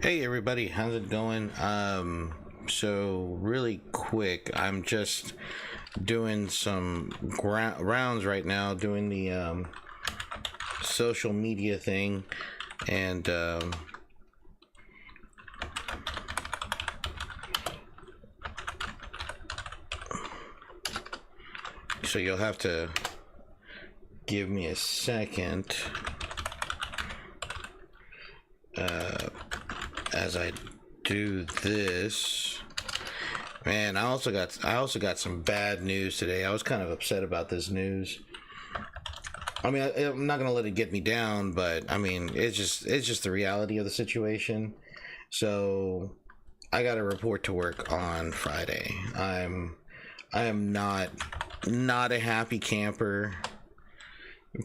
Hey everybody, how's it going? So really quick, I'm just doing some rounds right now, doing the social media thing, and so you'll have to give me a second as I do this. Man, I also got some bad news today. I was kind of upset about this news. I mean, I'm not gonna let it get me down, but I mean, it's just the reality of the situation. So I got to report to work on Friday. I am not a happy camper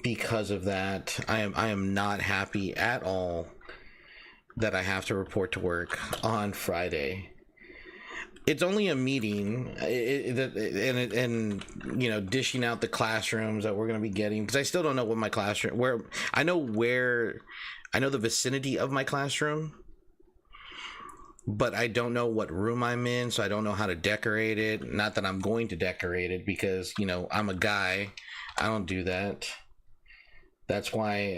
because of that. I am not happy at all that I have to report to work on Friday. It's only a meeting, and you know, dishing out the classrooms that we're going to be getting, because I still don't know what my classroom, where I know the vicinity of my classroom, but I don't know what room I'm in, so I don't know how to decorate it. Not that I'm going to decorate it, because you know, I'm a guy, I don't do that. That's why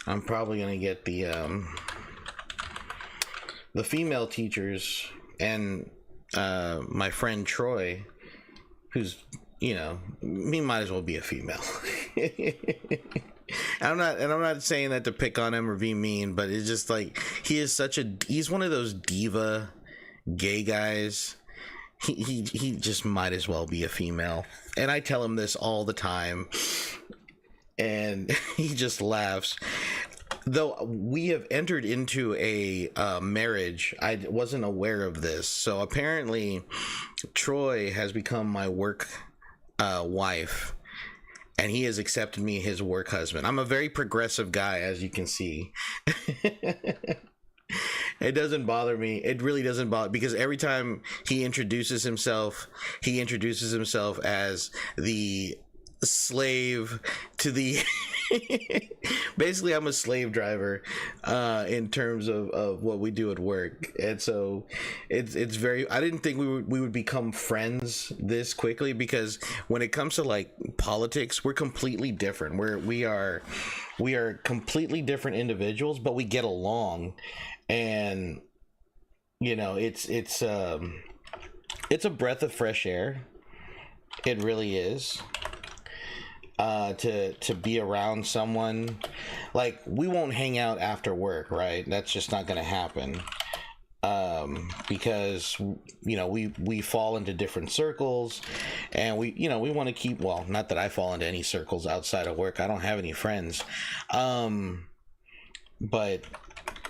I'm probably going to get the female teachers and my friend Troy, who's, you know, he might as well be a female. I'm not saying that to pick on him or be mean, but it's just like he's one of those diva gay guys. He just might as well be a female, and I tell him this all the time, and he just laughs. Though we have entered into a marriage, I wasn't aware of this. So apparently, Troy has become my work wife, and he has accepted me his work husband. I'm a very progressive guy, as you can see. It doesn't bother me. It really doesn't bother, because every time he introduces himself as the slave to the basically I'm a slave driver in terms of what we do at work. And so it's very, I didn't think we would become friends this quickly, because when it comes to like politics, we're completely different. We are completely different individuals, but we get along. And you know, it's a breath of fresh air. It really is. To be around someone, like, we won't hang out after work, right? That's just not going to happen, because you know, we fall into different circles, and we want to keep, well, not that I fall into any circles outside of work. I don't have any friends, but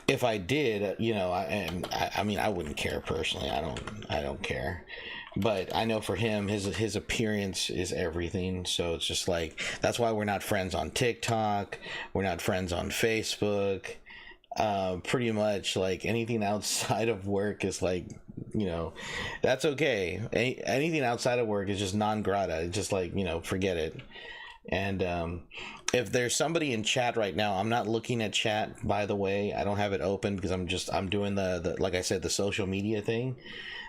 if I did, you know, I mean, I wouldn't care personally. I don't care. But I know for him, his appearance is everything. So it's just like, that's why we're not friends on TikTok. We're not friends on Facebook. Pretty much, like, anything outside of work is like, you know, that's okay. Anything outside of work is just non grata. It's just like, you know, forget it. And if there's somebody in chat right now, I'm not looking at chat, by the way. I don't have it open because I'm doing the like I said, the social media thing.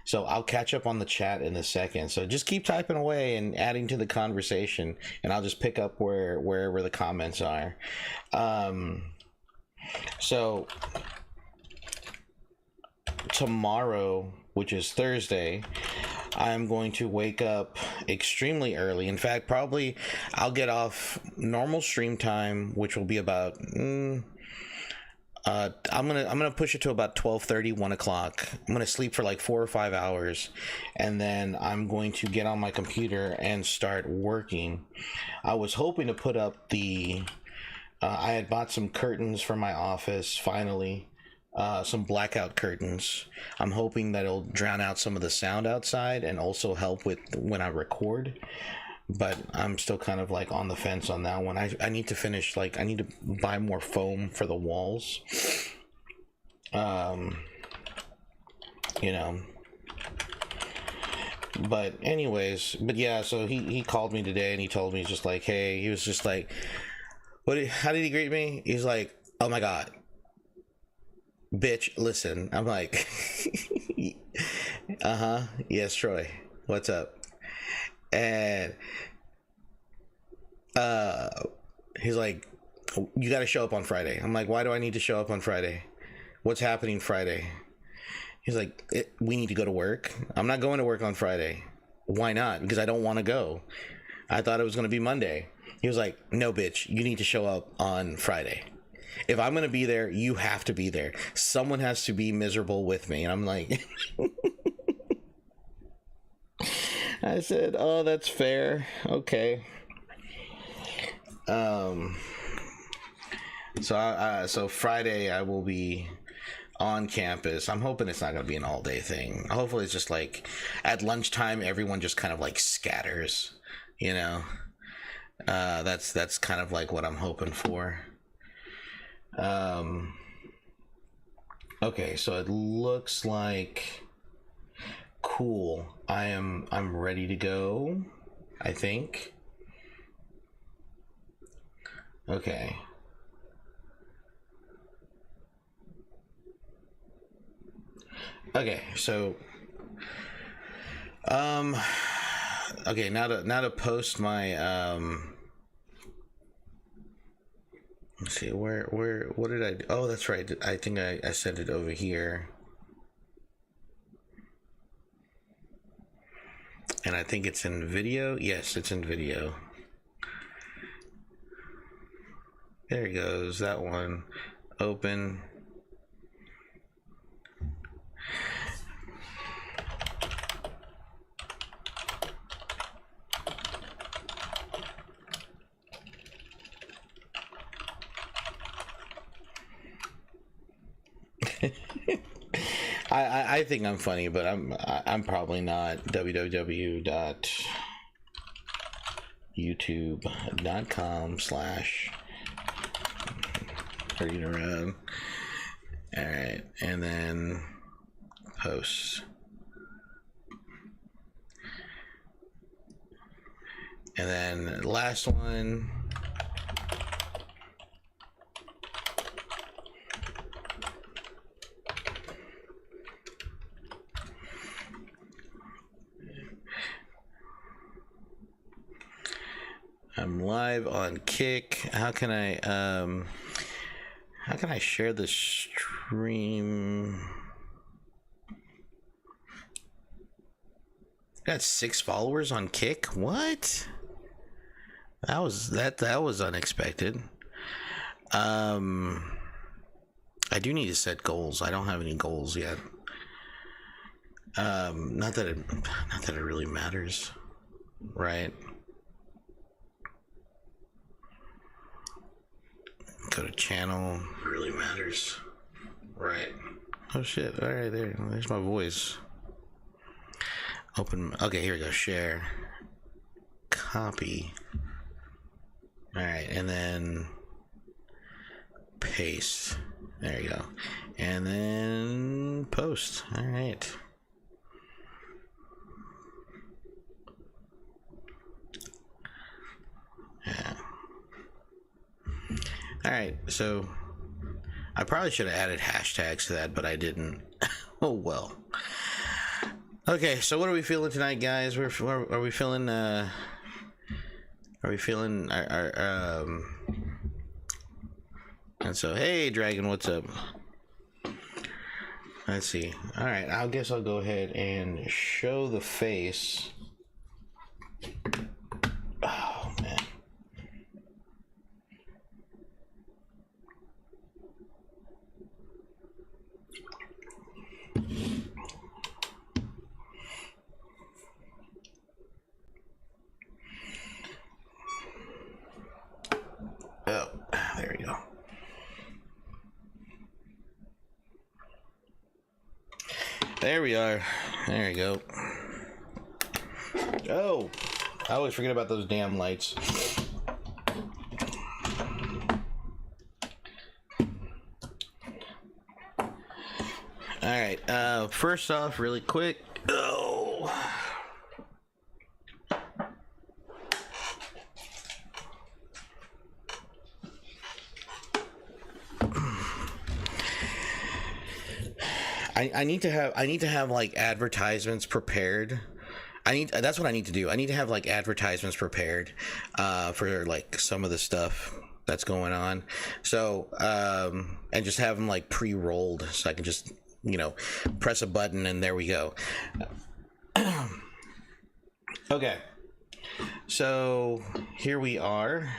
So I'll catch up on the chat in a second. So just keep typing away and adding to the conversation, and I'll just pick up wherever the comments are. So tomorrow, which is Thursday, I'm going to wake up extremely early. In fact, probably I'll get off normal stream time, which will be about I'm gonna push it to about 12:30, 1 o'clock. I'm gonna sleep for like 4 or 5 hours, and then I'm going to get on my computer and start working. I was hoping to put up I had bought some curtains for my office finally. Some blackout curtains. I'm hoping that it'll drown out some of the sound outside and also help with when I record. But I'm still kind of like on the fence on that one. I need to finish, like, I need to buy more foam for the walls. You know. But anyways, but yeah, so he called me today, and he told me, just like, hey, he was just like, how did he greet me? He's like, oh my God, bitch, listen. I'm like, yes, Troy, what's up? And he's like, you got to show up on Friday. I'm like, why do I need to show up on Friday? What's happening Friday? He's like, we need to go to work. I'm not going to work on Friday. Why not? Because I don't want to go. I thought it was going to be Monday. He was like, no, bitch, you need to show up on Friday. If I'm going to be there, you have to be there. Someone has to be miserable with me. And I'm like, I said, oh, that's fair. Okay. So Friday I will be on campus. I'm hoping it's not going to be an all day thing. Hopefully it's just like at lunchtime, everyone just kind of like scatters, you know. That's kind of like what I'm hoping for. Okay, so it looks like cool. I'm ready to go, I think. Okay. Okay, so okay, now to post my let's see, where what did I do? Oh, that's right. I think I sent it over here. And I think it's in video. Yes, it's in video. There he goes. That one. Open. I think I'm funny, but I'm probably not. www.youtube.com/turning around. All right, and then post. And then last one. I'm live on Kick. How can I share the stream? Got 6 followers on Kick. What? That was unexpected. I do need to set goals. I don't have any goals yet. Not that it really matters, right? Go to channel. Really matters, right? Oh shit! All right, there's my voice. Open. Okay, here we go. Share. Copy. All right, and then paste. There you go. And then post. All right. Yeah. All right, so I probably should have added hashtags to that, but I didn't. Oh well. Okay, so what are we feeling tonight, guys? Are we feeling? Are we feeling? And so, hey, Dragon, what's up? Let's see. All right, I guess I'll go ahead and show the face. Oh man. Oh, there we go. There we are. There you go. Oh, I always forget about those damn lights. All right. First off, really quick. Oh. I need to have like advertisements prepared. That's what I need to do. I need to have like advertisements prepared for like some of the stuff that's going on. So and just have them like pre-rolled so I can just, you know, press a button and there we go. Okay. So here we are.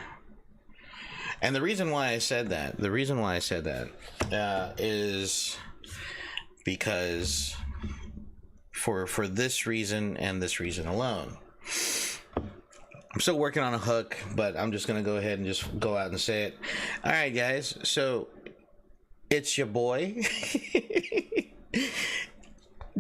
And the reason why I said that is because for this reason and this reason alone. I'm still working on a hook, but I'm just gonna go ahead and just go out and say it. All right, guys. So it's your boy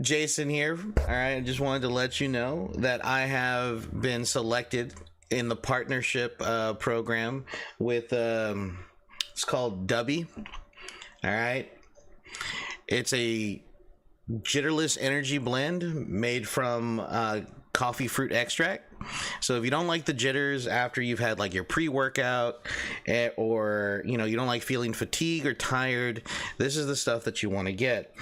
Jason here. All right, I just wanted to let you know that I have been selected in the partnership program with it's called Dubby. All right, it's a jitterless energy blend made from coffee fruit extract. So if you don't like the jitters after you've had like your pre-workout, or you know, you don't like feeling fatigue or tired, this is the stuff that you want to get.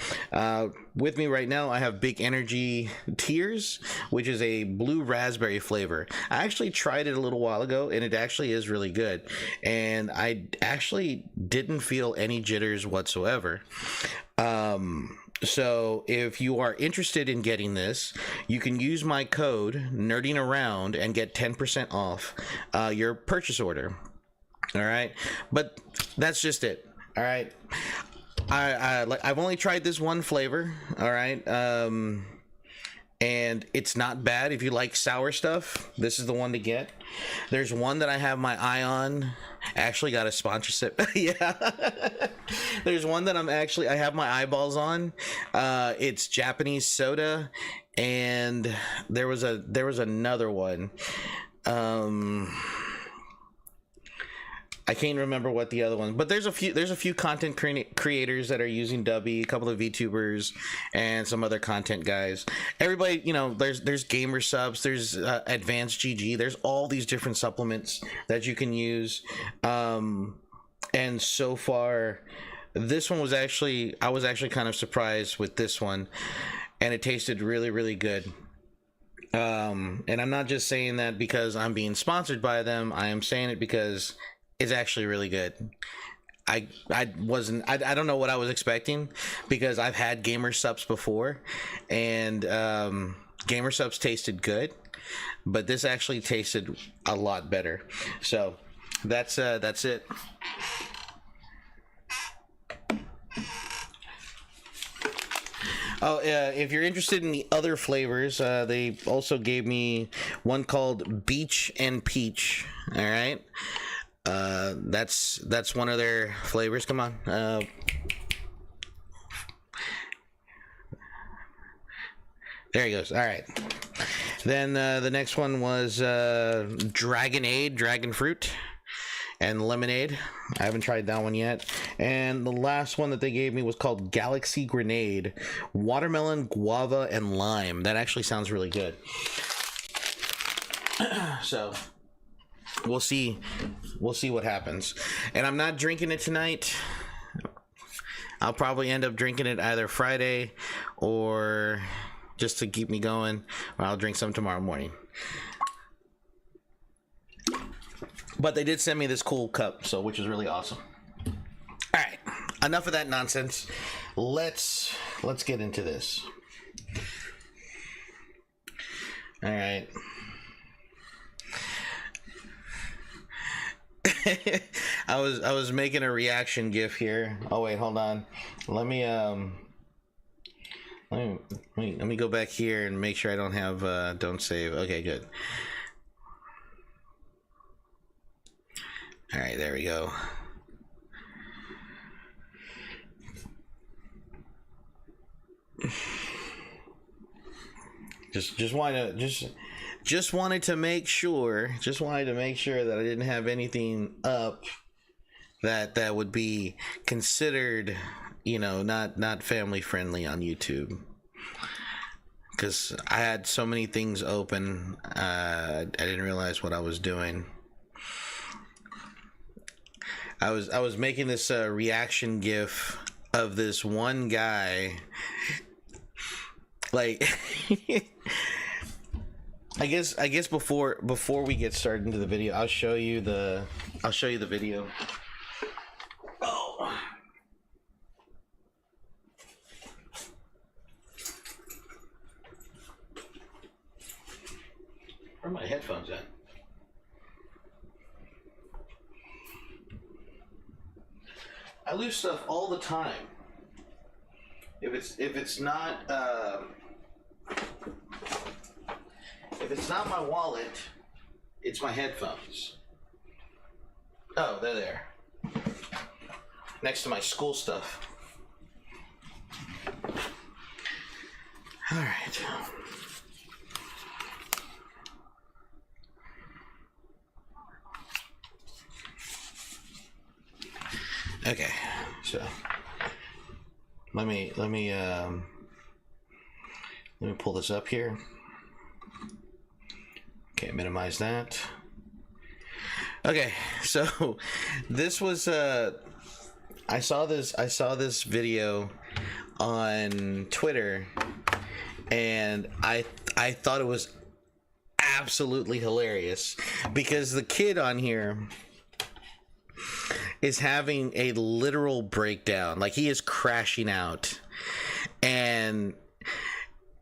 With me right now I have Big Energy Teers, which is a blue raspberry flavor. I actually tried it a little while ago and it actually is really good, and I actually didn't feel any jitters whatsoever. So if you are interested in getting this, you can use my code nerding around and get 10% off your purchase order. All right, but that's just it. All right, I've only tried this one flavor. All right, and it's not bad. If you like sour stuff, this is the one to get. There's one that I have my eye on. Actually got a sponsorship. Yeah. There's one that I have my eyeballs on. It's Japanese soda, and there was another one. I can't remember what the other one, but there's a few content creators that are using Dubby, a couple of VTubers, and some other content guys. Everybody, you know, there's gamer subs, there's advanced GG, there's all these different supplements that you can use. And so far, this one was I was actually kind of surprised with this one, and it tasted really, really good. And I'm not just saying that because I'm being sponsored by them. I am saying it because it's actually really good. I don't know what I was expecting, because I've had gamer subs before, and gamer subs tasted good, but this actually tasted a lot better. So that's it. Oh, if you're interested in the other flavors, they also gave me one called Beach and Peach. All right. That's one of their flavors. Come on. There he goes. All right. Then the next one was Dragonade, Dragon Fruit, and Lemonade. I haven't tried that one yet. And the last one that they gave me was called Galaxy Grenade, Watermelon, Guava, and Lime. That actually sounds really good. So we'll see what happens. And I'm not drinking it tonight. I'll probably end up drinking it either Friday, or just to keep me going, or I'll drink some tomorrow morning. But they did send me this cool cup, so which is really awesome. All right, enough of that nonsense. Let's get into this. All right. I was making a reaction gif here. Oh wait, hold on. Let me go back here and make sure I don't have don't save. Okay, good. All right, there we go. Just wanted to make sure that I didn't have anything up that would be considered, you know, not family friendly on YouTube, because I had so many things open. I didn't realize what I was doing. I was making this reaction gif of this one guy. Like, I guess before we get started into the video, I'll show you the video. Oh. Where are my headphones at? I lose stuff all the time. If it's not my wallet, it's my headphones. Oh, they're there. Next to my school stuff. All right. Okay, so let me pull this up here. Okay, minimize that. Okay, so this was I saw this video on Twitter, and I thought it was absolutely hilarious because the kid on here is having a literal breakdown. Like, he is crashing out, and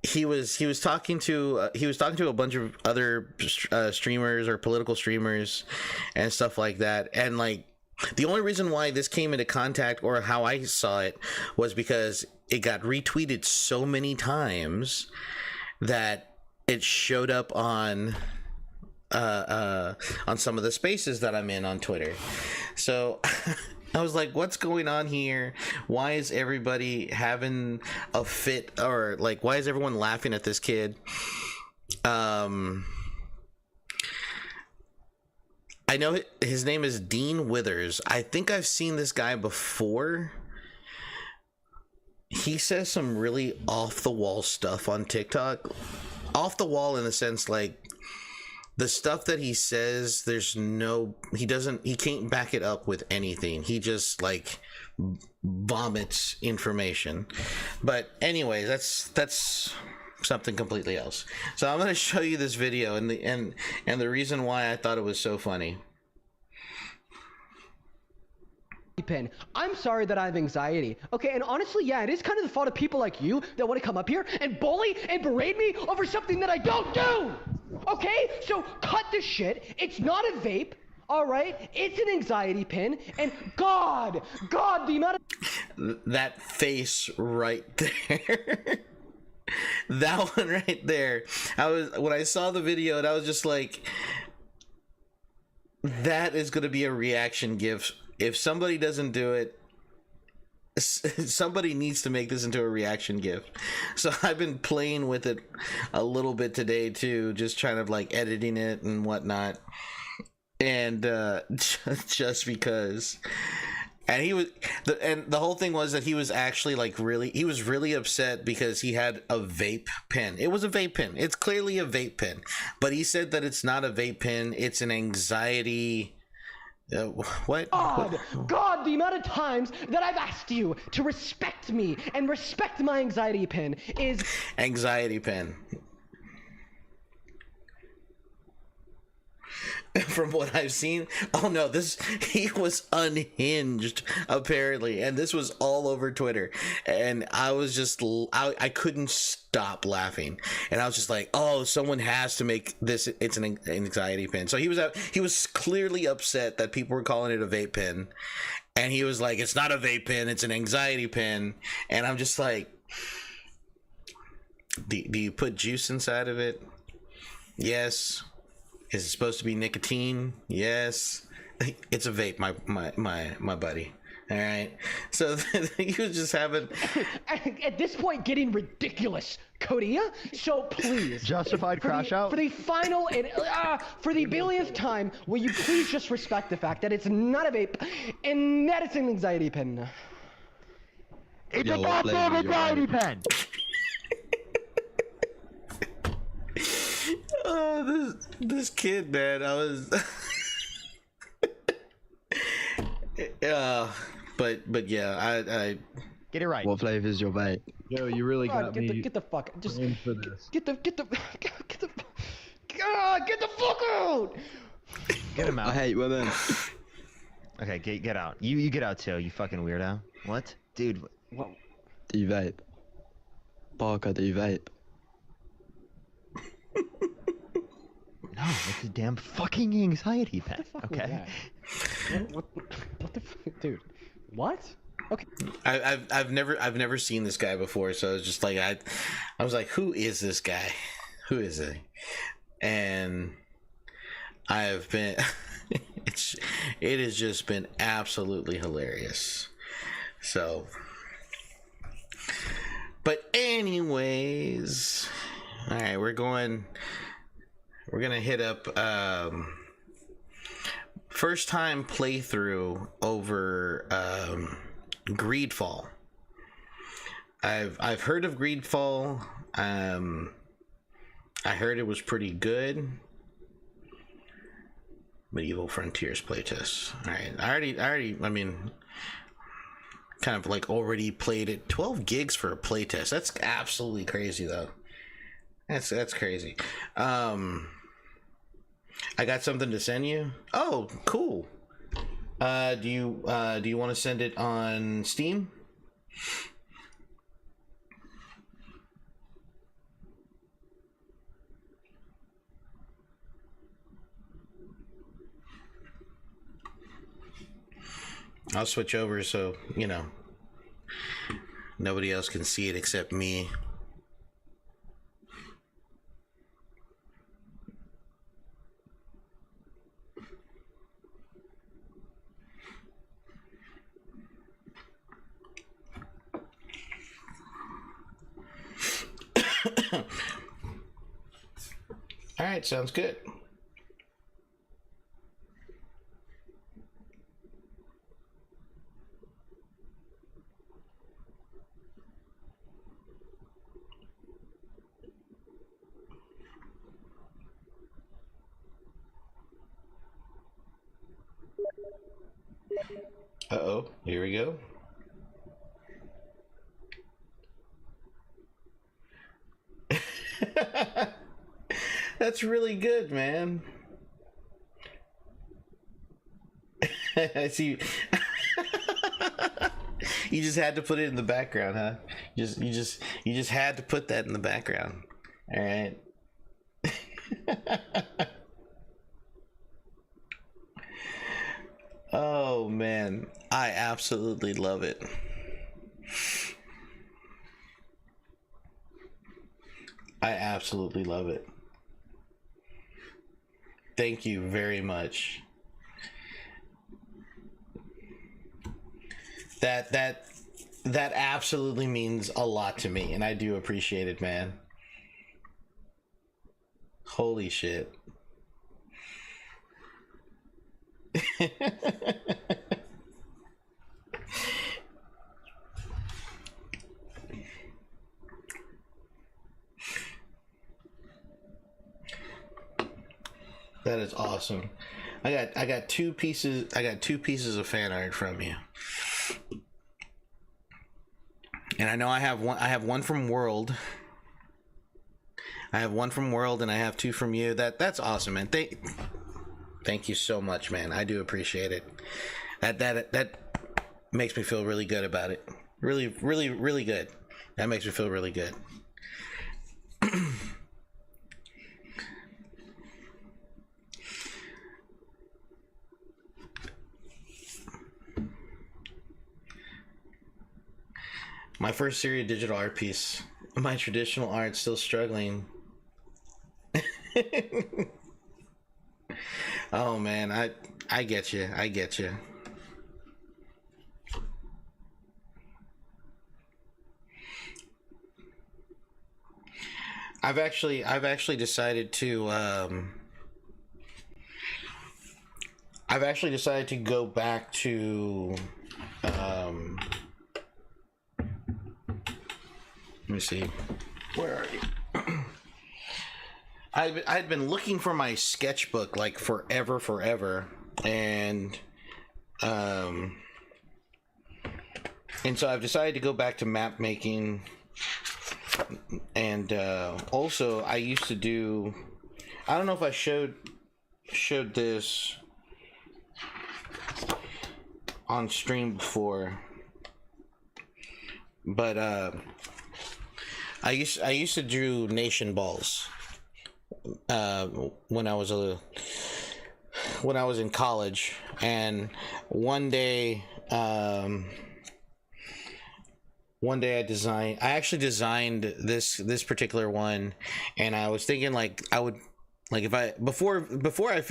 he was talking to a bunch of other streamers or political streamers and stuff like that. And like, the only reason why this came into contact, or how I saw it, was because it got retweeted so many times that it showed up on some of the spaces that I'm in on Twitter. So I was like, what's going on here? Why is everybody having a fit? Or like, why is everyone laughing at this kid? I know his name is Dean Withers. I think I've seen this guy before. He says some really off the wall stuff on TikTok. Off the wall in the sense, like, the stuff that he says, he can't back it up with anything. He just like vomits information. But anyways, that's something completely else. So I'm going to show you this video and the reason why I thought it was so funny. Pen. I'm sorry that I have anxiety. Okay, and honestly, yeah, it is kind of the fault of people like you that want to come up here and bully and berate me over something that I don't do. Okay, so cut the shit. It's not a vape. All right, it's an anxiety pin. And God, the amount of that face right there. That one right there. When I saw the video, and I was just like, that is going to be a reaction GIF. If somebody doesn't do it, somebody needs to make this into a reaction GIF. So I've been playing with it a little bit today too, just trying to like editing it and whatnot. And just because. And the whole thing was that he was actually like really upset because he had a vape pen. It was a vape pen. It's clearly a vape pen, but he said that it's not a vape pen. It's an anxiety. What? God, the amount of times that I've asked you to respect me and respect my anxiety pen is anxiety pen. From what I've seen, oh no, he was unhinged apparently, and this was all over Twitter, and I was just I couldn't stop laughing, and I was just like, oh, someone has to make this, it's an anxiety pin. So he was clearly upset that people were calling it a vape pin, and he was like, it's not a vape pin, it's an anxiety pin. And I'm just like, do you put juice inside of it? Yes. Is it supposed to be nicotine? Yes. It's a vape, my buddy. All right. So he was just having, at this point, getting ridiculous, Cody. So please, justified crash out for the final and for the billionth time. Will you please just respect the fact that it's not a vape and that it's an anxiety pen? It's a goddamn anxiety pen. Oh, this kid, man, I was but yeah, Get it right. What flavor is your vape? Yo, you really God, got get me the fuck. Just in for this. get the God, get the fuck out. Get him I out. hate women. Okay, get out. You get out too, you fucking weirdo. What? Dude, Well, Do you vape? Parker, do you vape? no, it's a damn fucking anxiety pen. what the fuck Okay. was that? What the fuck, dude? What? Okay. I've never seen this guy before, so it's just like I was like, who is this guy? Who is he? And I've been it has just been absolutely hilarious. So, but anyways, all right, we're gonna hit up first time playthrough over GreedFall. I've heard of GreedFall. I heard it was pretty good. Medieval Frontiers playtest. All right, I already. I mean, kind of like already played it. 12 gigs for a playtest. That's absolutely crazy, though. That's crazy. I got something to send you. Oh, cool. Do you want to send it on Steam? I'll switch over so, you know, nobody else can see it except me. All right, sounds good. Uh-oh, here we go. That's really good, man. I see. You just had to put it in the background, huh? You just had to put that in the background. All right. Oh man, I absolutely love it. I absolutely love it. Thank you very much. That absolutely means a lot to me, and I do appreciate it, man. Holy shit. That is awesome. I got two pieces of fan art from you. And I know I have one from World. I have one from World and I have two from you. That's awesome, man. Thank you so much, man. I do appreciate it. That makes me feel really good about it. Really good. That makes me feel really good. My first serious digital art piece. My traditional art still struggling. Oh man, I get you. I get you. I've actually decided to go back to let me see. Where are you? I'd been looking for my sketchbook like forever, and And so I've decided to go back to map making. And also, I used to do. I don't know if I showed this on stream before, but I used to do nation balls when I was in college, and one day I actually designed this particular one, and I was thinking like I would like if I before I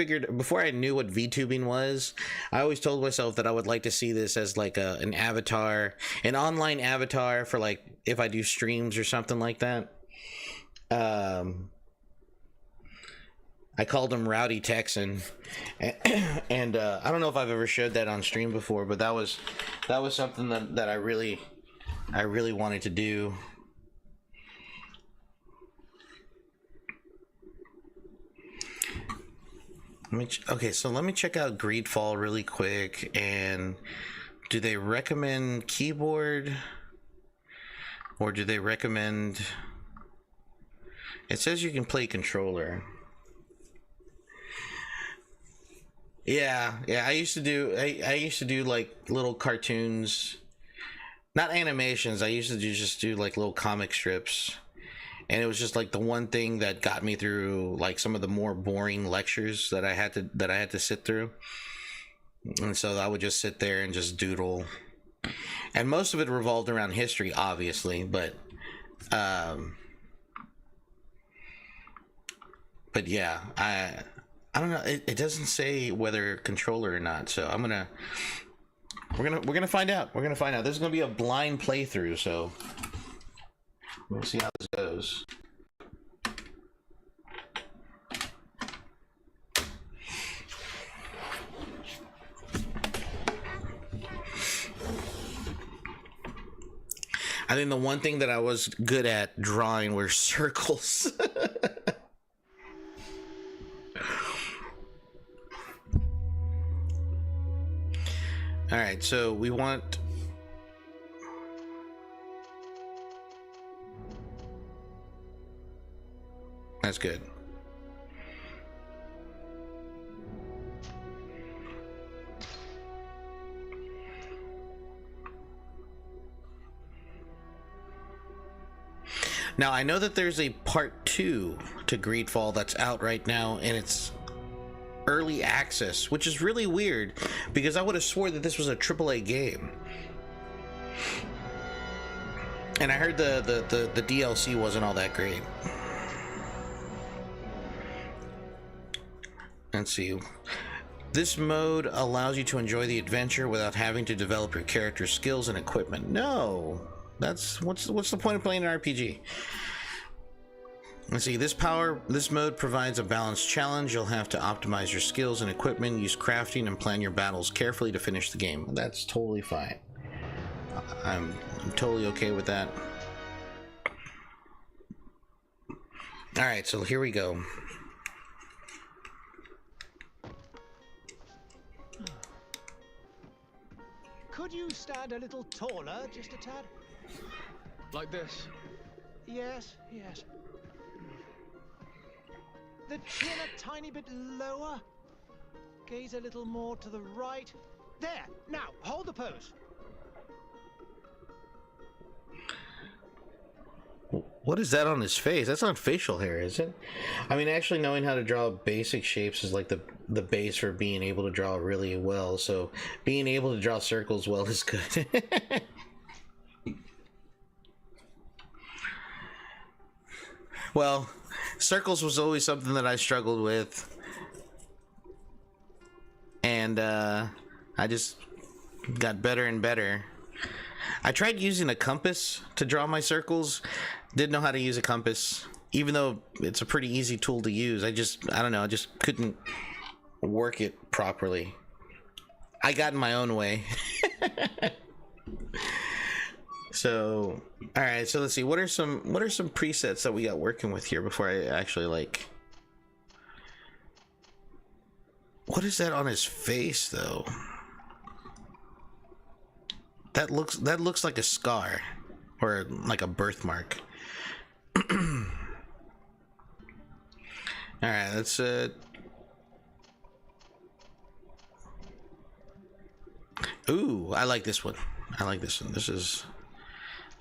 knew what VTubing was, I always told myself that I would like to see this as like an avatar, an online avatar for like if I do streams or something like that. I called him Rowdy Texan, and I don't know if I've ever showed that on stream before, but that was something that I really wanted to do. Okay, so let me check out GreedFall really quick. And do they recommend keyboard, or do they recommend? It says you can play controller. Yeah. I used to do like little cartoons. Not animations. I used to just do like little comic strips, and it was just like the one thing that got me through like some of the more boring lectures that I had to sit through. And so I would just sit there and just doodle, and most of it revolved around history, obviously. But yeah, I don't know. It doesn't say whether controller or not, so we're gonna find out. We're gonna find out. This is gonna be a blind playthrough, so we'll see how this goes. I think the one thing that I was good at drawing were circles. All right, so we want. That's good. Now, I know that there's a part 2 to GreedFall that's out right now, and it's early access, which is really weird because I would have swore that this was a AAA game. And I heard the DLC wasn't all that great. Let's see. This mode allows you to enjoy the adventure without having to develop your character's skills and equipment. No, that's what's the point of playing an RPG? Let's see. This mode provides a balanced challenge. You'll have to optimize your skills and equipment, use crafting, and plan your battles carefully to finish the game. That's totally fine. I'm totally okay with that. All right, so here we go. Could you stand a little taller, just a tad? Like this. Yes. The chin a tiny bit lower. Gaze a little more to the right. There. Now, hold the pose. What is that on his face? That's not facial hair, is it? I mean, actually knowing how to draw basic shapes is like the base for being able to draw really well. So being able to draw circles well is good. Well, circles was always something that I struggled with. And I just got better and better. I tried using a compass to draw my circles. Didn't know how to use a compass, even though it's a pretty easy tool to use. I don't know, I just couldn't work it properly. I got in my own way. So, all right, so let's see. What are some presets that we got working with here before I actually like? What is that on his face though? that looks like a scar or like a birthmark. All right, let's ooh, I like this one. I like this one. This is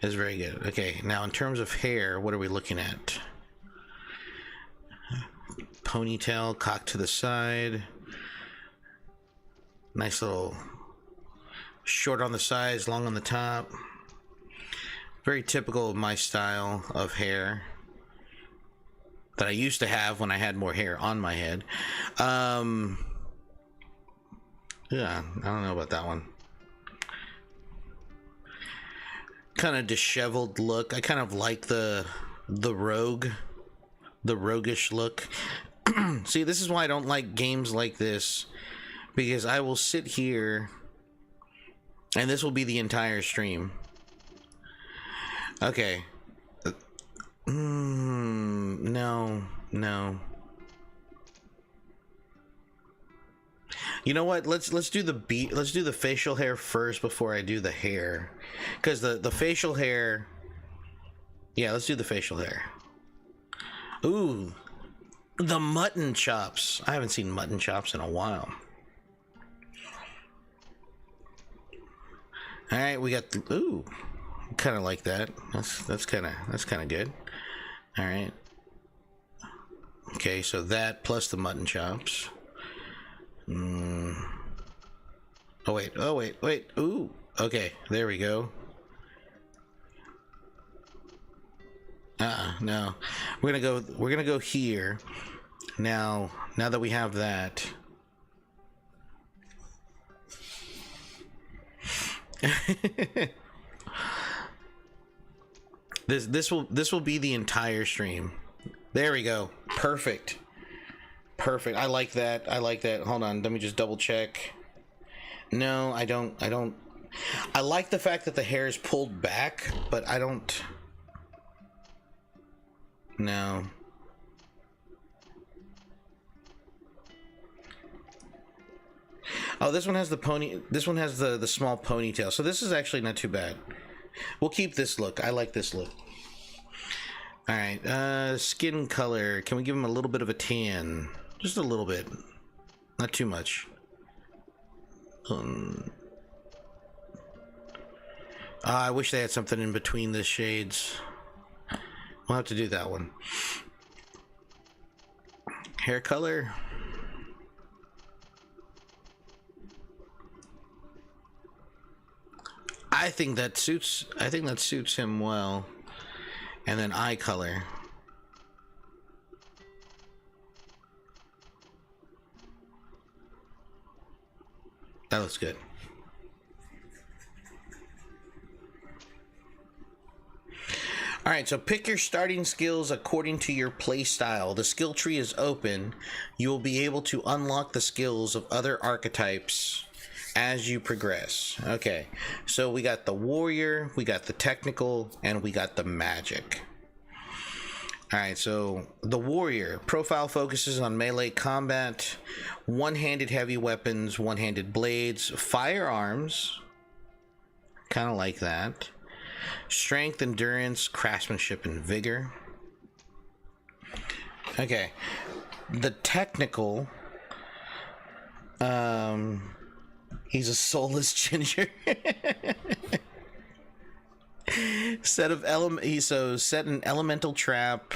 very good. Okay, now in terms of hair, what are we looking at? Ponytail, cocked to the side. Nice little short on the sides, long on the top. Very typical of my style of hair that I used to have when I had more hair on my head. Yeah, I don't know about that one. Kind of disheveled look. I kind of like the roguish look. See, this is why I don't like games like this, because I will sit here and this will be the entire stream. Okay. No. You know what? Let's do the facial hair first before I do the hair, because the facial hair. Yeah, let's do the facial hair. Ooh, the mutton chops. I haven't seen mutton chops in a while. All right, we got the, ooh, kind of like that. That's kind of good. All right. Okay, so that plus the mutton chops. Oh wait. Ooh. Okay, there we go. No. We're gonna go here. Now that we have that. This will be the entire stream. There we go. Perfect. I like that. Hold on, let me just double check. No, I don't. I like the fact that the hair is pulled back, but I don't. No. Oh, this one has the pony. This one has the small ponytail. So this is actually not too bad. We'll keep this look. I like this look. All right. Skin color. Can we give him a little bit of a tan? Just a little bit. Not too much. I wish they had something in between the shades. We'll have to do that one. Hair color. I think that suits him well. And then eye color. That looks good. All right, so pick your starting skills according to your play style. The skill tree is open. You will be able to unlock the skills of other archetypes as you progress. Okay, so we got the warrior, we got the technical, and we got the magic. All right, so the warrior profile focuses on melee combat, one-handed heavy weapons, one-handed blades, firearms, kind of like that, strength, endurance, craftsmanship, and vigor. Okay, the technical, he's a soulless ginger. Set an elemental trap,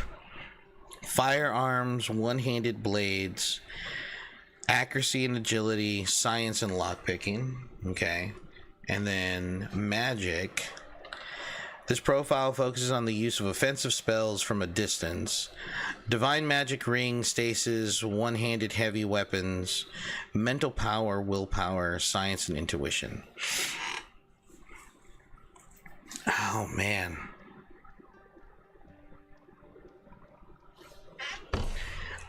firearms, one-handed blades, accuracy and agility, science and lockpicking. Okay, and then magic. This profile focuses on the use of offensive spells from a distance, divine magic ring, stasis, one-handed heavy weapons, mental power, willpower, science, and intuition. Oh man.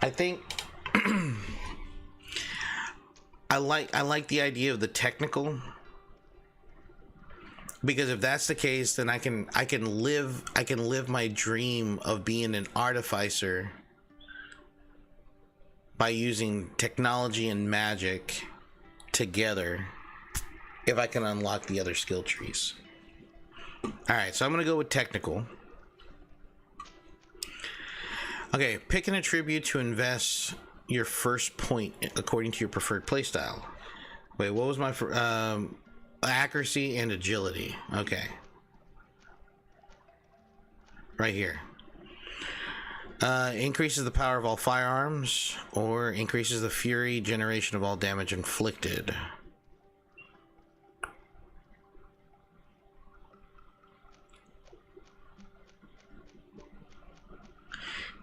I think I like the idea of the technical, because if that's the case, then I can live my dream of being an artificer by using technology and magic together. if I can unlock the other skill trees. Alright, so I'm going to go with technical. Okay, pick an attribute to invest your first point according to your preferred playstyle. Wait, what was my accuracy and agility? Okay. Right here. Increases the power of all firearms, or increases the fury generation of all damage inflicted.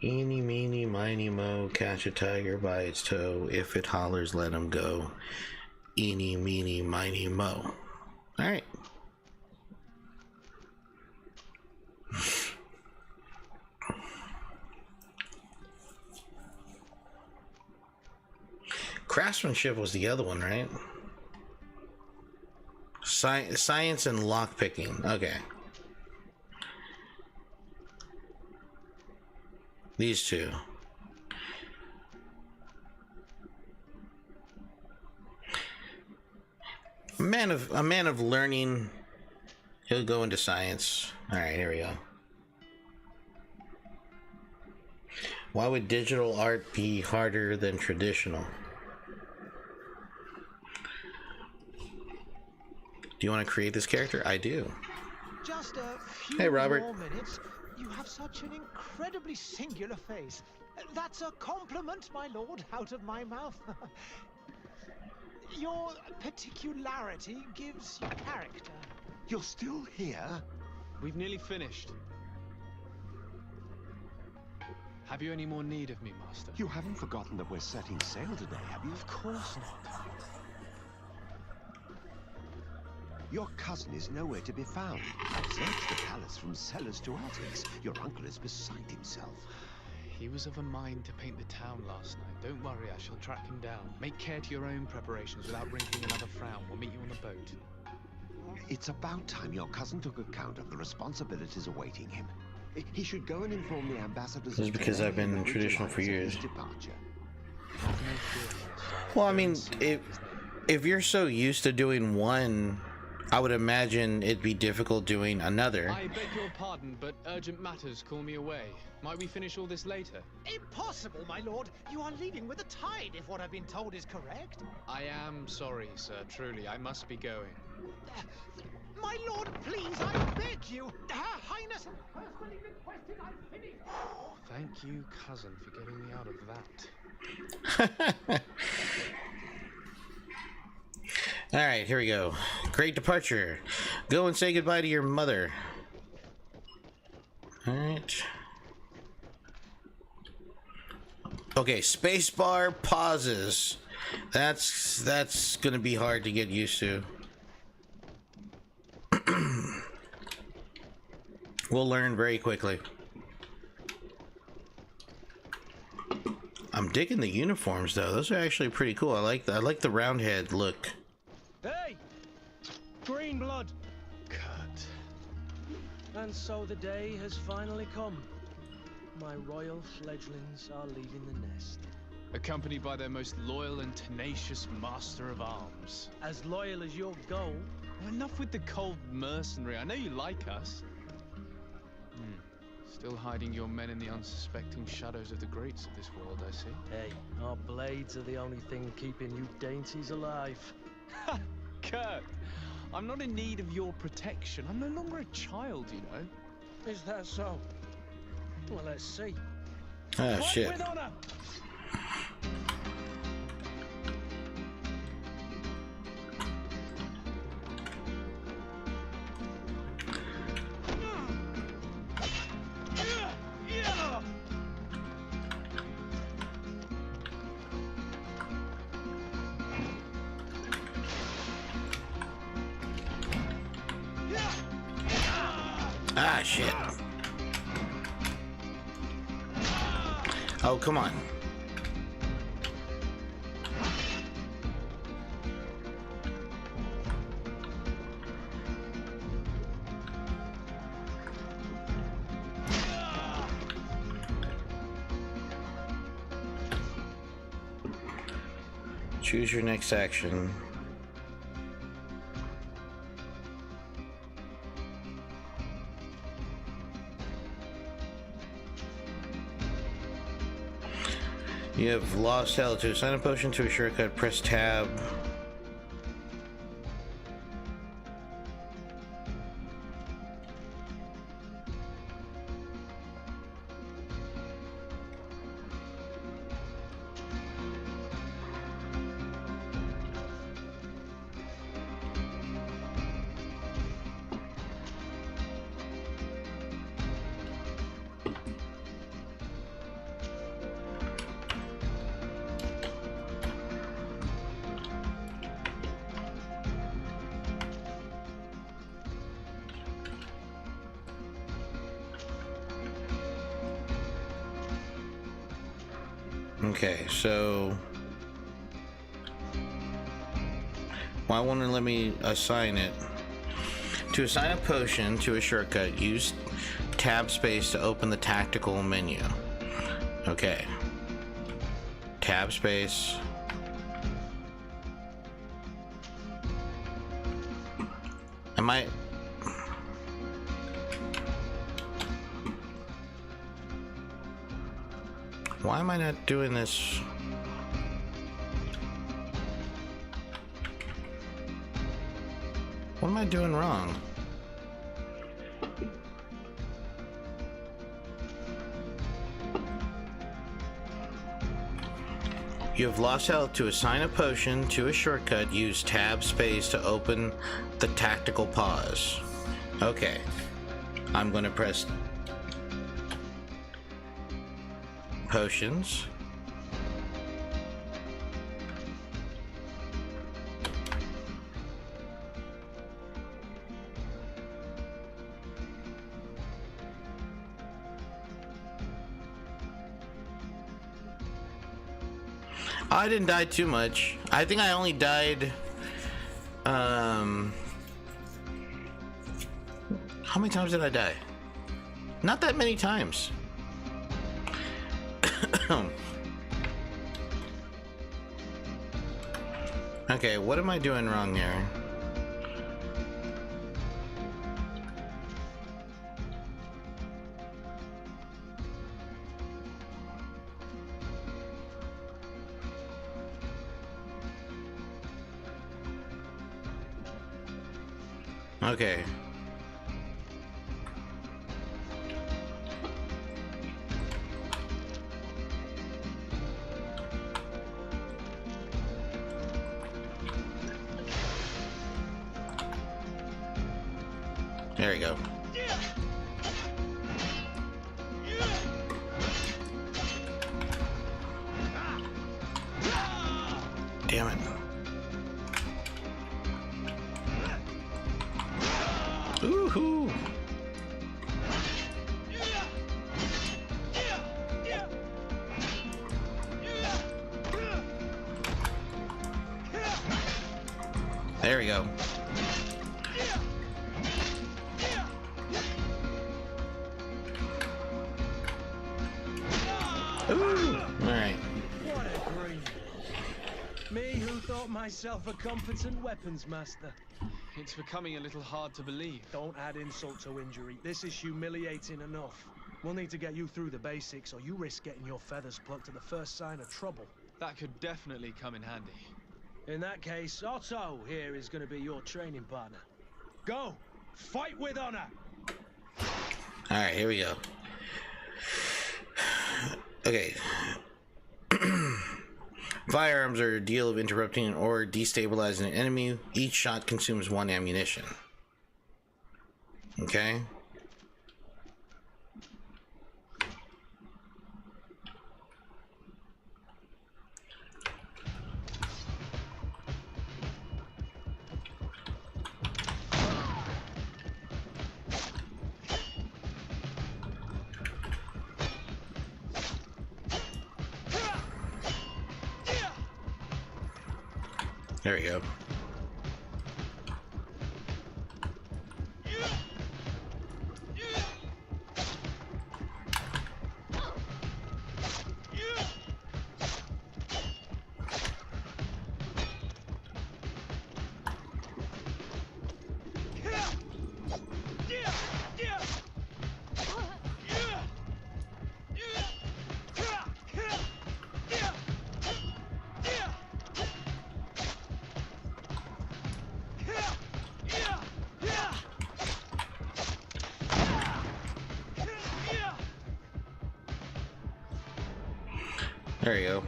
Eeny, meeny, miny, mo, catch a tiger by its toe. If it hollers, let him go. Eeny, meeny, miny, mo. Alright. Craftsmanship was the other one, right? Science and lockpicking. Okay. These two. A man of learning. He'll go into science. All right, here we go. Why would digital art be harder than traditional? Do you want to create this character? I do. Just a few Hey, Robert. more minutes. You have such an incredibly singular face. That's a compliment, my lord, out of my mouth. Your particularity gives you character. You're still here? We've nearly finished. Have you any more need of me, Master? You haven't forgotten that we're setting sail today, have you? Of course not. Your cousin is nowhere to be found. I've searched the palace from cellars to attics. Your uncle is beside himself. He was of a mind to paint the town last night. Don't worry, I shall track him down. Make care to your own preparations without wrinkling another frown. We'll meet you on the boat. It's about time your cousin took account of the responsibilities awaiting him. He should go and inform the ambassadors. This is because I've been traditional for years. Departure. Have no fear, Master. Well, I mean, if you're so used to doing one, I would imagine it'd be difficult doing another. I beg your pardon, but urgent matters call me away. Might we finish all this later? Impossible, my lord. You are leaving with the tide, if what I've been told is correct. I am sorry, sir. Truly, I must be going. My lord, please, I beg you. Her Highness personally requested I finish. Thank you, cousin, for getting me out of that. All right, here we go. Great departure. Go and say goodbye to your mother. All right. Okay, spacebar pauses. That's gonna be hard to get used to. We'll learn very quickly. I'm digging the uniforms though. Those are actually pretty cool. I like the round head look. Hey! Green blood! Cut. And so the day has finally come. My royal fledglings are leaving the nest. Accompanied by their most loyal and tenacious master of arms. As loyal as your goal. Enough with the cold mercenary. I know you like us. Still hiding your men in the unsuspecting shadows of the greats of this world, I see. Hey, our blades are the only thing keeping you dainties alive. Ha! Kurt! I'm not in need of your protection. I'm no longer a child, you know. Is that so? Well, let's see. Oh Fight shit. with honor! Ah shit. Oh, come on. Choose your next action. You have lost health. To assign a potion to a shortcut, press tab. Okay, so why won't it let me assign it? To assign a potion to a shortcut, use tab space to open the tactical menu. Okay. Tab space. Am I... Why am I not doing this? What am I doing wrong? You have lost health. To assign a potion to a shortcut, use tab space to open the tactical pause. Okay. I'm going to press potions. I didn't die too much. I think I only died how many times did I die? Not that many times. Okay, what am I doing wrong here? Okay. There we go. Damn it. Woohoo! There we go. Ooh! Alright. What a grief. Me who thought myself a competent weapons master. It's becoming a little hard to believe. Don't add insult to injury. This is humiliating enough. We'll need to get you through the basics, or you risk getting your feathers plucked at the first sign of trouble. That could definitely come in handy. In that case, Otto here is going to be your training partner. Go! Fight with honor! Alright, here we go. Okay. Firearms are a deal of interrupting or destabilizing an enemy. Each shot consumes 1 ammunition. Okay. There we go. There you go.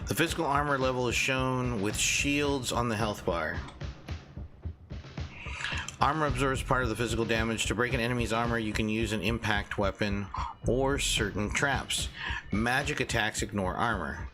The physical armor level is shown with shields on the health bar. Armor absorbs part of the physical damage. To break an enemy's armor, you can use an impact weapon or certain traps. Magic attacks ignore armor.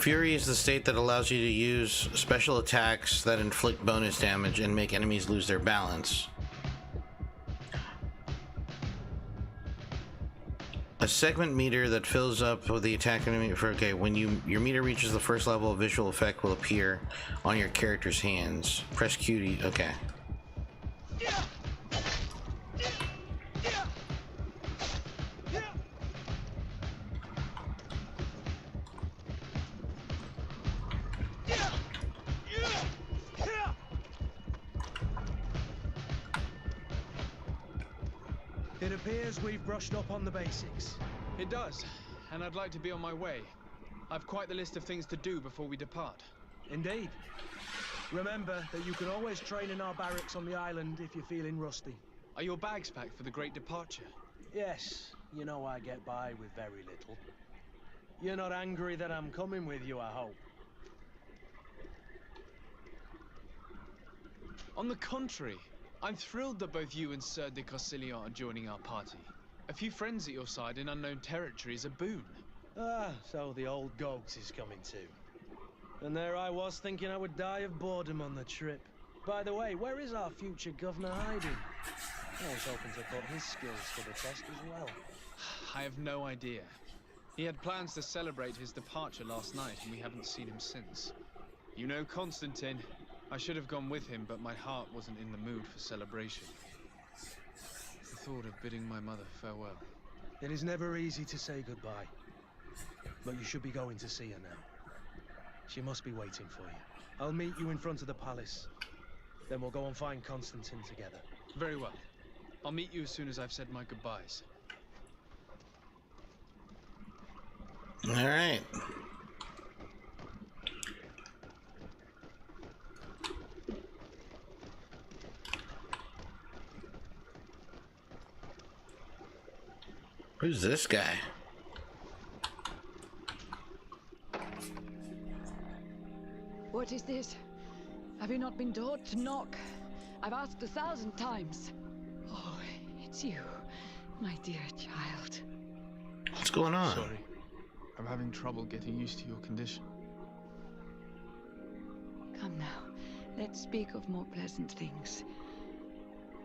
Fury is the state that allows you to use special attacks that inflict bonus damage and make enemies lose their balance. A segment meter that fills up with the attack enemy for when your meter reaches the first level, a visual effect will appear on your character's hands. Press Q to okay. It appears we've brushed up on the basics. It does, and I'd like to be on my way. I've quite the list of things to do before we depart. Indeed. Remember that you can always train in our barracks on the island if you're feeling rusty. Are your bags packed for the great departure? Yes, you know I get by with very little. You're not angry that I'm coming with you, I hope. On the contrary, I'm thrilled that both you and Sir de Corsilion are joining our party. A few friends at your side in unknown territory is a boon. Ah, so the old goat is coming too. And there I was thinking I would die of boredom on the trip. By the way, where is our future governor hiding? I was hoping to put his skills to the test as well. I have no idea. He had plans to celebrate his departure last night, and we haven't seen him since. You know Constantine. I should have gone with him, but my heart wasn't in the mood for celebration. The thought of bidding my mother farewell. It is never easy to say goodbye. But you should be going to see her now. She must be waiting for you. I'll meet you in front of the palace. Then we'll go and find Constantine together. Very well. I'll meet you as soon as I've said my goodbyes. All right. Who's this guy? What is this? Have you not been taught to knock? I've asked 1,000 times. Oh, it's you, my dear child. What's going on? Sorry. I'm having trouble getting used to your condition. Come now, let's speak of more pleasant things.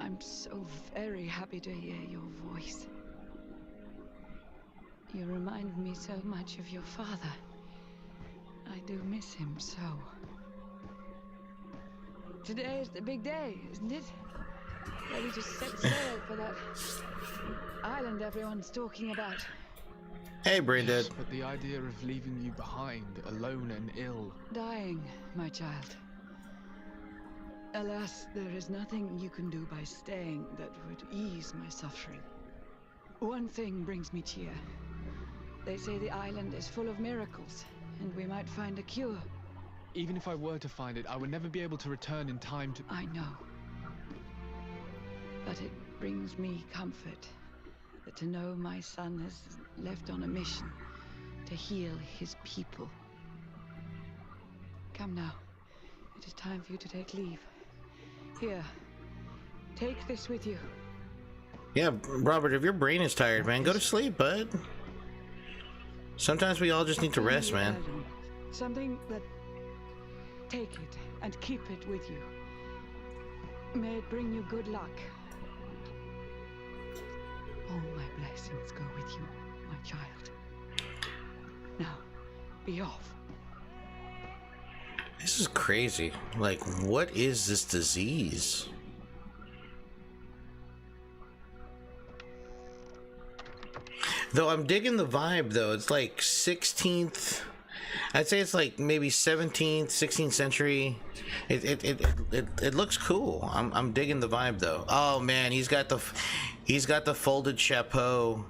I'm so very happy to hear your voice. You remind me so much of your father. I do miss him so. Today is the big day, isn't it? Ready to set sail for that island everyone's talking about. Hey, Brandon. Yes, but the idea of leaving you behind, alone and ill. Dying, my child. Alas, there is nothing you can do by staying that would ease my suffering. One thing brings me cheer. They say the island is full of miracles, and we might find a cure. Even if I were to find it, I would never be able to return in time to... I know. But it brings me comfort that to know my son has left on a mission to heal his people. Come now. It is time for you to take leave. Here. Take this with you. Yeah, Robert, if your brain is tired, man, go to sleep, bud. Sometimes we all just need to rest, man. Something that... Take it and keep it with you. May it bring you good luck. All my blessings go with you, my child. Now, be off. This is crazy. Like, what is this disease? Though I'm digging the vibe, though. It's like 16th. I'd say it's like maybe 17th, 16th century. It looks cool. I'm digging the vibe, though. Oh man, he's got the folded chapeau.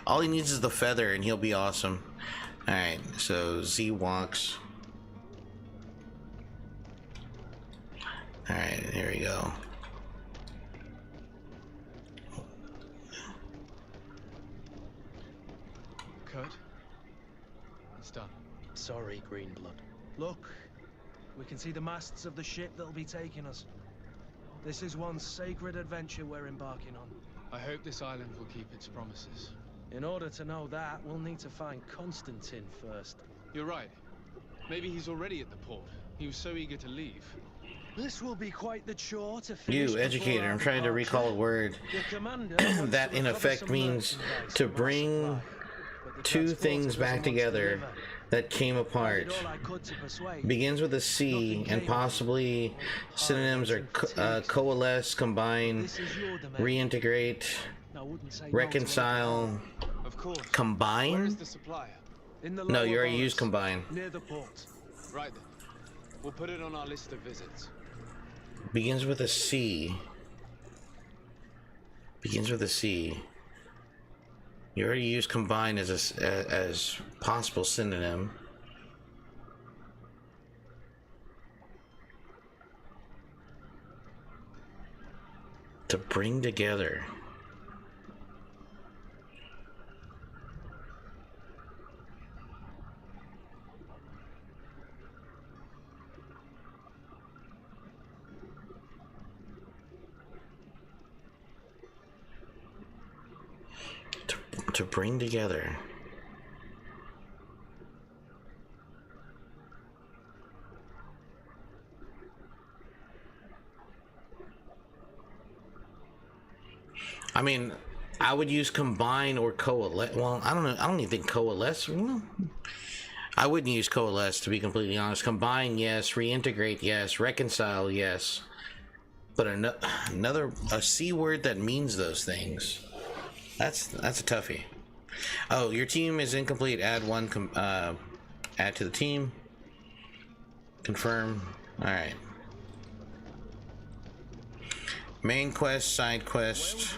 All he needs is the feather, and he'll be awesome. All right, so Z walks. All right, here we go. Kurt, it's done. Sorry, Greenblood. Look, we can see the masts of the ship that'll be taking us. This is one sacred adventure we're embarking on. I hope this island will keep its promises. In order to know that, we'll need to find Constantine first. You're right. Maybe he's already at the port. He was so eager to leave. This will be quite the chore to finish. You, educator, I'm trying to recall a word that in effect means to bring two things back together that came apart. Begins with a C, and possibly synonyms are coalesce, combine, reintegrate, reconcile, combine? Where is the supplier? No, you already used combine. Near the port. Right then. We'll put it on our list of visits. Begins with a C. Begins with a C. You already used combine as as possible synonym. To bring together. To bring together. I mean, I would use combine or coalesce. Well, I don't know. I don't even think coalesce. Well, I wouldn't use coalesce, to be completely honest. Combine, yes. Reintegrate, yes. Reconcile, yes. But a C word that means those things. That's a toughie. Oh, your team is incomplete. Add one. Add to the team. Confirm. All right. Main quest, side quest.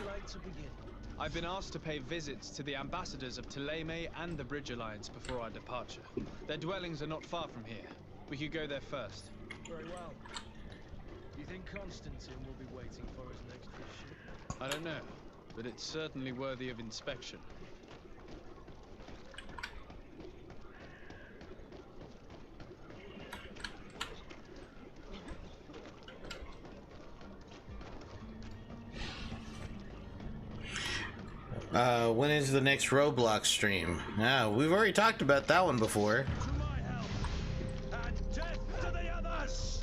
I've been asked to pay visits to the ambassadors of Ptolemy and the Bridge Alliance before our departure. Their dwellings are not far from here. We could go there first. Very well. Do you think Constantine will be waiting for us next mission? I don't know, but it's certainly worthy of inspection. When is the next Roblox stream? We've already talked about that one before. To my help, and death to the others!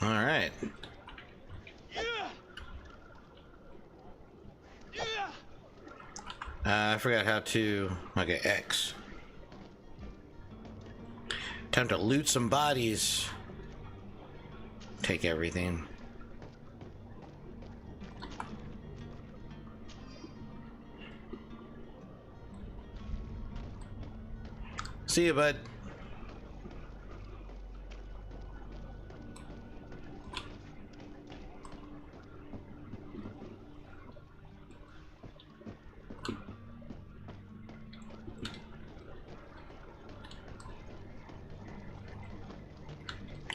All right. I forgot how to. Okay, X. Time to loot some bodies. Take everything. See you, bud.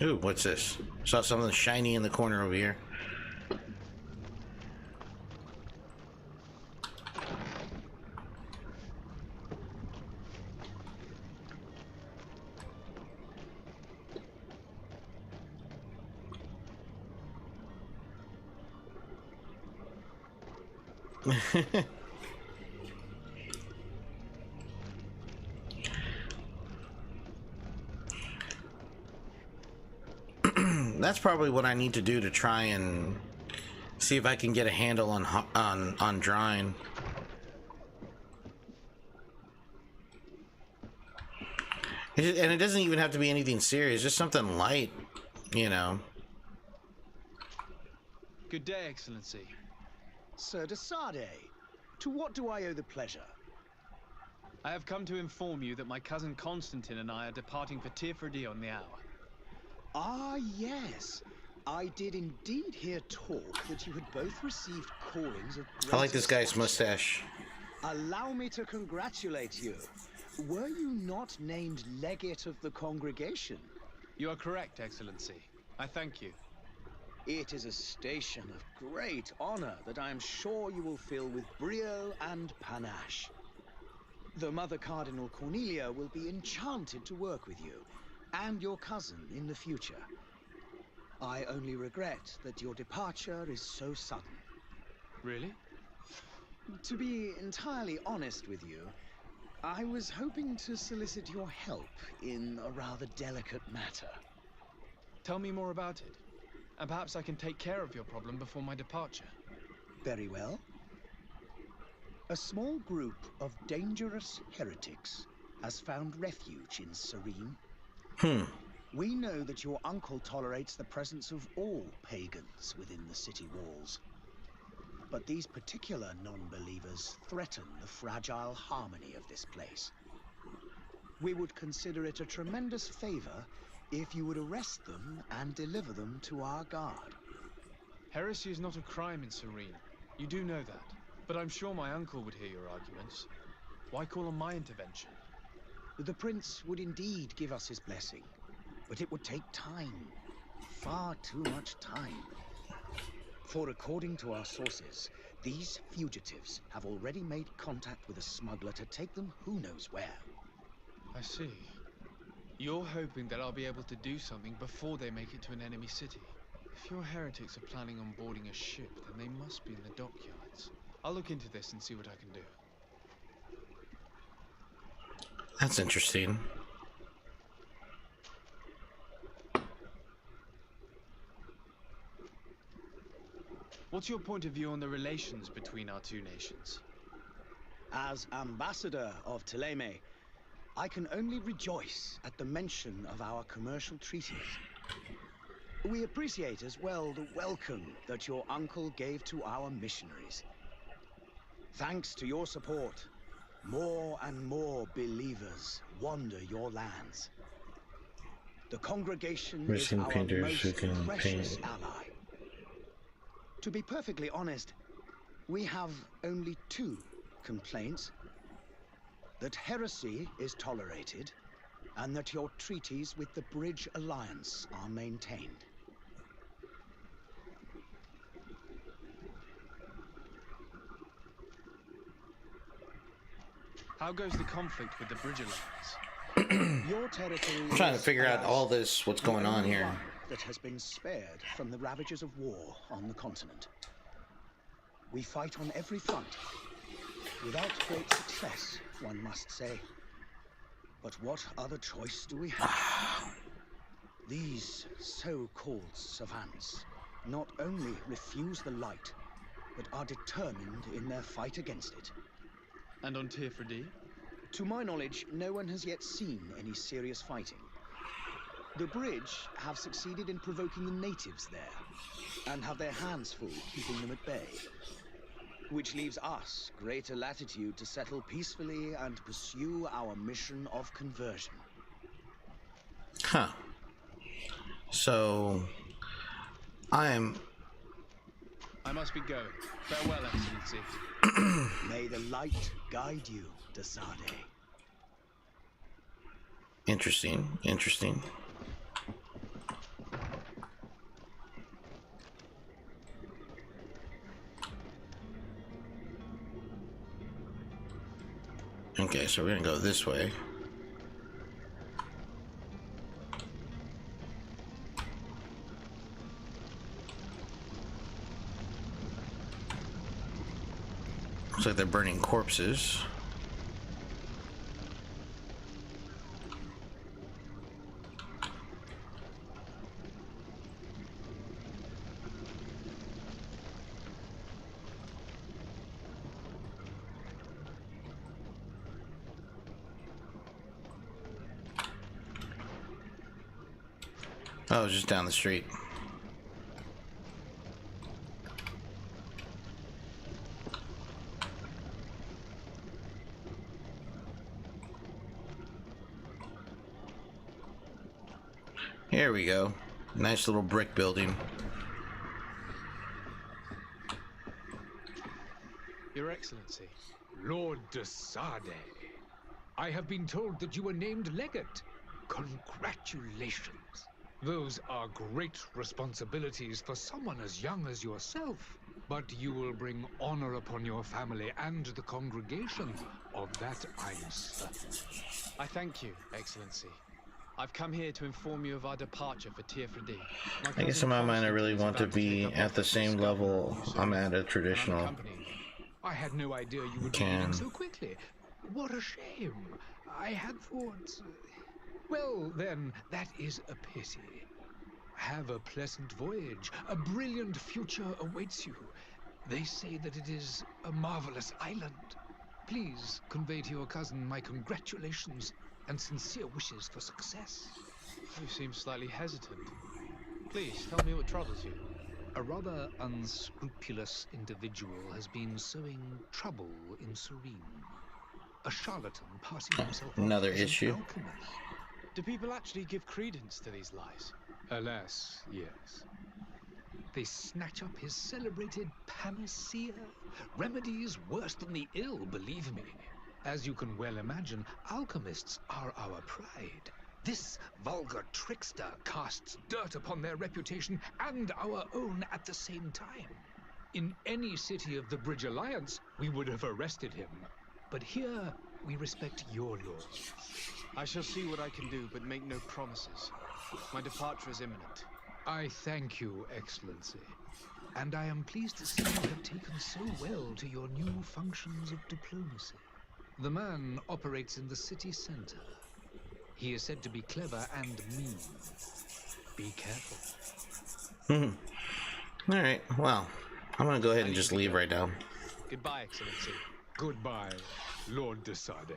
Ooh, what's this? Saw something shiny in the corner over here. That's probably what I need to do to try and See if I can get a handle on drawing. And it doesn't even have to be anything serious, just something light, you know. Good day, Excellency. Sir de Sade, to what do I owe the pleasure? I have come to inform you that my cousin Constantine and I are departing for Teer Fradee on the hour. Ah, yes. I did indeed hear talk that you had both received callings of I like great this guy's stature. mustache. Allow me to congratulate you. Were you not named legate of the congregation? You are correct, Excellency. I thank you. It is a station of great honor that I am sure you will fill with brio and panache. The Mother Cardinal Cornelia will be enchanted to work with you, and your cousin in the future. I only regret that your departure is so sudden. Really? To be entirely honest with you, I was hoping to solicit your help in a rather delicate matter. Tell me more about it, and perhaps I can take care of your problem before my departure. Very well. A small group of dangerous heretics has found refuge in Serene. We know that your uncle tolerates the presence of all pagans within the city walls. But these particular non-believers threaten the fragile harmony of this place. We would consider it a tremendous favor if you would arrest them and deliver them to our guard. Heresy is not a crime in Serene. You do know that. But I'm sure my uncle would hear your arguments. Why call on my intervention? The prince would indeed give us his blessing, but it would take time. Far too much time. For according to our sources, these fugitives have already made contact with a smuggler to take them who knows where. I see. You're hoping that I'll be able to do something before they make it to an enemy city. If your heretics are planning on boarding a ship, then they must be in the dockyards. I'll look into this and see what I can do. That's interesting. What's your point of view on the relations between our two nations? As ambassador of Thélème, I can only rejoice at the mention of our commercial treaties. We appreciate as well the welcome that your uncle gave to our missionaries. Thanks to your support, more and more believers wander your lands. The congregation We've is seen our painters who most can precious paint. ally. To be perfectly honest, we have only two complaints. That heresy is tolerated, and that your treaties with the Bridge Alliance are maintained. How goes the conflict with the Bridge Alliance? Your territory I'm trying to is, figure out alas, all this, what's going the on only here. one that has been spared from the ravages of war on the continent. We fight on every front, without great success, one must say. But what other choice do we have? These so-called savants not only refuse the light, but are determined in their fight against it. And on Teer Fradee? To my knowledge, no one has yet seen any serious fighting. The Bridge have succeeded in provoking the natives there, and have their hands full keeping them at bay. Which leaves us greater latitude to settle peacefully and pursue our mission of conversion. Huh. So, I must be going. Farewell, Excellency. May the light guide you, de Sade. Interesting, interesting. Okay, so we're gonna go this way. Looks like they're burning corpses. Oh, just down the street. Here we go. Nice little brick building. Your Excellency. Lord de Sade, I have been told that you were named legate. Congratulations. Those are great responsibilities for someone as young as yourself. But you will bring honor upon your family and the congregation. Of that I am certain. I thank you, Excellency. I've come here to inform you of our departure for Teer Fradee. I guess in my mind I really want to be at the same level I'm at a traditional. I had no idea you would be leaving so quickly. What a shame. I had thought... Well, then, that is a pity. Have a pleasant voyage. A brilliant future awaits you. They say that it is a marvelous island. Please convey to your cousin my congratulations and sincere wishes for success. You seem slightly hesitant. Please, tell me what troubles you. A rather unscrupulous individual has been sowing trouble in Serene. A charlatan passing himself Another off as an issue. alchemist. Do people actually give credence to these lies? Alas, yes. They snatch up his celebrated panacea. Remedies worse than the ill, believe me. As you can well imagine, alchemists are our pride. This vulgar trickster casts dirt upon their reputation and our own at the same time. In any city of the Bridge Alliance, we would have arrested him. But here, we respect your laws. I shall see what I can do, but make no promises. My departure is imminent. I thank you, Excellency. And I am pleased to see you have taken so well to your new functions of diplomacy. The man operates in the city center. He is said to be clever and mean. Be careful. Alright, well, I'm gonna go ahead and just leave right now. Goodbye, Excellency. Goodbye, Lord de Sade.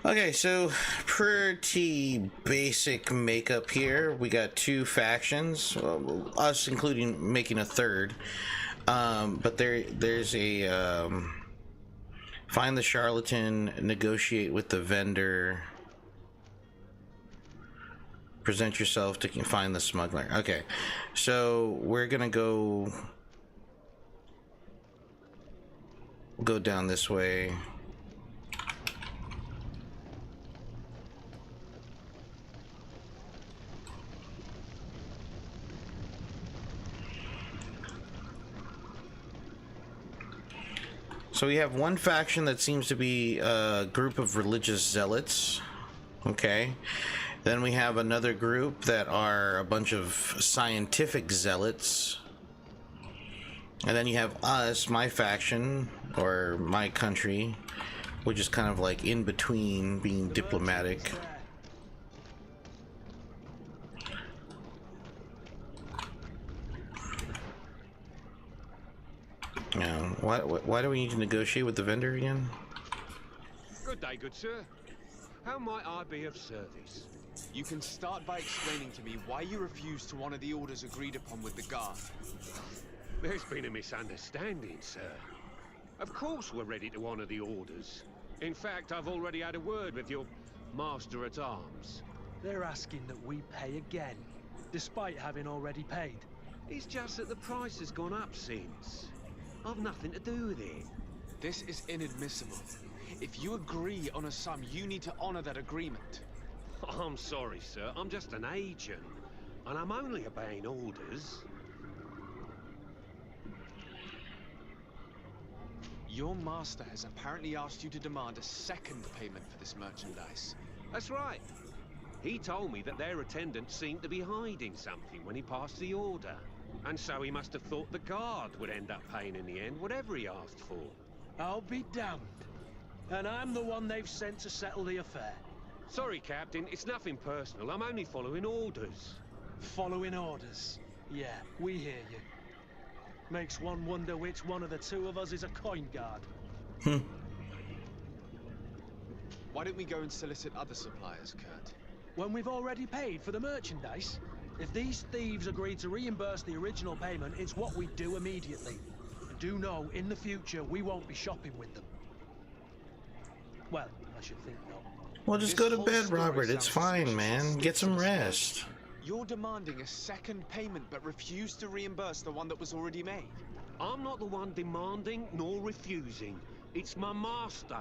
Okay, so pretty basic makeup here. We got two factions, well, us including making a third. But there's a find the charlatan, negotiate with the vendor, present yourself to find the smuggler. Okay, so we're gonna go down this way. So we have one faction that seems to be a group of religious zealots. Okay. Then we have another group that are a bunch of scientific zealots. And then you have us, my faction, or my country, which is kind of like in between being diplomatic. Yeah, why do we need to negotiate with the vendor again? Good day, good sir. How might I be of service? You can start by explaining to me why you refused to honor the orders agreed upon with the guard. There's been a misunderstanding, sir. Of course we're ready to honor the orders. In fact, I've already had a word with your master-at-arms. They're asking that we pay again, despite having already paid. It's just that the price has gone up since. I've nothing to do with it. This is inadmissible. If you agree on a sum, you need to honor that agreement. I'm sorry, sir. I'm just an agent. And I'm only obeying orders. Your master has apparently asked you to demand a second payment for this merchandise. That's right. He told me that their attendant seemed to be hiding something when he passed the order. And so he must have thought the guard would end up paying in the end, whatever he asked for. I'll be damned. And I'm the one they've sent to settle the affair. Sorry, Captain, it's nothing personal. I'm only following orders. Following orders. Yeah, we hear you. Makes one wonder which one of the two of us is a coin guard. Why don't we go and solicit other suppliers, Kurt? when we've already paid for the merchandise? If these thieves agree to reimburse the original payment, it's what we do immediately. And do know, in the future, we won't be shopping with them. Well, I should think not. Well, just go to bed, Robert. It's fine, man. Get some rest. You're demanding a second payment but refuse to reimburse the one that was already made. I'm not the one demanding nor refusing. It's my master.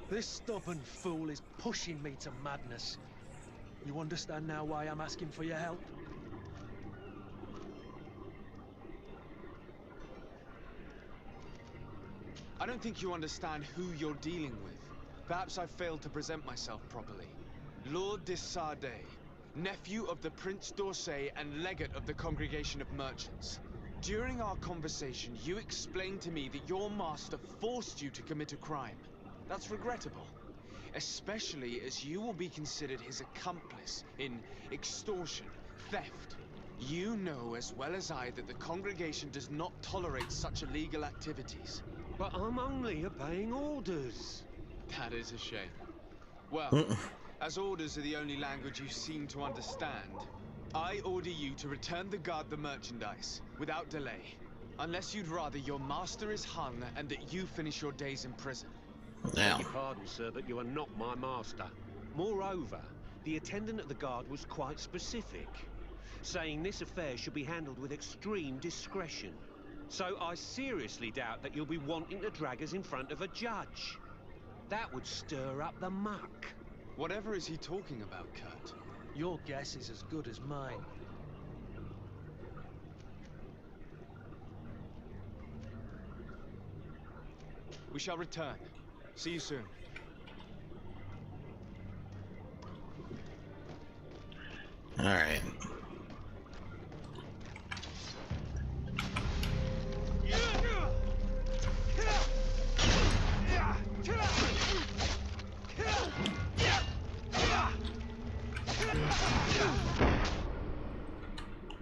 This stubborn fool is pushing me to madness. You understand now why I'm asking for your help? I don't think you understand who you're dealing with. Perhaps I failed to present myself properly. Lord de Sade, nephew of the Prince d'Orsay and legate of the Congregation of Merchants. During our conversation, you explained to me that your master forced you to commit a crime. That's regrettable, especially as you will be considered his accomplice in extortion, theft. You know as well as I that the congregation does not tolerate such illegal activities. But I'm only obeying orders. That is a shame. Well, as orders are the only language you seem to understand, I order you to return the guard the merchandise, without delay. Unless you'd rather your master is hung and that you finish your days in prison. Now. Beg your pardon, sir, but you are not my master. Moreover, the attendant at the guard was quite specific, saying this affair should be handled with extreme discretion. So I seriously doubt that you'll be wanting to drag us in front of a judge. That would stir up the muck. Whatever is he talking about, Kurt? Your guess is as good as mine. We shall return. See you soon. All right.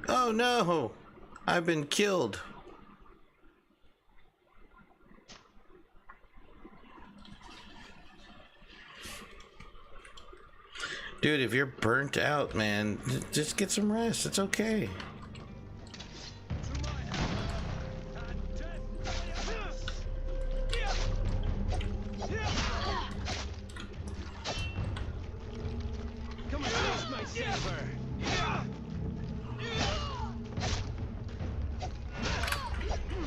Oh no! I've been killed. Dude, if you're burnt out, man, just get some rest. It's okay. Come and taste my savor.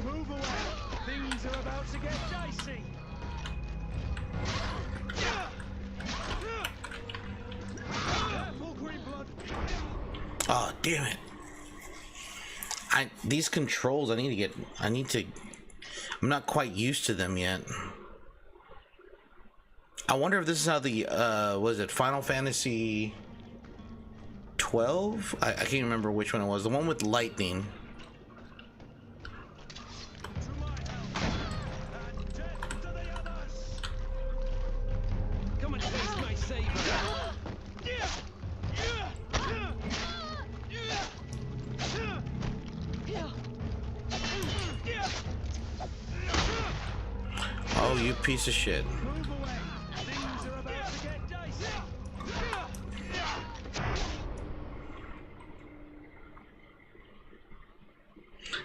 Move away. Things are about to get dicey. Oh, damn it. These controls, I'm not quite used to them yet. I wonder if this is how the, was it Final Fantasy 12? I can't remember which one it was. The one with lightning. Come and taste my savor. Oh, you piece of shit. Move away. Things are about to get dicey.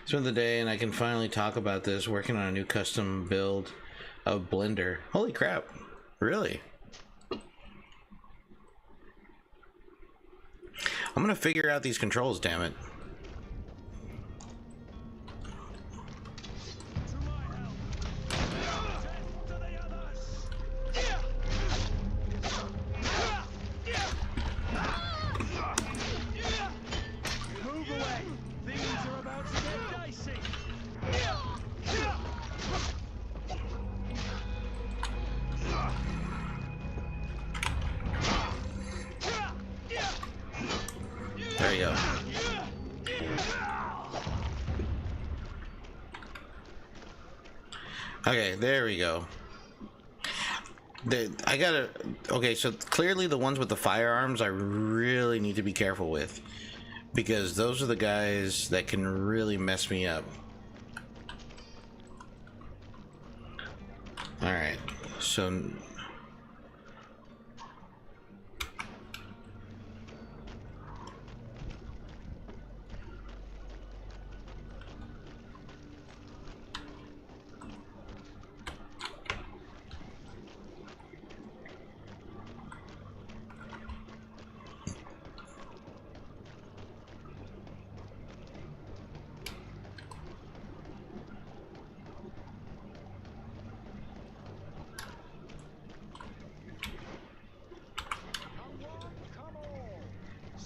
Spent the day and I can finally talk about this, working on a new custom build of Blender. Holy crap. Really? I'm gonna figure out these controls, damn it. Move away. Things are about to get dicey. There you go. Okay, there we go. Okay, so clearly the ones with the firearms I really need to be careful with, because those are the guys that can really mess me up. Alright, so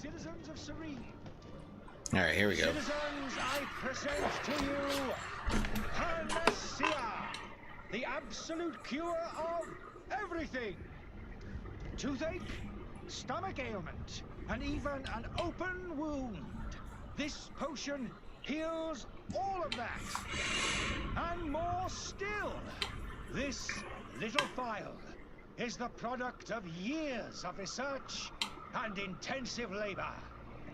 Citizens of Serene. All right, here we go. Citizens, I present to you Panacea, the absolute cure of everything. Toothache, stomach ailment, and even an open wound. This potion heals all of that. And more still. This little phial is the product of years of research and intensive labor.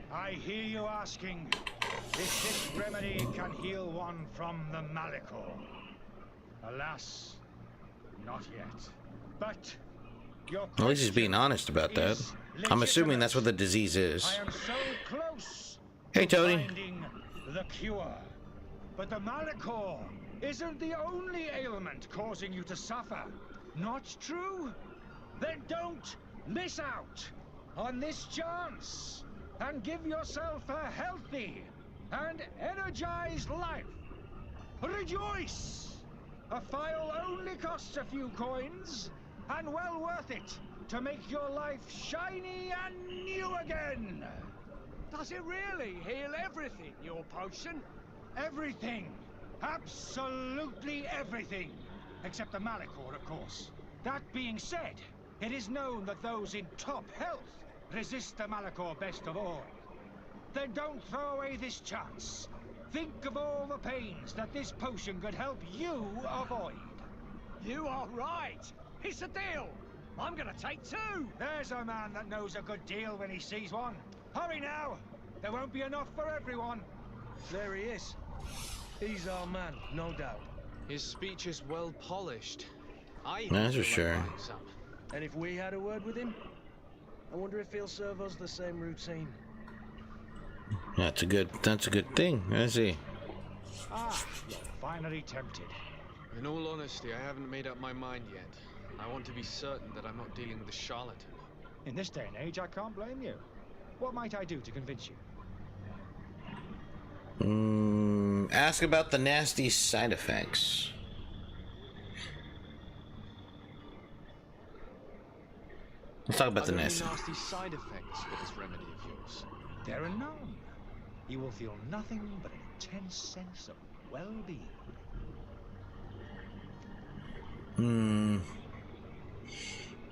I hear you asking if this remedy can heal one from the Malachor. Alas, not yet. But your At least he's being honest about that. I'm assuming that's what the disease is. I am so close Hey, to Tony. finding the cure. But the Malachor isn't the only ailment causing you to suffer. Not true? Then don't miss out on this chance and give yourself a healthy and energized life. Rejoice! A phial only costs a few coins, and well worth it to make your life shiny and new again. Does it really heal everything, your potion? Everything. Absolutely everything. Except the Malachor, of course. That being said, it is known that those in top health resist the Malachor best of all. Then don't throw away this chance. Think of all the pains that this potion could help you avoid. You are right. It's a deal. I'm gonna take two. There's a man that knows a good deal when he sees one. Hurry now. There won't be enough for everyone. There he is. He's our man, no doubt. His speech is well polished. That's for sure. And if we had a word with him, I wonder if he'll serve us the same routine. That's a good thing. Let's see. Ah, you're finally tempted. In all honesty, I haven't made up my mind yet. I want to be certain that I'm not dealing with a charlatan. In this day and age, I can't blame you. What might I do to convince you? Ask about the nasty side effects. Let's talk about the nasty. Nasty side effects with this remedy of yours. There are none. You will feel nothing but an intense sense of well-being.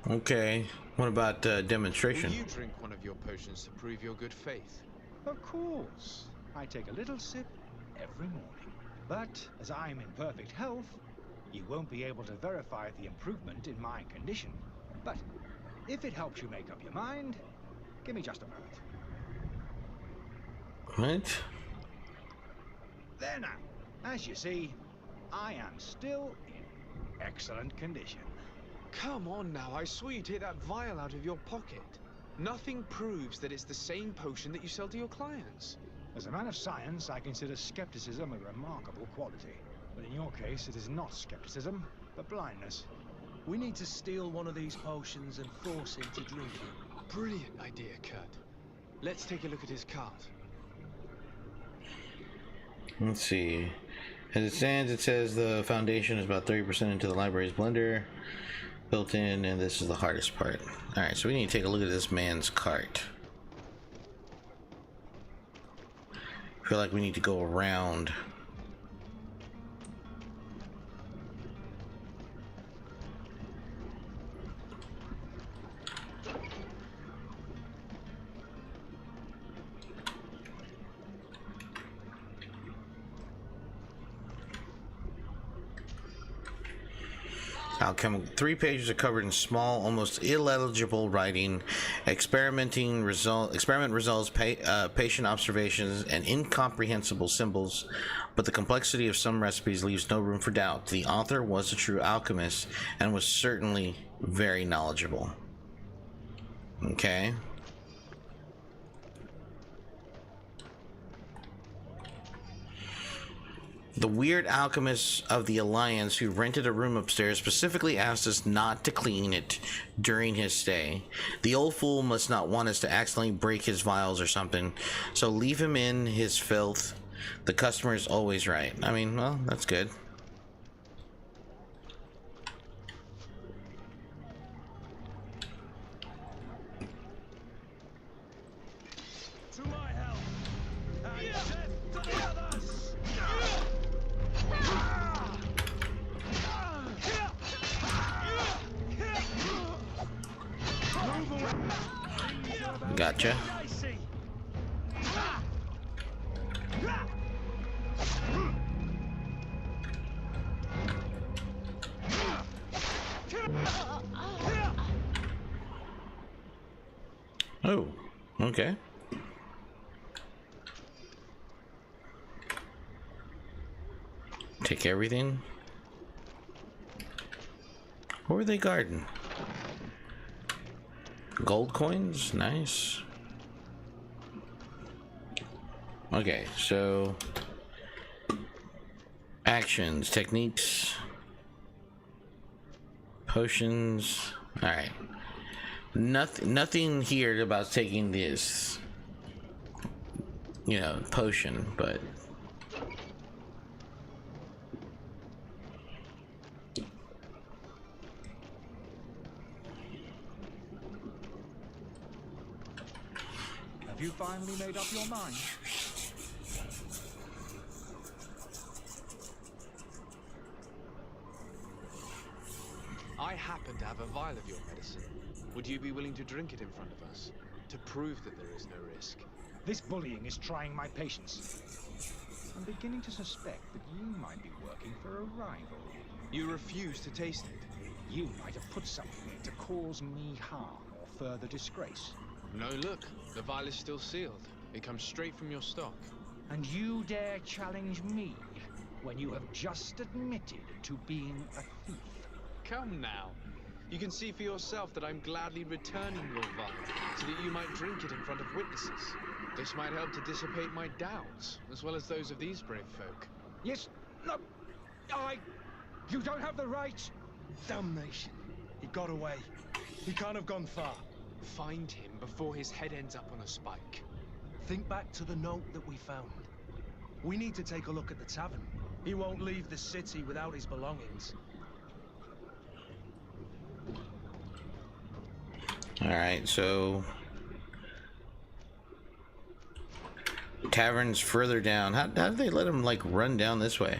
Okay. What about demonstration? Will you drink one of your potions to prove your good faith? Of course. I take a little sip every morning. But as I'm in perfect health, you won't be able to verify the improvement in my condition. But if it helps you make up your mind, give me just a moment. What? There now. As you see, I am still in excellent condition. Come on now, I swear you take that vial out of your pocket. Nothing proves that it's the same potion that you sell to your clients. As a man of science, I consider skepticism a remarkable quality. But in your case, it is not skepticism, but blindness. We need to steal one of these potions and force him to drink it. Brilliant idea, Kurt. Let's take a look at his cart. Let's see. As it stands, it says the foundation is about 30% into the library's blender. Built in, and this is the hardest part. Alright, so we need to take a look at this man's cart. I feel like we need to go around. Outcome: 3 pages are covered in small, almost illegible writing. Experiment results, patient observations, and incomprehensible symbols. But the complexity of some recipes leaves no room for doubt. The author was a true alchemist and was certainly very knowledgeable. Okay. The weird alchemists of the Alliance who rented a room upstairs specifically asked us not to clean it during his stay. The old fool must not want us to accidentally break his vials or something, so leave him in his filth. The customer is always right. I mean, well, that's good. to my help. And death to the others. Move away. Gotcha. Oh, okay. Take everything. What were they guarding? Gold coins? Nice. Okay, so actions, techniques, potions. All right. Nothing here about taking this, you know, potion, but have you finally made up your mind? I happen to have a vial of your medicine. Would you be willing to drink it in front of us? To prove that there is no risk? This bullying is trying my patience. I'm beginning to suspect that you might be working for a rival. You refuse to taste it? You might have put something in to cause me harm or further disgrace. No, look. The vial is still sealed. It comes straight from your stock. And you dare challenge me when you have just admitted to being a thief? Come now. You can see for yourself that I'm gladly returning your vial, so that you might drink it in front of witnesses. This might help to dissipate my doubts, as well as those of these brave folk. Yes, no, you don't have the right. Damnation. He got away. He can't have gone far. Find him before his head ends up on a spike. Think back to the note that we found. We need to take a look at the tavern. He won't leave the city without his belongings. all right, so tavern's further down. How did they let him like run down this way?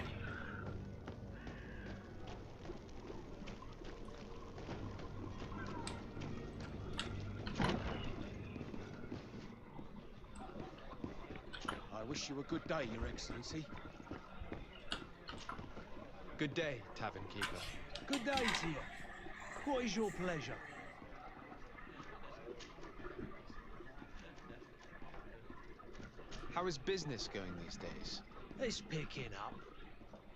I wish you a good day, Your Excellency. Good day, tavern keeper. Good day to you. What is your pleasure? How is business going these days? It's picking up.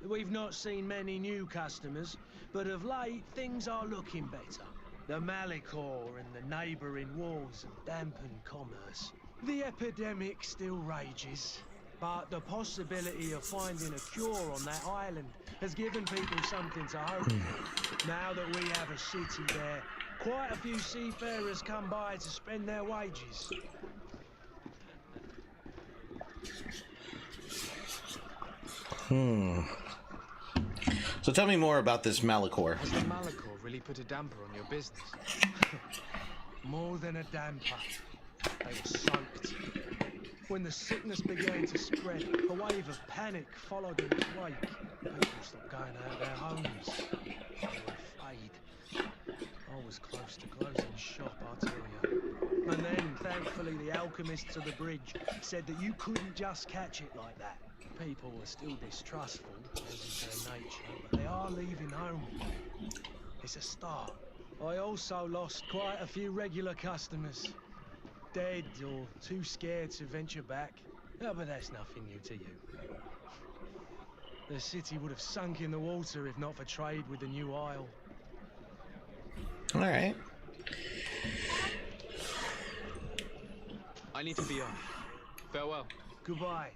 We've not seen many new customers, but of late things are looking better. The Malicor and the neighbouring wars have dampened commerce. The epidemic still rages, but the possibility of finding a cure on that island has given people something to hope for. Now that we have a city there, quite a few seafarers come by to spend their wages. So tell me more about this Malicor. Has the Malicor really put a damper on your business? More than a damper. They were soaked. When the sickness began to spread, a wave of panic followed in its wake. People stopped going out of their homes. They were afraid. I was close to closing shop, I tell you. And then, thankfully, the alchemists of the bridge said that you couldn't just catch it like that. People were still distrustful, as is their nature, but they are leaving home. It's a start. I also lost quite a few regular customers. Dead or too scared to venture back. Oh, but that's nothing new to you. The city would have sunk in the water if not for trade with the new isle. All right. I need to be off. Farewell. Goodbye.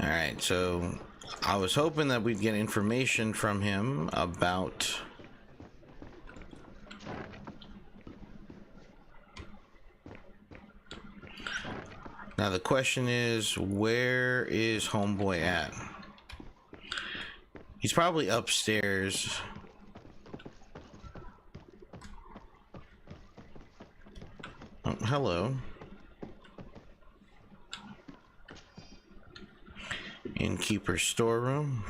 All right, so I was hoping that we'd get information from him about now the question is, where is homeboy at? He's probably upstairs. Oh, hello. Innkeeper storeroom.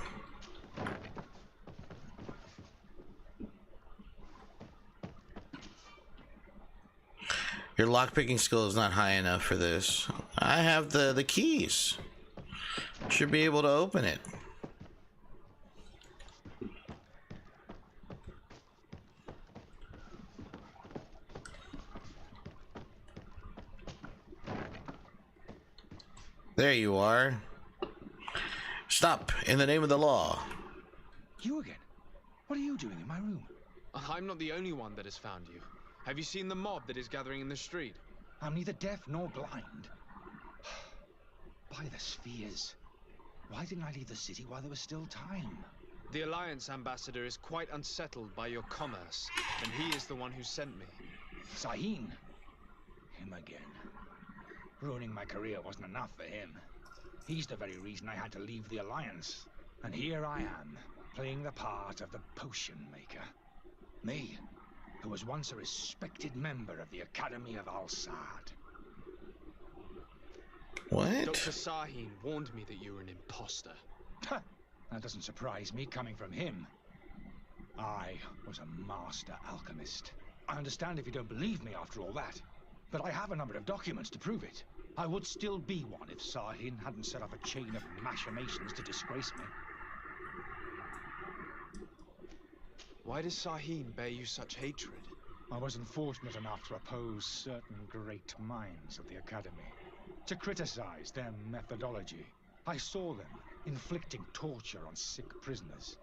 Your lockpicking skill is not high enough for this. I have the keys. Should be able to open it. There you are. Stop, in the name of the law. You again? What are you doing in my room? I'm not the only one that has found you. Have you seen the mob that is gathering in the street? I'm neither deaf nor blind. By the spheres. Why didn't I leave the city while there was still time? The Alliance ambassador is quite unsettled by your commerce, and he is the one who sent me. Sahin? Him again. Ruining my career wasn't enough for him. He's the very reason I had to leave the Alliance. And here I am, playing the part of the potion maker. Me, who was once a respected member of the Academy of Al-Sad. What? Dr. Sahin warned me that you were an imposter. That doesn't surprise me, coming from him. I was a master alchemist. I understand if you don't believe me after all that, but I have a number of documents to prove it. I would still be one if Sahin hadn't set up a chain of machinations to disgrace me. Why does Sahin bear you such hatred? I wasn't fortunate enough to oppose certain great minds of the Academy, to criticize their methodology. I saw them inflicting torture on sick prisoners,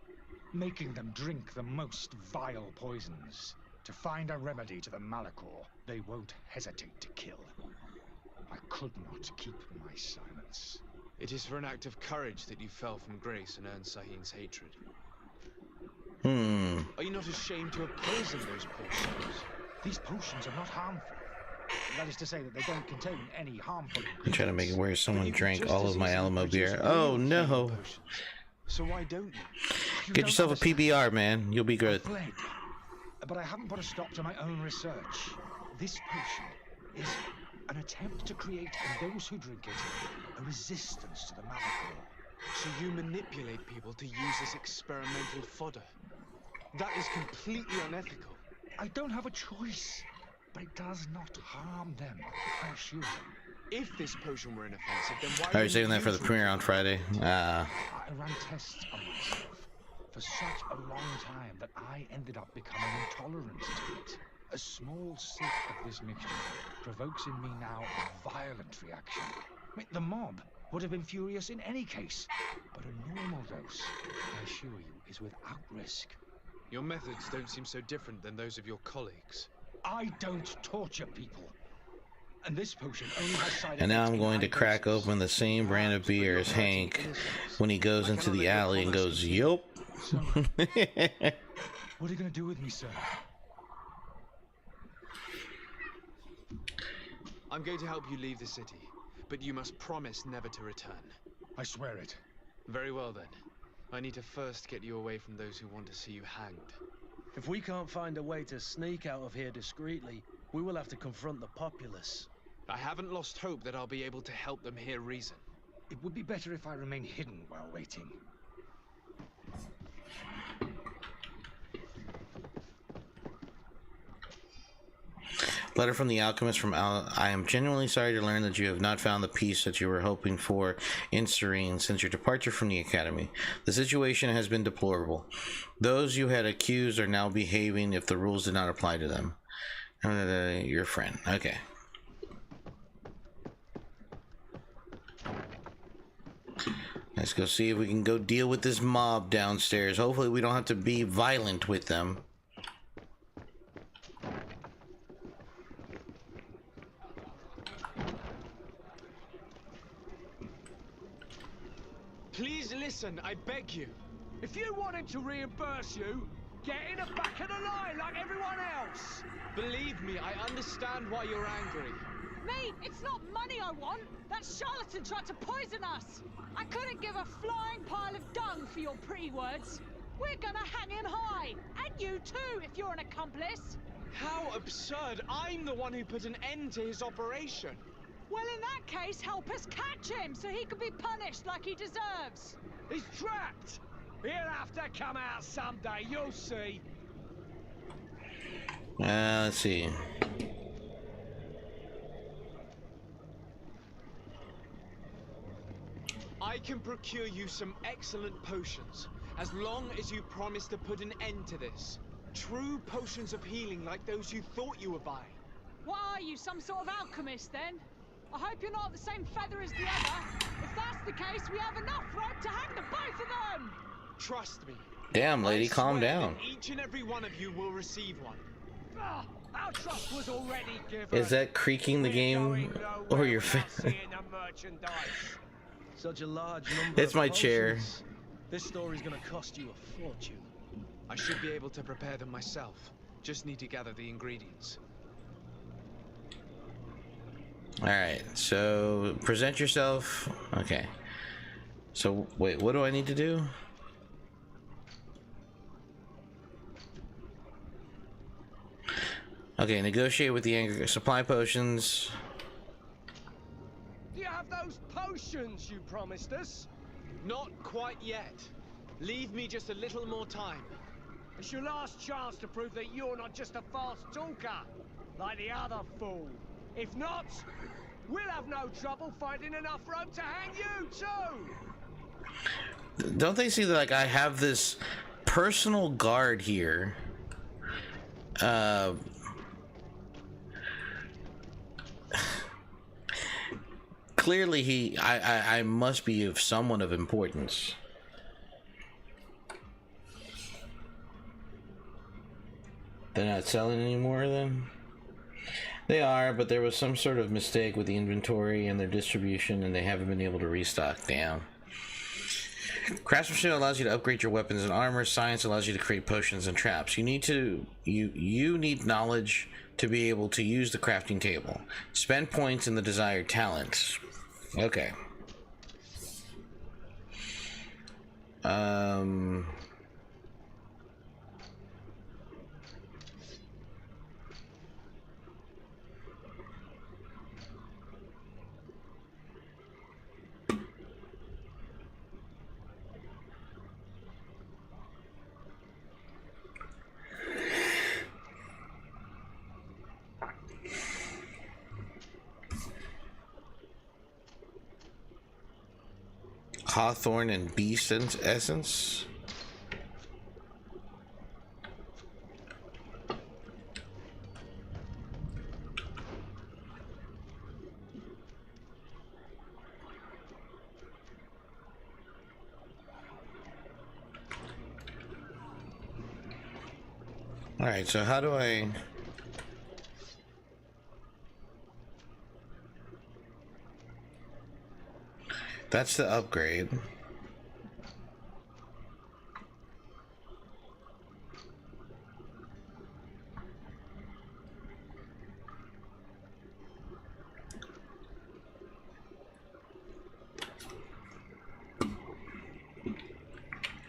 making them drink the most vile poisons. To find a remedy to the Malachor, they won't hesitate to kill. I could not keep my silence. It is for an act of courage that you fell from grace and earned Sahin's hatred. Are you not ashamed to have poisoned those poor souls? These potions are not harmful. That is to say that they don't contain any harmful ingredients. I'm trying to make it where someone drank all of my Alamo beer. Oh no. So why don't you? Get yourself a PBR, man. You'll be good. But I haven't put a stop to my own research. This potion is an attempt to create in those who drink it a resistance to the Malachor. So you manipulate people to use as experimental fodder. That is completely unethical. I don't have a choice, but it does not harm them, I assure you. If this potion were inoffensive, then why... Are you saving that for the premiere on Friday? I ran tests on myself for such a long time that I ended up becoming intolerant to it. A small sip of this mixture provokes in me now a violent reaction. I mean, the mob would have been furious in any case, but a normal dose, I assure you, is without risk. Your methods don't seem so different than those of your colleagues. I don't torture people. And this potion only has side effects. And now I'm going to crack open the same brand of beer as Hank when he goes into the alley and goes, yup. So, what are you going to do with me, sir? I'm going to help you leave the city, but you must promise never to return. I swear it. Very well then. I need to first get you away from those who want to see you hanged. If we can't find a way to sneak out of here discreetly, we will have to confront the populace. I haven't lost hope that I'll be able to help them hear reason. It would be better if I remain hidden while waiting. Letter from the alchemist from I am genuinely sorry to learn that you have not found the peace that you were hoping for in Serene since your departure from the academy. The situation has been deplorable. Those you had accused are now behaving if the rules did not apply to them. Your friend. Okay. Let's go see if we can go deal with this mob downstairs. Hopefully we don't have to be violent with them. Please listen, I beg you. If you want him to reimburse you, get in the back of the line like everyone else. Believe me, I understand why you're angry. Me? It's not money I want. That charlatan tried to poison us. I couldn't give a flying pile of dung for your pretty words. We're gonna hang him high. And you too, if you're an accomplice. How absurd! I'm the one who put an end to his operation. Well, in that case, help us catch him so he can be punished like he deserves. He's trapped! He'll have to come out someday, you'll see. Let's see. I can procure you some excellent potions, as long as you promise to put an end to this. True potions of healing like those you thought you were buying. What are you, some sort of alchemist then? I hope you're not the same feather as the other. If that's the case, we have enough rope to hang the both of them! Trust me. Damn, lady, I calm swear down. that each and every one of you will receive one. Our trust was already given. Is that creaking the game or your fan? Such a large number It's of my chair. potions. This story's gonna cost you a fortune. I should be able to prepare them myself. Just need to gather the ingredients. Alright, so present yourself. Okay. So, wait, what do I need to do? Okay, negotiate with the angry supply potions. Do you have those potions you promised us? Not quite yet. Leave me just a little more time. It's your last chance to prove that you're not just a fast talker, like the other fool. If not, we'll have no trouble finding enough rope to hang you too. Don't they see that, like, I have this personal guard here? Clearly I must be of someone of importance. They're not selling anymore then? They are, but there was some sort of mistake with the inventory and their distribution, and they haven't been able to restock. Down. Craftsmanship allows you to upgrade your weapons and armor. Science allows you to create potions and traps. You need knowledge to be able to use the crafting table. Spend points in the desired talents. Okay. Hawthorn and beast essence. All right, so how do I... That's the upgrade.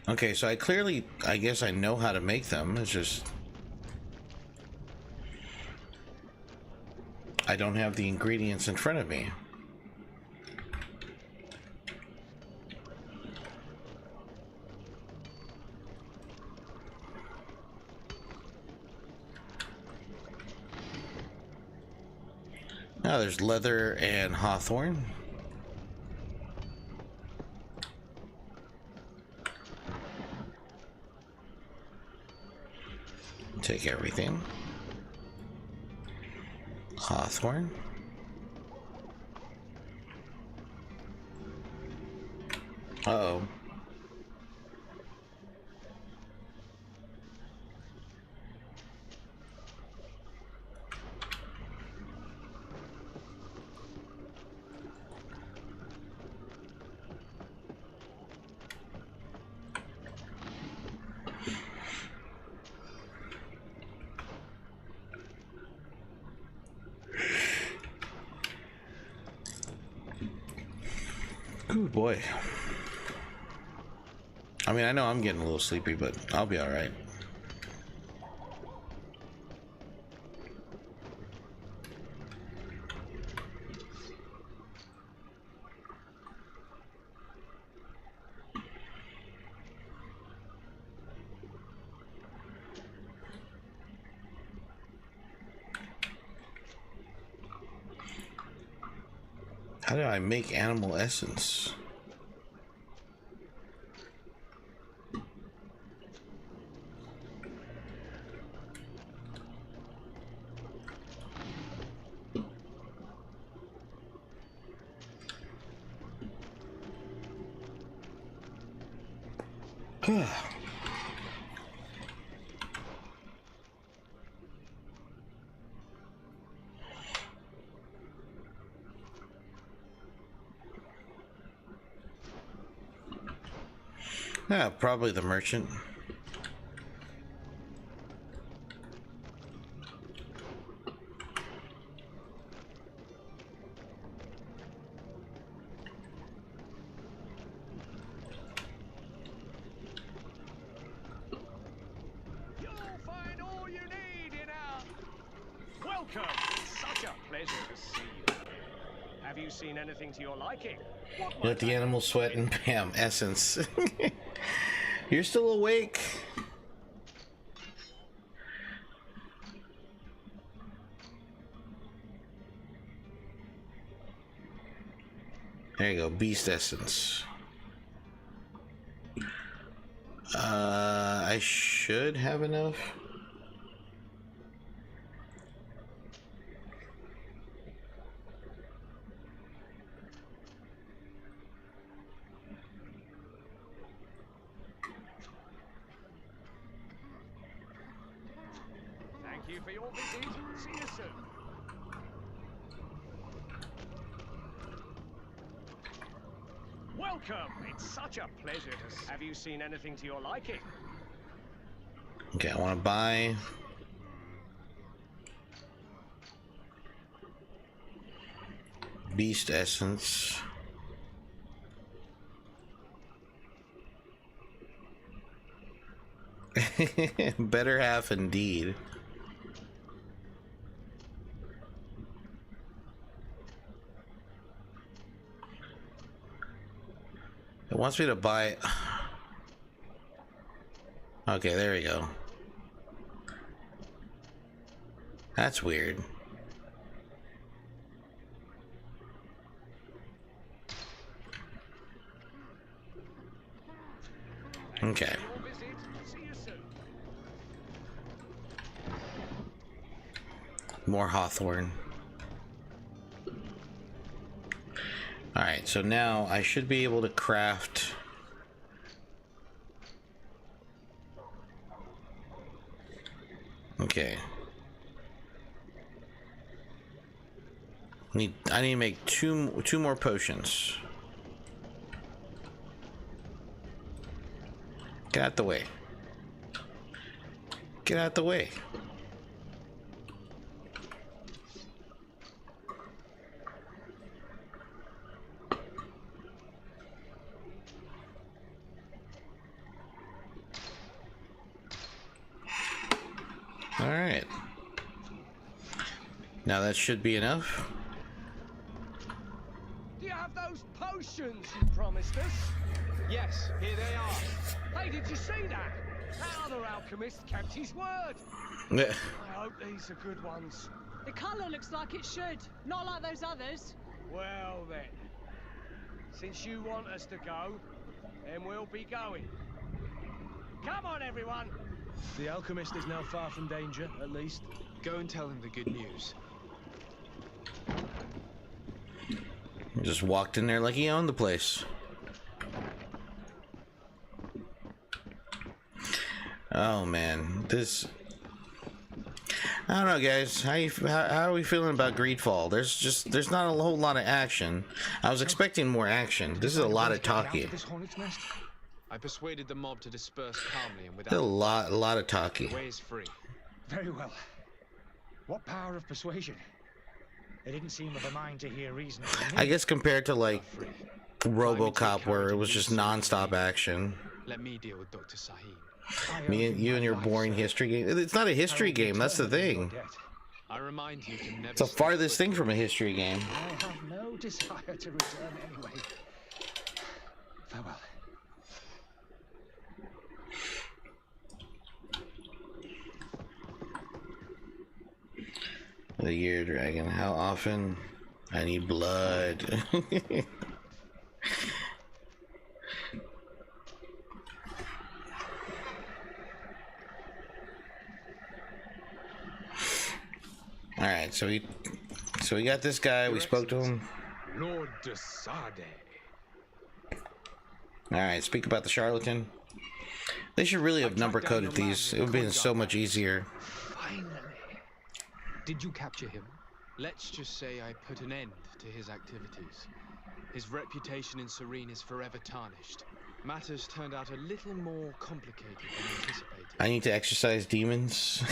Okay, so I guess I know how to make them. It's just I don't have the ingredients in front of me. Now there's leather and hawthorn. Take everything. Hawthorn. Uh-oh. Good boy. I mean, I know I'm getting a little sleepy, but I'll be all right. How do I make animal essence? Yeah, probably the merchant. You'll find all you need in our... Welcome! It's such a pleasure to see you. Have you seen anything to your liking? Let the animal sweat and bam, essence. You're still awake. There you go, beast essence. I should have enough. Thank you for your visit. See you soon. Welcome! It's such a pleasure to see you. Have you seen anything to your liking? Okay, I want to buy. Beast essence. Better half indeed. It wants me to buy. Okay, there we go. That's weird. Okay. More hawthorn. Alright, so now I should be able to craft. Okay. I need to make two more potions. Get out the way. Get out the way. All right. Now that should be enough. Do you have those potions you promised us? Yes, here they are. Hey, did you see that? That other alchemist kept his word. Yeah. I hope these are good ones. The colour looks like it should, not like those others. Well then, since you want us to go, then we'll be going. Come on, everyone. The alchemist is now far from danger, at least. Go and tell him the good news. Just walked in there like he owned the place. Oh man, this. I don't know, guys. How are we feeling about GreedFall? There's not a whole lot of action. I was expecting more action. This is a lot of talking. I persuaded the mob to disperse calmly and without. A lot of talking. The way is free. Very well. What power of persuasion? They didn't seem of a mind to hear reason. I guess compared to like RoboCop, where it was just non-stop action. Let me deal with Dr. Sahib. You and your boring history game. It's not a history game. That's the thing. I remind you to never. It's the farthest thing from a history game. I have no desire to return anyway. Farewell. The year dragon. How often? I need blood. All right, so we got this guy. We spoke to him. Lord Desade. All right, speak about the charlatan. They should really have number coded these. It would have been so much easier. Finally. Did you capture him? Let's just say I put an end to his activities. His reputation in Serene is forever tarnished. Matters turned out a little more complicated than anticipated. I need to exercise demons.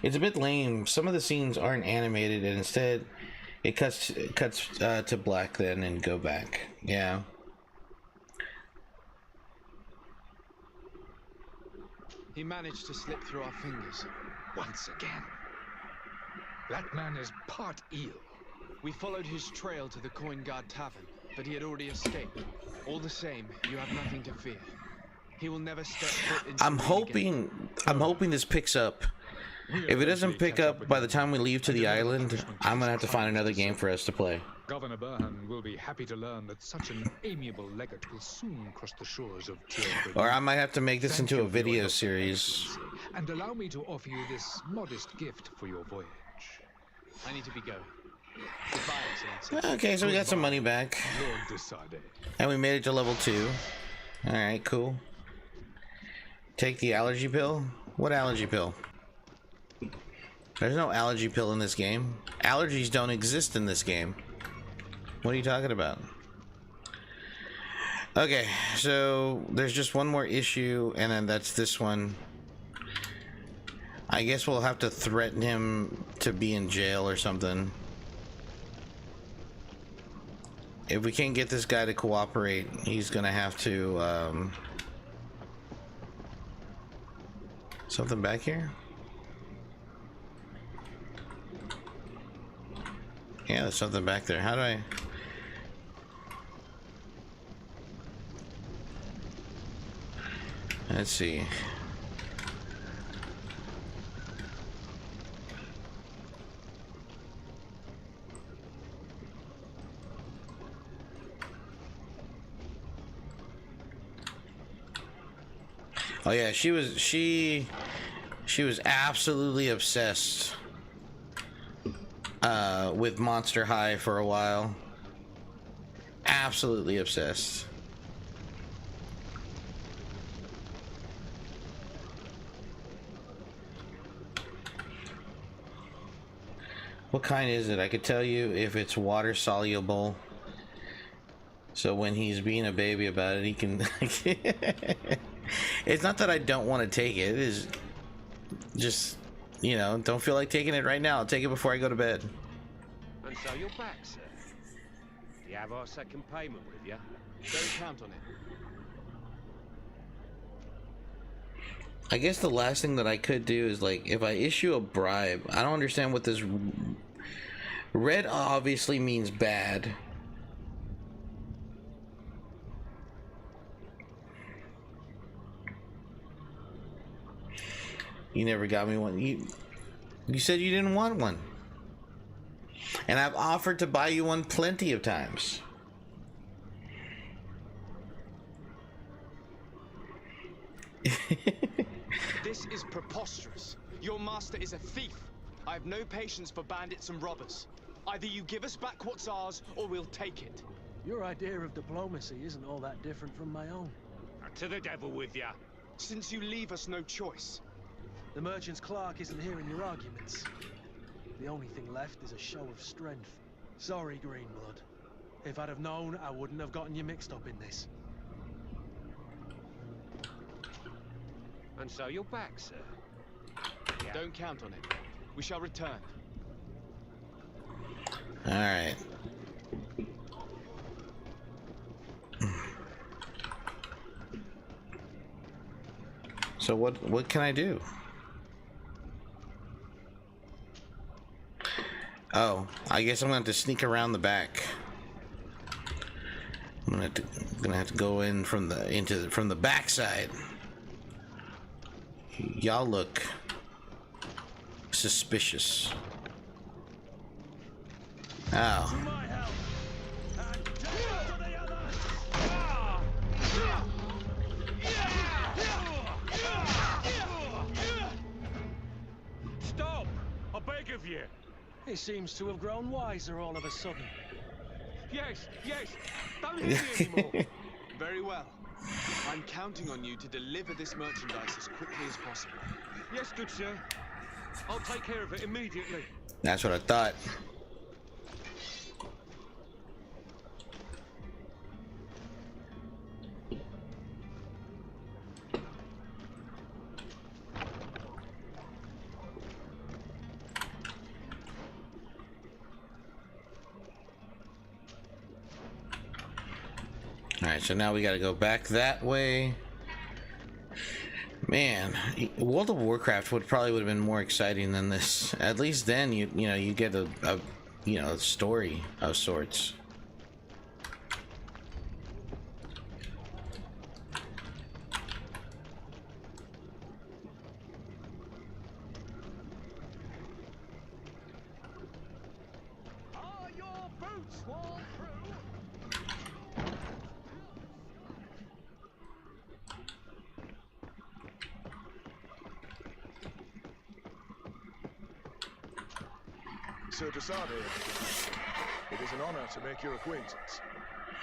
It's a bit lame. Some of the scenes aren't animated, and instead it cuts to black then and go back. Yeah. He managed to slip through our fingers. Once again. That man is part eel. We followed his trail to the Coin Guard Tavern, but he had already escaped. All the same, you have nothing to fear. He will never step foot in I'm hoping this picks up. If it doesn't pick up by the time we leave to the island, I'm gonna have to find another game for us to play. Governor Burhan will be happy to learn that such an amiable legate will soon cross the shores of Teer Fradee. Or I might have to make this into a video series. And allow me to offer you this modest gift for your voyage. I need to be going. Goodbye, Excellency. Okay, so we got some money back. Lord Desade. And we made it to level 2. Alright, cool. Take the allergy pill? What allergy pill? There's no allergy pill in this game. Allergies don't exist in this game. What are you talking about? Okay, so there's just one more issue, and then that's this one. I guess we'll have to threaten him to be in jail or something. If we can't get this guy to cooperate, he's gonna have to, something back here? Yeah, there's something back there. How do I... Let's see. Oh yeah, she was absolutely obsessed with Monster High for a while. Absolutely obsessed. What kind is it? I could tell you if it's water soluble. So when he's being a baby about it, he can... It's not that I don't want to take it. It is just, you know, don't feel like taking it right now. I'll take it before I go to bed. And so you're back, sir. You have our second payment with you. Don't count on it. I guess the last thing that I could do is, like, if I issue a bribe, I don't understand what this... Red obviously means bad. You never got me one. You said you didn't want one. And I've offered to buy you one plenty of times. This is preposterous. Your master is a thief. I have no patience for bandits and robbers. Either you give us back what's ours, or we'll take it. Your idea of diplomacy isn't all that different from my own. To the devil with you. Since you leave us no choice. The merchant's clerk isn't hearing your arguments. The only thing left is a show of strength. Sorry, Greenblood. If I'd have known, I wouldn't have gotten you mixed up in this. And so you're back, sir. Yeah. Don't count on it. We shall return. All right. So what can I do? Oh, I guess I'm gonna have to sneak around the back. I'm gonna have to go in from the backside. Y'all look suspicious. Ow. Stop! I beg of you. He seems to have grown wiser all of a sudden. Yes, yes. Don't hit me anymore. Very well. I'm counting on you to deliver this merchandise as quickly as possible. Yes, good sir. I'll take care of it immediately. That's what I thought. Alright, so now we gotta go back that way. Man, World of Warcraft would have been more exciting than this. At least then you know you get a story of sorts. Are your boots worn through? Sir Desarde, it is an honor to make your acquaintance.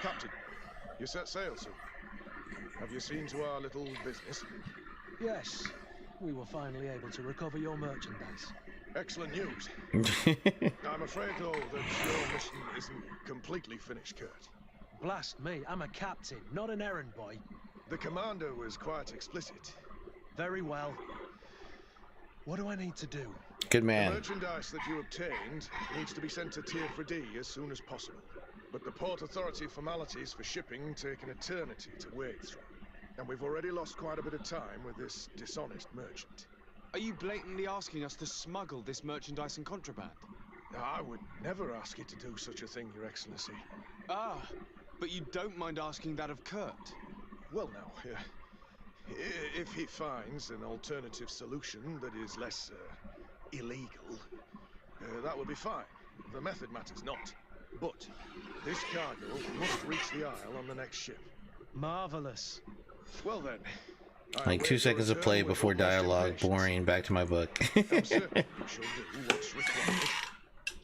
Captain, you set sail soon. Have you seen to our little business? Yes, we were finally able to recover your merchandise. Excellent news. I'm afraid, though, that your mission isn't completely finished, Kurt. Blast me, I'm a captain, not an errand boy. The commander was quite explicit. Very well. What do I need to do? Good man. The merchandise that you obtained needs to be sent to Teer Fradee as soon as possible. But the Port Authority formalities for shipping take an eternity to wade through. And we've already lost quite a bit of time with this dishonest merchant. Are you blatantly asking us to smuggle this merchandise and contraband? I would never ask you to do such a thing, Your Excellency. Ah, but you don't mind asking that of Kurt? Well, now, if he finds an alternative solution that is less illegal, that would be fine. The method matters not. But this cargo must reach the Isle on the next ship. Marvelous. Well then. Like 2 seconds of play before dialogue. Boring. Back to my book. I'm certain you shall do what's required.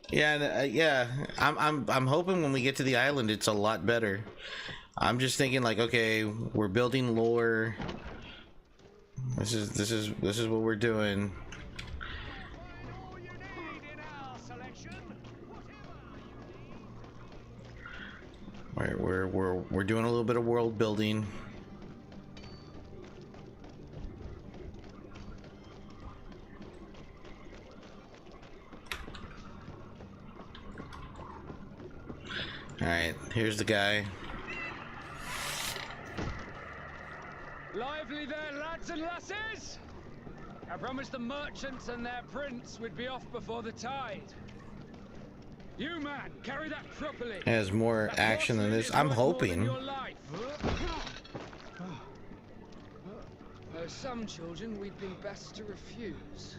Yeah, yeah. I'm hoping when we get to the island, it's a lot better. I'm just thinking like, okay, we're building lore. This is what we're doing. We're doing a little bit of world building. All right, here's the guy. Lively there, lads and lasses! I promised the merchants and their prince we'd be off before the tide. You, man, carry that properly. It has more action than this. I'm hoping. There are some children we'd been best to refuse.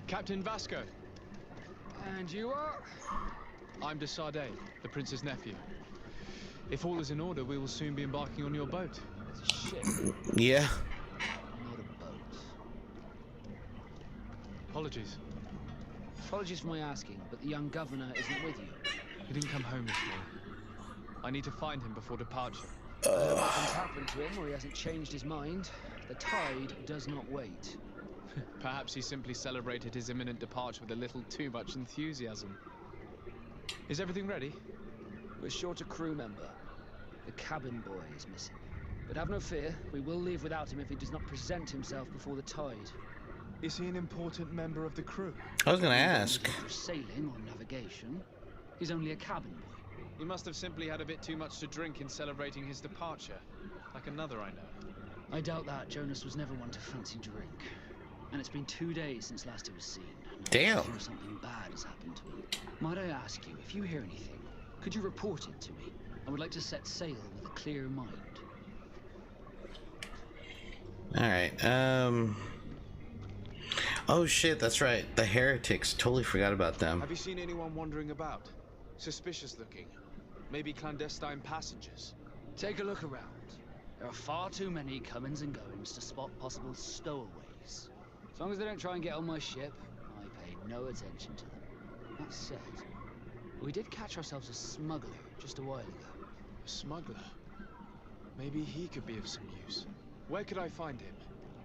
Captain Vasco. And you are? I'm Desarde, the prince's nephew. If all is in order, we will soon be embarking on your boat. Ship. Yeah. Not a boat. Apologies. Apologies for my asking, but the young governor isn't with you. He didn't come home this morning. I need to find him before departure. Nothing's happened to him, or he hasn't changed his mind. The tide does not wait. Perhaps he simply celebrated his imminent departure with a little too much enthusiasm. Is everything ready? We're short a crew member. The cabin boy is missing. But have no fear, we will leave without him if he does not present himself before the tide. Is he an important member of the crew? I was gonna ask. For sailing or navigation, he's only a cabin boy. He must have simply had a bit too much to drink in celebrating his departure. Like another I know. I doubt that. Jonas was never one to fancy drink. And it's been 2 days since last he was seen. Damn. I fear something bad has happened to him. Might I ask you, if you hear anything, could you report it to me? I would like to set sail with a clear mind. All right. Oh shit, that's right. The heretics. Totally forgot about them. Have you seen anyone wandering about? Suspicious looking. Maybe clandestine passengers. Take a look around. There are far too many comings and goings to spot possible stowaways. As long as they don't try and get on my ship, I pay no attention to them. That said, we did catch ourselves a smuggler just a while ago. A smuggler? Maybe he could be of some use. Where could I find him?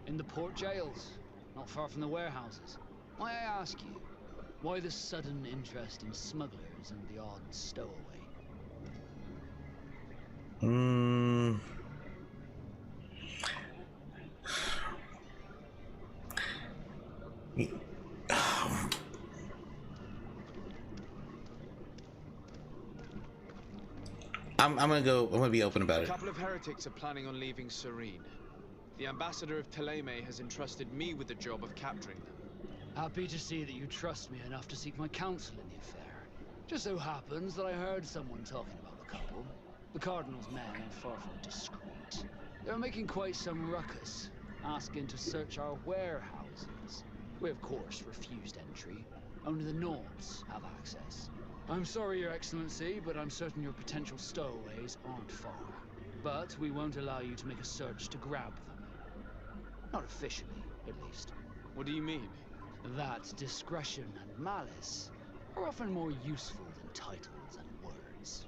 In the port jails, not far from the warehouses. May I ask you, why the sudden interest in smugglers and the odd stowaway? I'm gonna be open about A it. couple of heretics are planning on leaving Serene. The ambassador of Teleme has entrusted me with the job of capturing them. Happy to see that you trust me enough to seek my counsel in the affair. Just so happens that I heard someone talking about the couple. The Cardinal's men are far from discreet. They're making quite some ruckus, asking to search our warehouses. We, of course, refused entry. Only the Nords have access. I'm sorry, Your Excellency, but I'm certain your potential stowaways aren't far. But we won't allow you to make a search to grab them. Not officially, at least. What do you mean? That discretion and malice are often more useful than titles and words.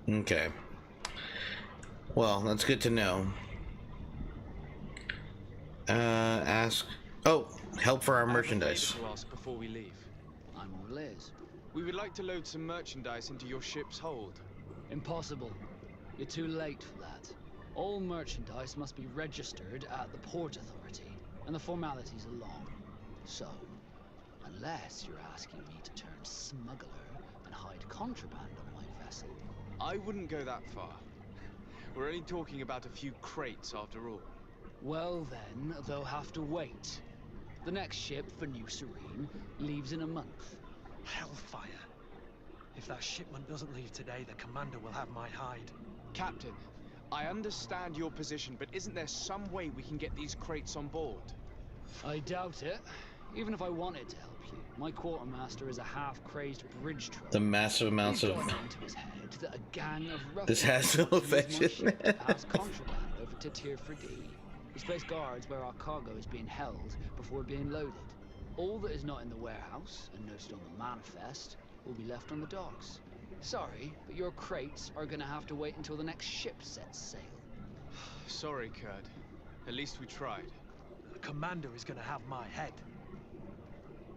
Okay. Well, that's good to know. Ask. Oh, help for our merchandise. To ask before we leave. I'm all ears. We would like to load some merchandise into your ship's hold. Impossible. You're too late for that. All merchandise must be registered at the Port Authority, and the formalities are long. So, unless you're asking me to turn smuggler and hide contraband on my vessel. I wouldn't go that far. We're only talking about a few crates after all. Well then, they'll have to wait. The next ship for New Serene leaves in a month. Hellfire. If that shipment doesn't leave today, the commander will have my hide. Captain, I understand your position, but isn't there some way we can get these crates on board? I doubt it. Even if I wanted to help you, my quartermaster is a half-crazed bridge troll. The massive amounts of... into his head that a gang of ruffians This has no affection. pass contraband over to Teer Fradee. He's placed guards where our cargo is being held before being loaded. All that is not in the warehouse and noted on the manifest will be left on the docks. Sorry, but your crates are gonna have to wait until the next ship sets sail. Sorry, Kurd. At least we tried. The commander is gonna have my head.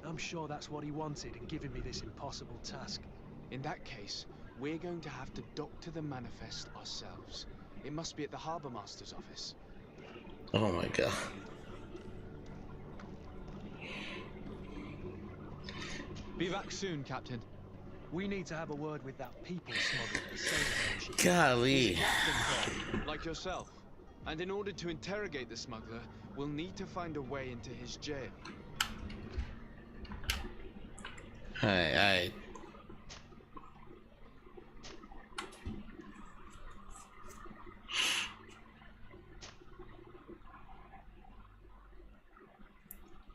I'm sure that's what he wanted in giving me this impossible task. In that case, we're going to have to dock to the manifest ourselves. It must be at the Harbour Master's office. Oh my god. Be back soon, Captain. We need to have a word with that people smuggler. Golly. Like yourself. And in order to interrogate the smuggler, we'll need to find a way into his jail. Alright.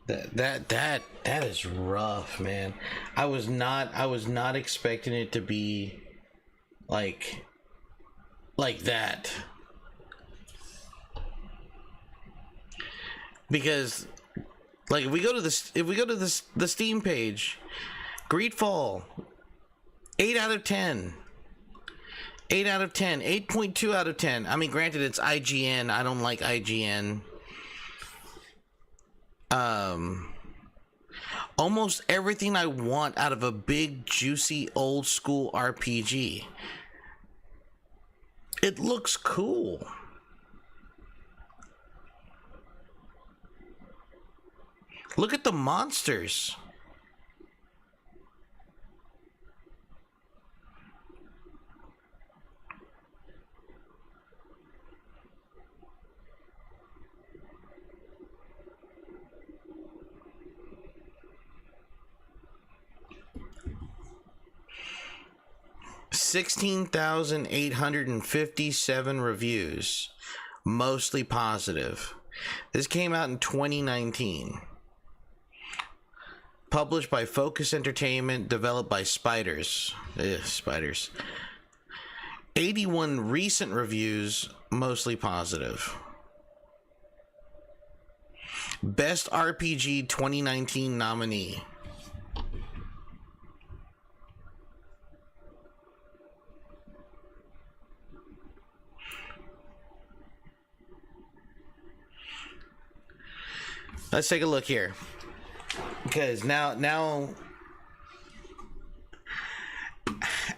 That is rough, man. I was not expecting it to be like that. Because like if we go to the Steam page, GreedFall 8 out of 10. 8 out of 10, 8.2 out of 10. I mean, granted it's IGN. I don't like IGN. Almost everything I want out of a big, juicy, old school RPG. It looks cool. Look at the monsters. $16,857 reviews, mostly positive. This came out in 2019. Published by Focus Entertainment, developed by Spiders. Spiders. 81 recent reviews, mostly positive. Best RPG 2019 nominee. Let's take a look here. Because now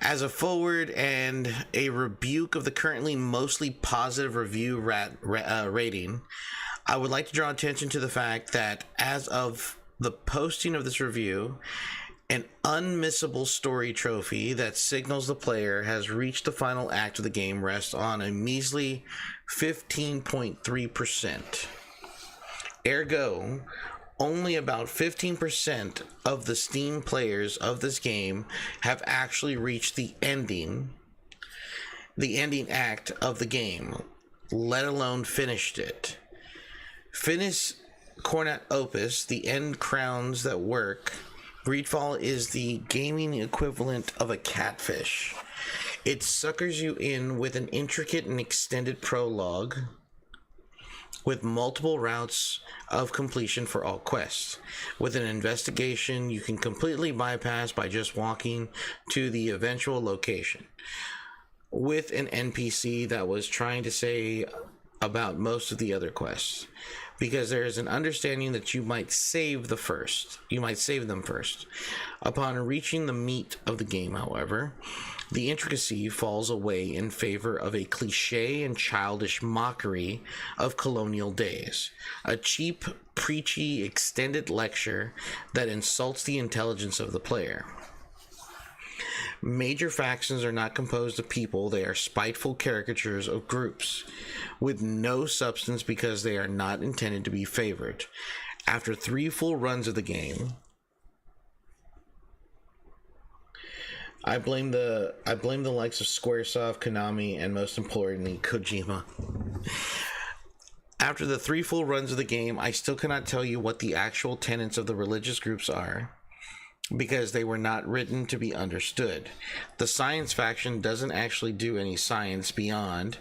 as a forward and a rebuke of the currently mostly positive review rating, I would like to draw attention to the fact that as of the posting of this review, an unmissable story trophy that signals the player has reached the final act of the game rests on a measly 15.3%. Ergo, only about 15% of the Steam players of this game have actually reached the ending act of the game, let alone finished it. Finis Cornet Opus, the end crowns that work. GreedFall is the gaming equivalent of a catfish. It suckers you in with an intricate and extended prologue, with multiple routes of completion for all quests. With an investigation you can completely bypass by just walking to the eventual location. With an NPC that was trying to say about most of the other quests. Because there is an understanding that you might save them first. Upon reaching the meat of the game, however, the intricacy falls away in favor of a cliche and childish mockery of colonial days. A cheap, preachy, extended lecture that insults the intelligence of the player. Major factions are not composed of people, they are spiteful caricatures of groups, with no substance because they are not intended to be favored. After 3 full runs of the game, I blame the likes of Squaresoft, Konami, and most importantly, Kojima. After the 3 full runs of the game, I still cannot tell you what the actual tenets of the religious groups are, because they were not written to be understood. The science faction doesn't actually do any science beyond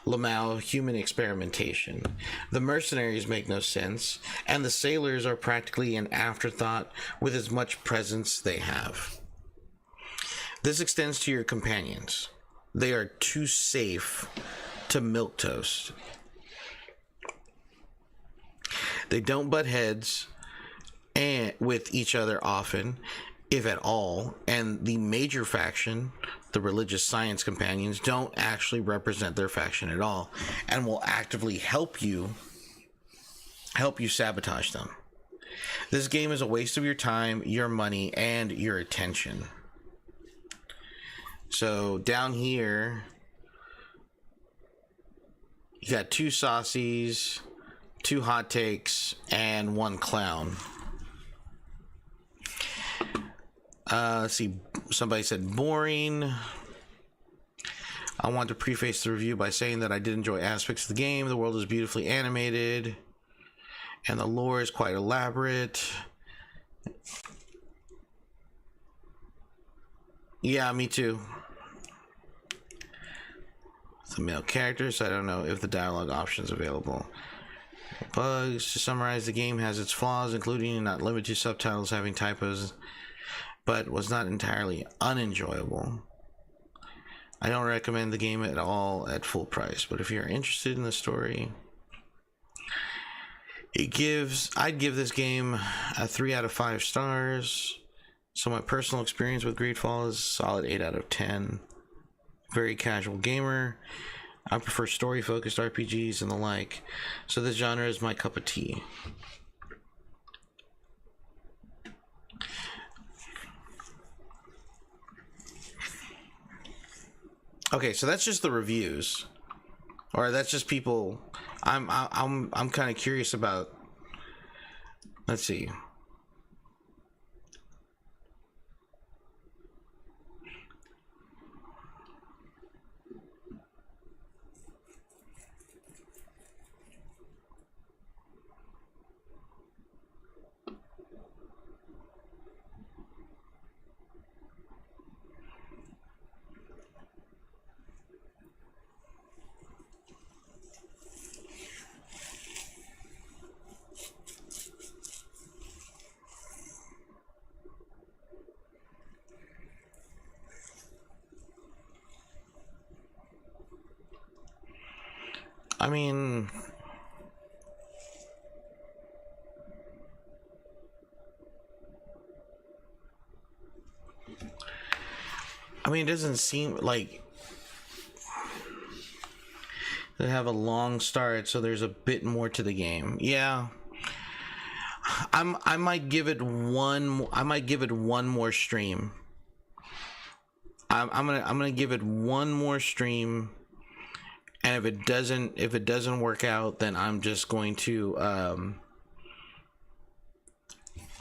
Lamau human experimentation. The mercenaries make no sense, and the sailors are practically an afterthought with as much presence they have. This extends to your companions. They are too safe to milquetoast. They don't butt heads and with each other often, if at all, and the major faction, the religious science companions, don't actually represent their faction at all and will actively help you sabotage them. This game is a waste of your time, your money, and your attention. So down here you got 2 saucies, 2 hot takes, and 1 clown. Let's see. Somebody said boring. I want to preface the review by saying that I did enjoy aspects of the game. The world is beautifully animated, and the lore is quite elaborate. Yeah, me too. Some male characters. I don't know if the dialogue option is available. Bugs. To summarize, the game has its flaws, including and not limited to subtitles having typos, but was not entirely unenjoyable. I don't recommend the game at all at full price, but if you're interested in the story, I'd give this game a 3 out of 5 stars. So my personal experience with GreedFall is a solid 8 out of 10. Very casual gamer. I prefer story-focused RPGs and the like, so this genre is my cup of tea. Okay, so that's just the reviews, or that's just people. I'm kind of curious about. Let's see. I mean, it doesn't seem like they have a long start, so there's a bit more to the game. Yeah, I might give it one. I might give it one more stream. I'm gonna give it one more stream, and if it doesn't work out, then I'm just going to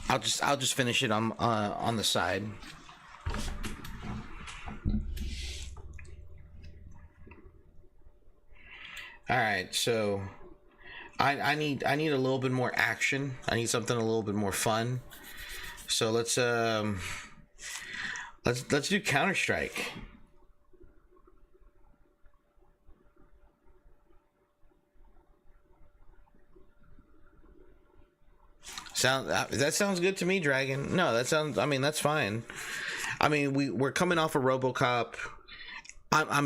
I'll just finish it on the side. All right, so I need a little bit more action. I need something a little bit more fun. So let's do Counter-Strike. That sounds good to me, Dragon. No, that sounds. I mean, that's fine. I mean, we're coming off of RoboCop. I'm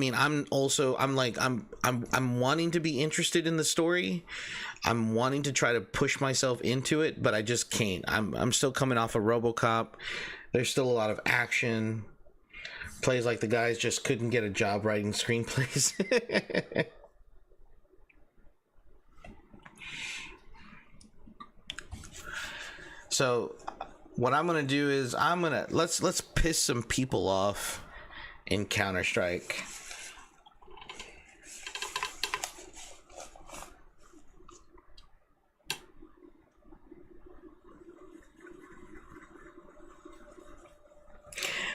wanting to be interested in the story. I'm wanting to try to push myself into it, but I just can't. I'm still coming off of RoboCop. There's still a lot of action. Plays like the guys just couldn't get a job writing screenplays. So what I'm gonna do is let's piss some people off in Counter-Strike.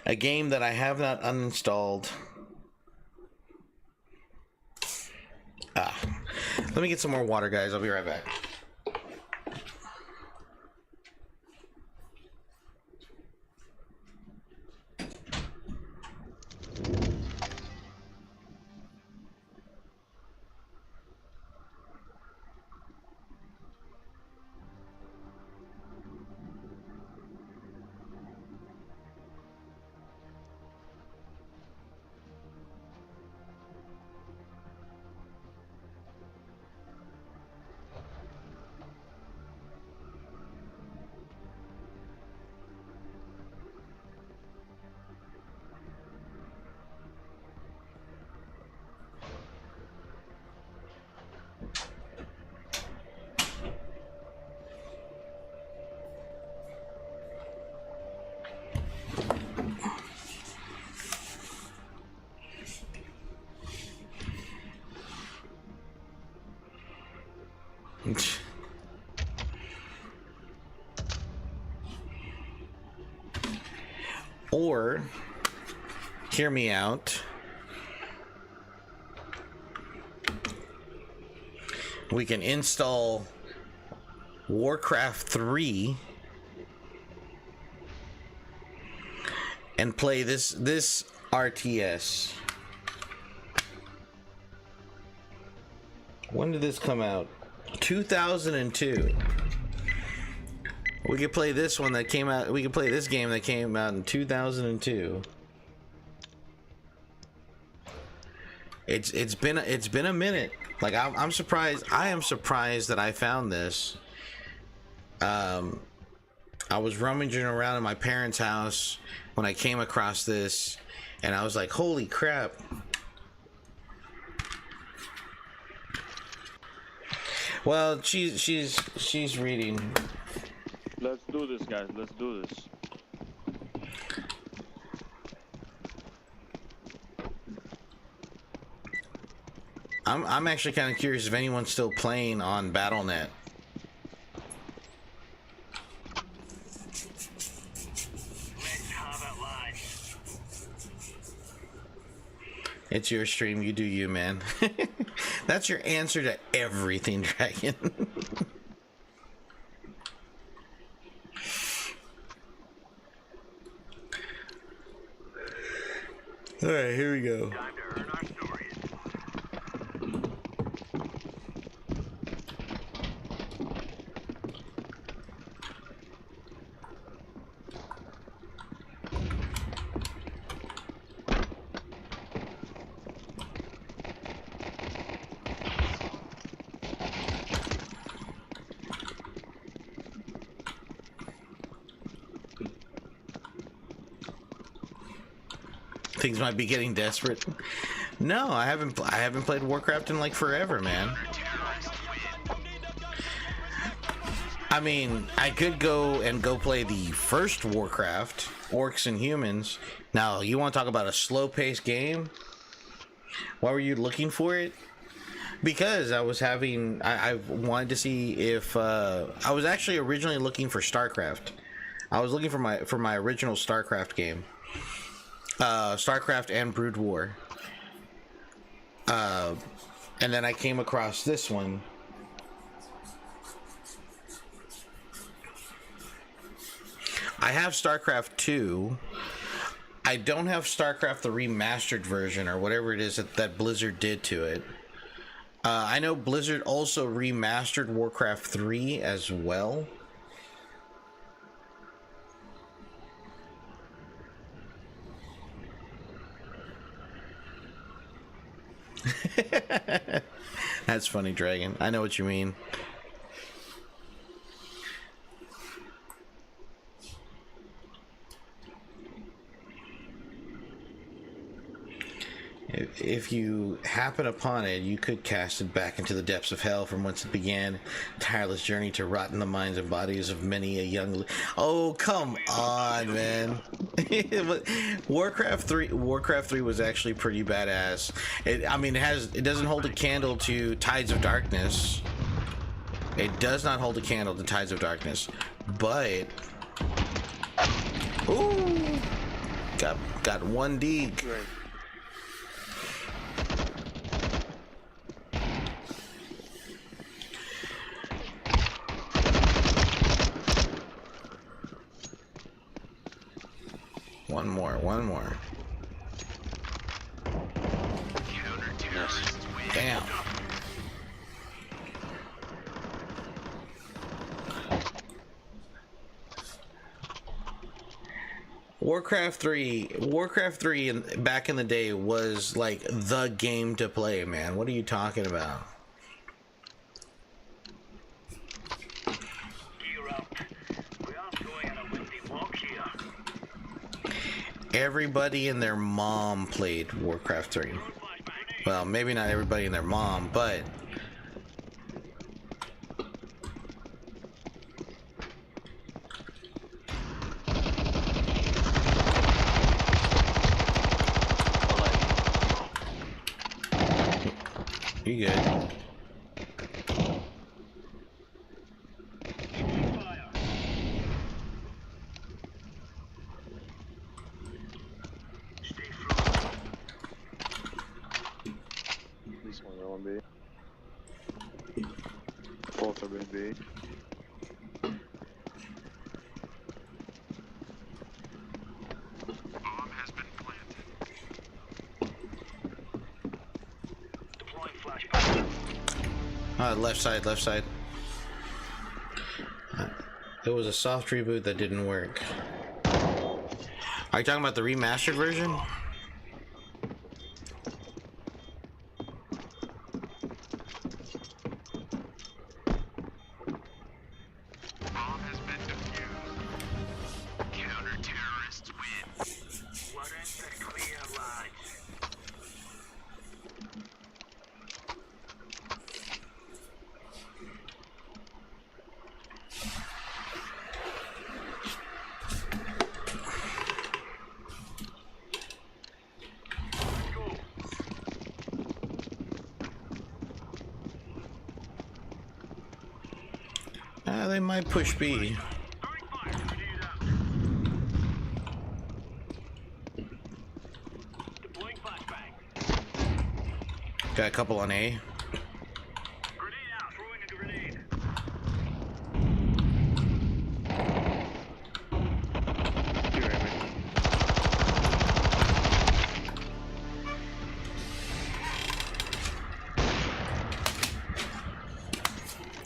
A game that I have not uninstalled. Let me get some more water, guys. I'll be right back. Or, hear me out, we can install Warcraft 3 and play this RTS. When did this come out? 2002. We could play this one that came out. We could play this game that came out in 2002. It's been a minute. Like I'm surprised. I am surprised that I found this. I was rummaging around in my parents' house when I came across this, and I was like, "Holy crap!" Well, she's reading. Let's do this, guys. Let's do this. I'm actually kind of curious if anyone's still playing on BattleNet. It's your stream. You do you, man. That's your answer to everything, Dragon. All right, here we go. Things might be getting desperate. No, I haven't played Warcraft in like forever, man. I mean, I could go play the first Warcraft, Orcs and Humans. Now, you want to talk about a slow-paced game? Why were you looking for it? Because I was having, I wanted to see if I was actually originally looking for StarCraft. I was looking for my original StarCraft game, StarCraft and Brood War. And then I came across this one. I have StarCraft 2. I don't have StarCraft the remastered version or whatever it is that Blizzard did to it. I know Blizzard also remastered Warcraft 3 as well. That's funny, Dragon. I know what you mean. If you happen upon it, you could cast it back into the depths of hell from whence it began. Tireless journey to rot in the minds and bodies of many a young... Oh, come on, man. Warcraft 3 was actually pretty badass. It doesn't hold a candle to Tides of Darkness. It does not hold a candle to Tides of Darkness. But... Ooh! Got one dig. Right. One more. Damn. Warcraft 3 back in the day was like the game to play, man. What are you talking about? Everybody and their mom played Warcraft 3. Well, maybe not everybody and their mom, but you good. Both are in B. Bomb has been planted. Deploying flashbang. Left side. It was a soft reboot that didn't work. Are you talking about the remastered version? They might push B. Got a couple on A.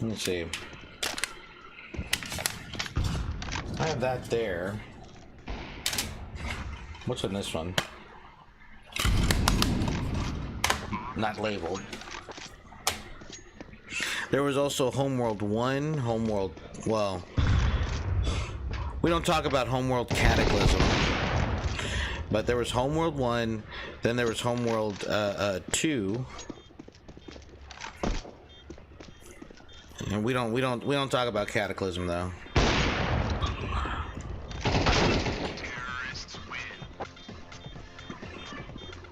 Let's see. I have that there. What's in this one? Not labeled. There was also Homeworld 1, Homeworld... Well, we don't talk about Homeworld Cataclysm. But there was Homeworld 1, then there was Homeworld 2. And we don't talk about Cataclysm though.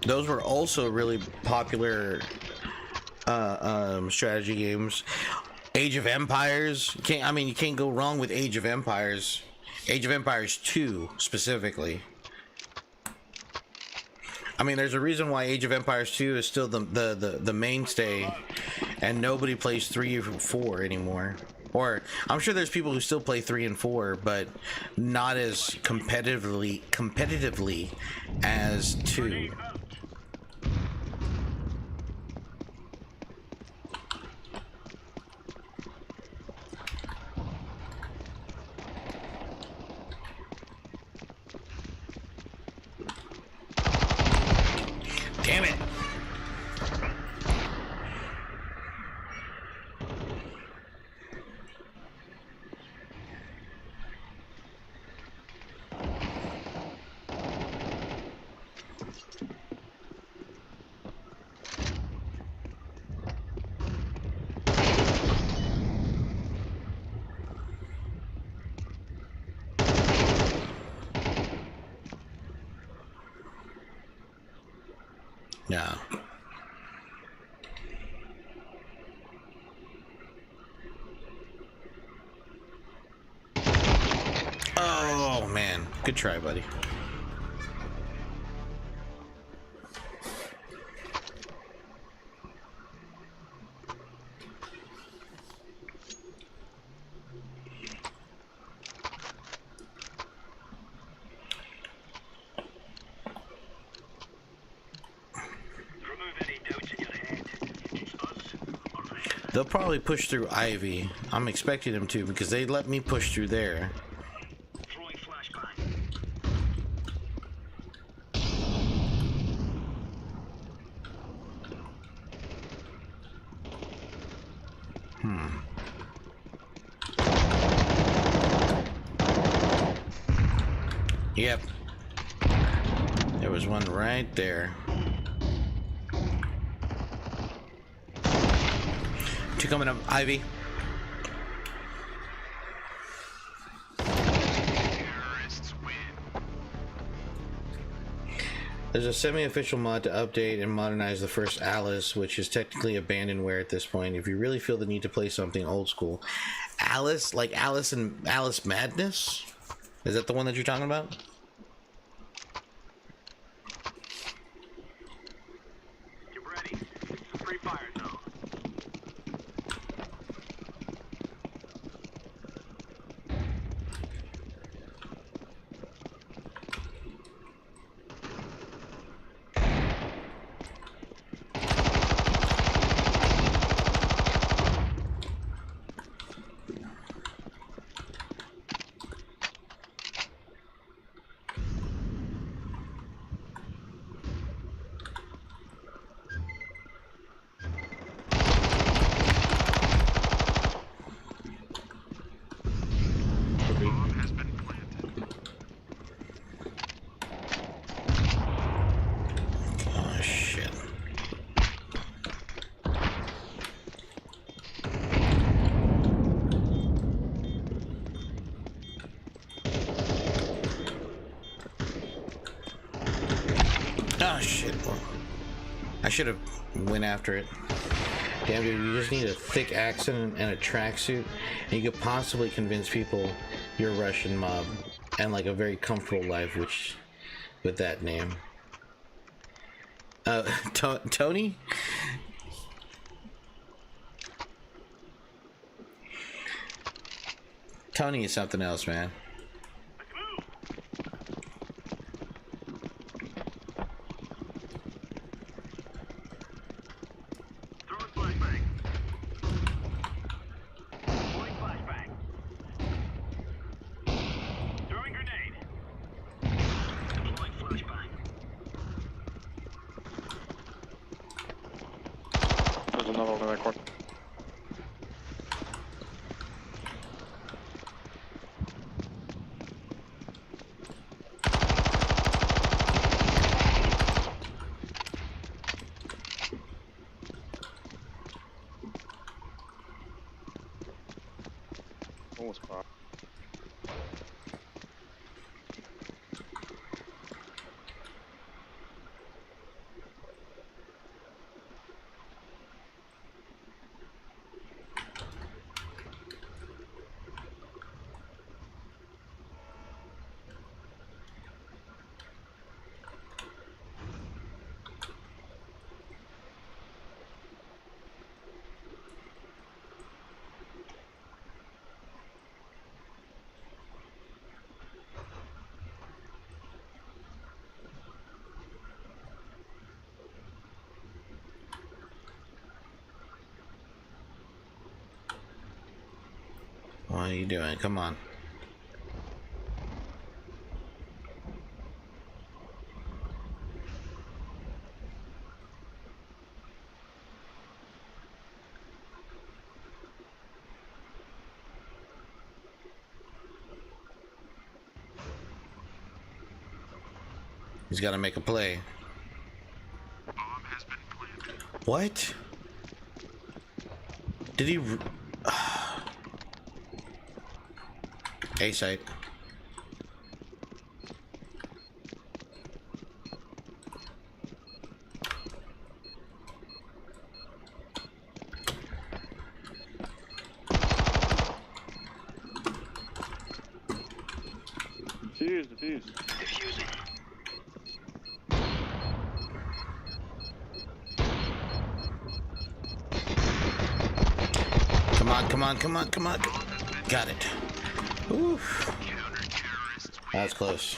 Those were also really popular strategy games. Age of Empires. You can't go wrong with Age of Empires. Age of Empires 2 specifically. I mean, there's a reason why Age of Empires 2 is still the mainstay, and nobody plays 3 or 4 anymore. Or I'm sure there's people who still play 3 and 4, but not as competitively as 2. Damn it. No. Oh man, good try, buddy. They'll probably push through Ivy. I'm expecting them to because they let me push through there. Yep. There was one right there. Two coming up, Ivy. There's a semi-official mod to update and modernize the first Alice, which is technically abandonware at this point. If you really feel the need to play something old school. Alice? Like Alice and Alice Madness? Is that the one that you're talking about? Get ready. Free fire zone. Oh shit. Oh shit. Well, I should have went after it. Damn dude, you just need a thick accent and a tracksuit, and you could possibly convince people you're a Russian mob and like a very comfortable life, which with that name. Tony? Tony is something else, man. There's another one in that corner. how you doing? Come on. He's got to make a play. What? Did he? A site. Defuse. Defusing. Come on. Got it. Oof. That was close.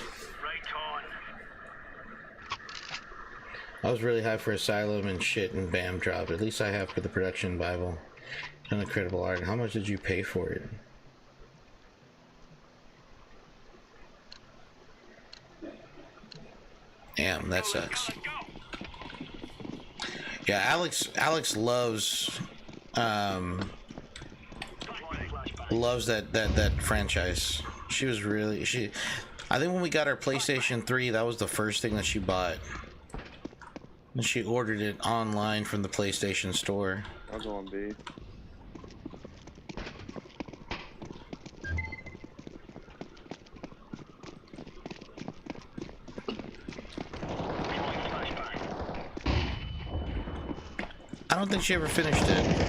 I was really high for Asylum and shit, and bam, dropped. At least I have for the Production Bible. And the Credible Art. How much did you pay for it? Damn, that sucks. Yeah, Alex loves that franchise. She was really I think when we got our PlayStation 3, that was the first thing that she bought. And she ordered it online from the PlayStation Store. That's on B. I don't think she ever finished it.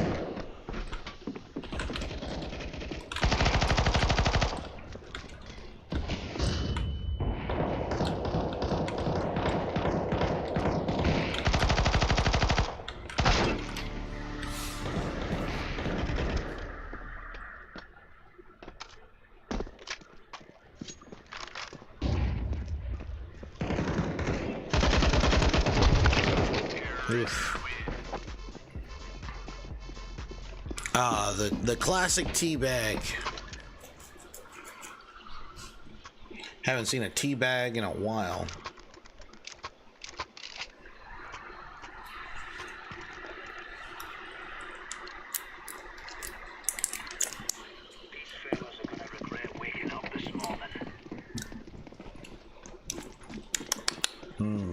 Ah, the classic teabag. Haven't seen a teabag in a while.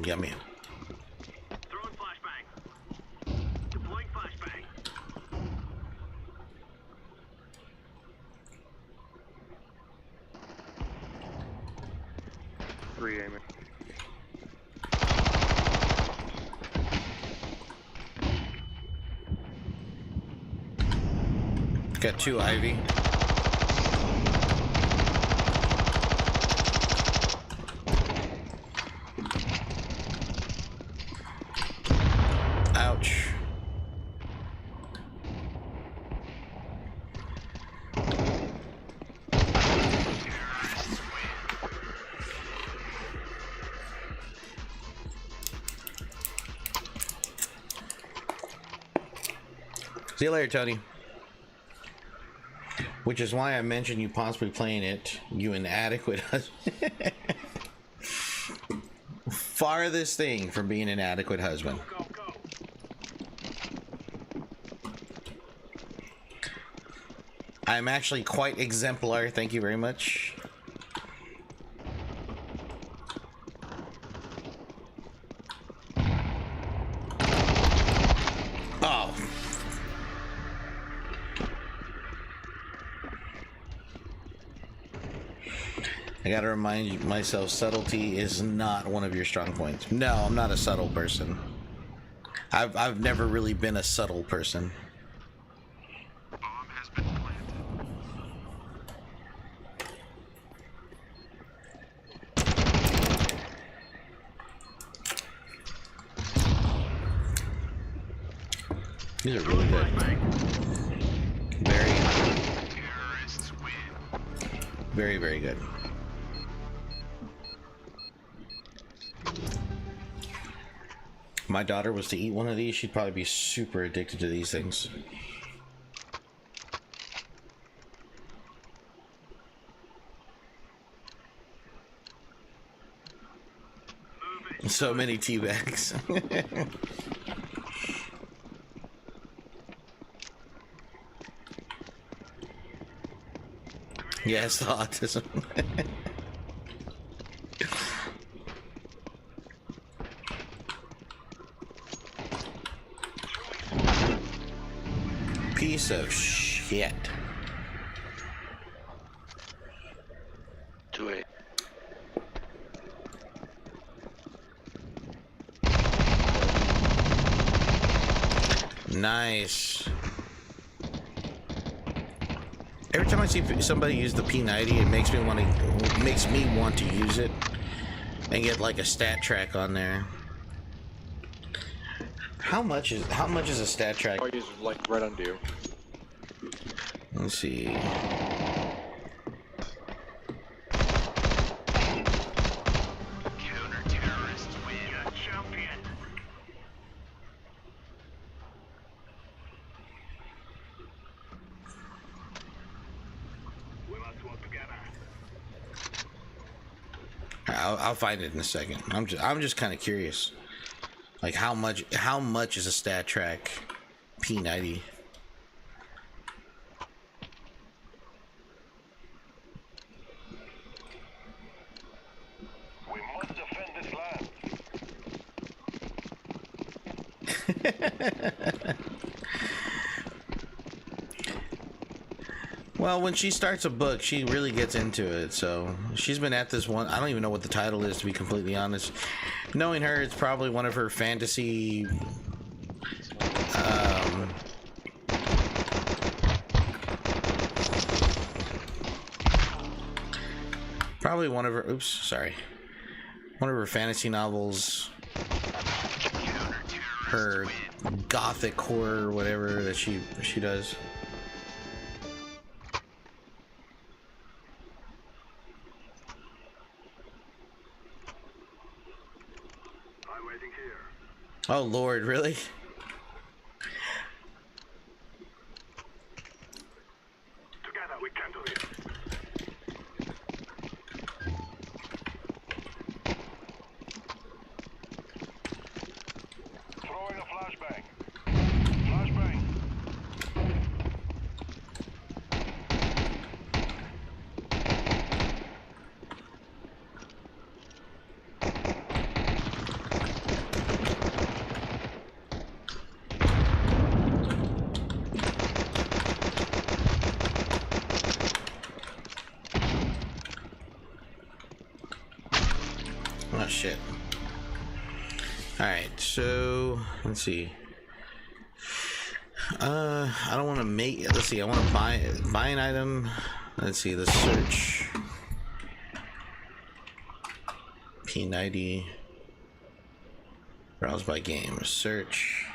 Yummy. Throwing flashbang. Deploying flashbang. Three aiming. Got two Ivy. Ouch. See you later, Tony. Which is why I mentioned you possibly playing it, you inadequate husband. Farthest thing from being an adequate husband. I'm actually quite exemplar, thank you very much. Oh. I gotta remind myself, subtlety is not one of your strong points. No, I'm not a subtle person. I've never really been a subtle person. These are really good. Very, very good. If my daughter was to eat one of these, she'd probably be super addicted to these things. So many tea bags. Yes, the autism. Piece of shit. Do it. Nice. Every time I see somebody use the P90, it makes me want to use it and get like a stat track on there. How much is a stat track? Oh, he's like right under you. Let's see. Counter-terrorists win. Champion. We must work together. I'll find it in a second. I'm just kind of curious. Like how much is a stat track P90? We must defend this land. Well, when she starts a book, she really gets into it. So she's been at this one. I don't even know what the title is, to be completely honest. Knowing her, it's probably one of her fantasy. Probably one of her. Oops, sorry. One of her fantasy novels. Her gothic horror, whatever that she does. Oh Lord, really? Together we can do this. Throwing a flashbang. Flashbang. Oh shit. Alright, so let's see. I don't want to make. Let's see. I want to buy an item. Let's see. The search. P90. Browse by game. Search.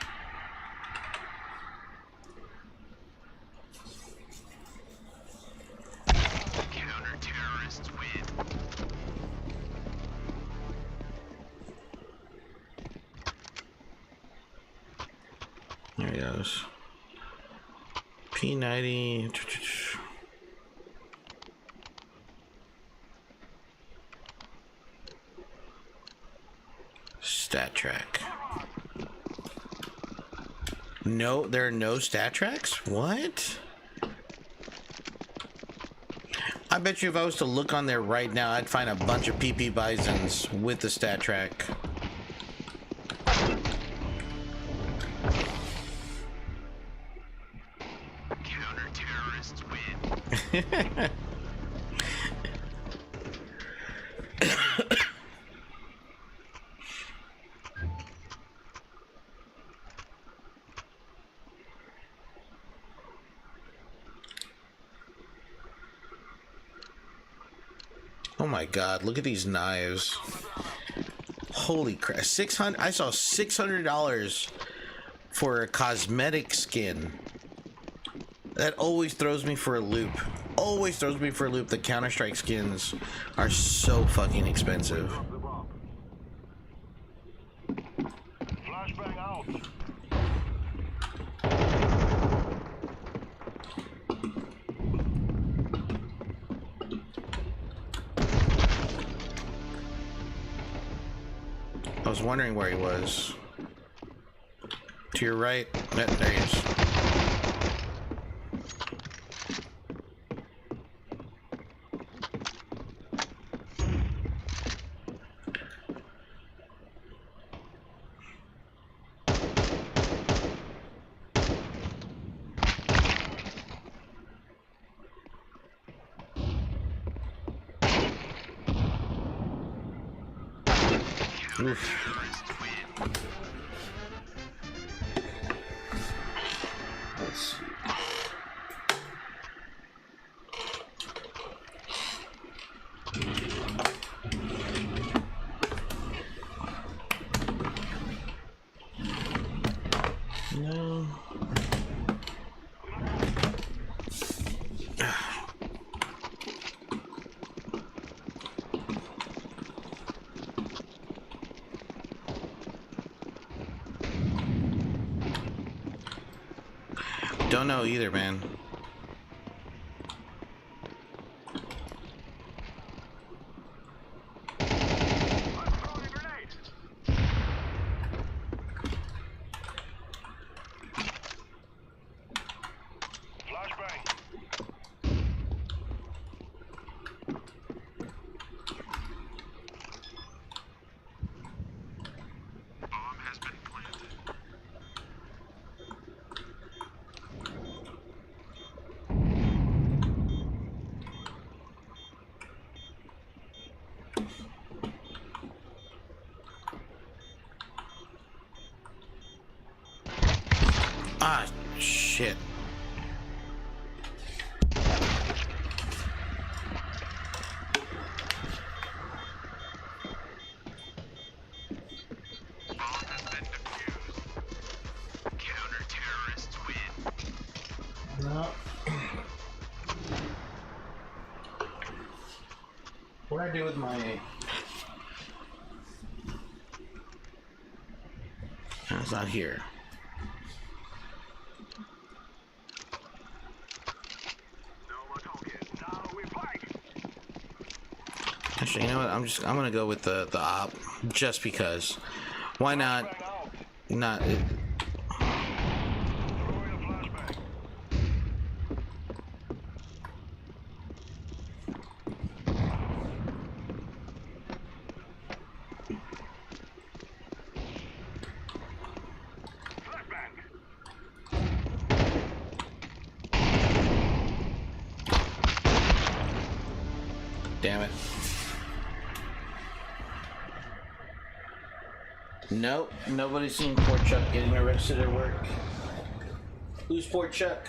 Counter-terrorists win. There he goes. P90. Stat track. No, there are no stat tracks? What? I bet you if I was to look on there right now, I'd find a bunch of PP Bisons with the stat track. Counter-terrorists win. Oh my god, look at these knives. Holy crap. 600. I saw $600 for a cosmetic skin. That always throws me for a loop. Always throws me for a loop. The Counter-Strike skins are so fucking expensive. Flashbang out. Oh was wondering where he was. To your right. There he is. Oof. No. Don't know either, man. Ah, shit. No. What do I do with my... It's not here. Actually, you know what? I'm gonna go with the op just because. Why not? Not. Damn it. Nope, nobody's seen Poor Chuck getting arrested at work. Who's Poor Chuck?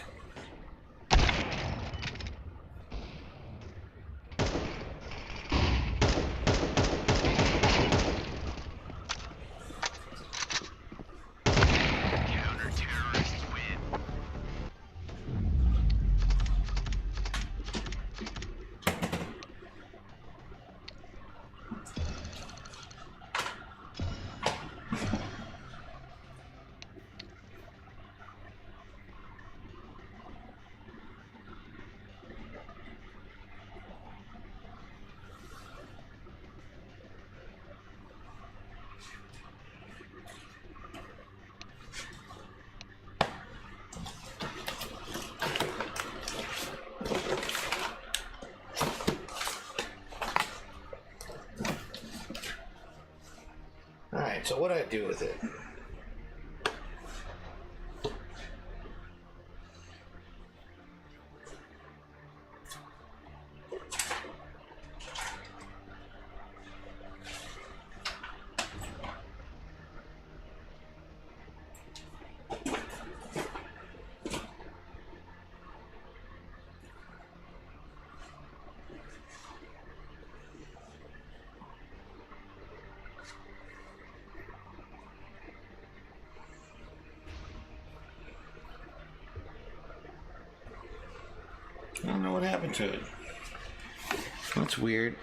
Alright, so what do I do with it? I don't know what happened to it. That's weird.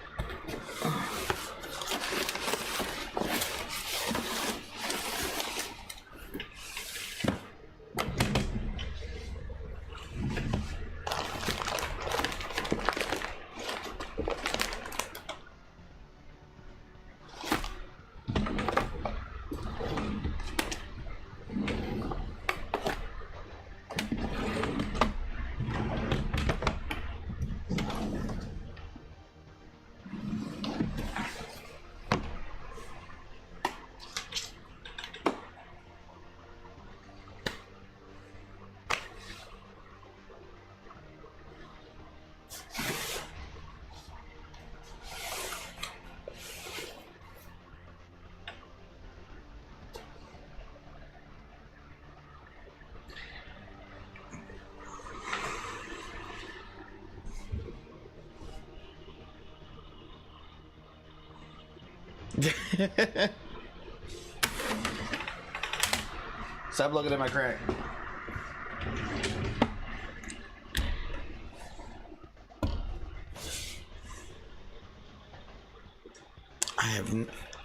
Stop looking at my crack.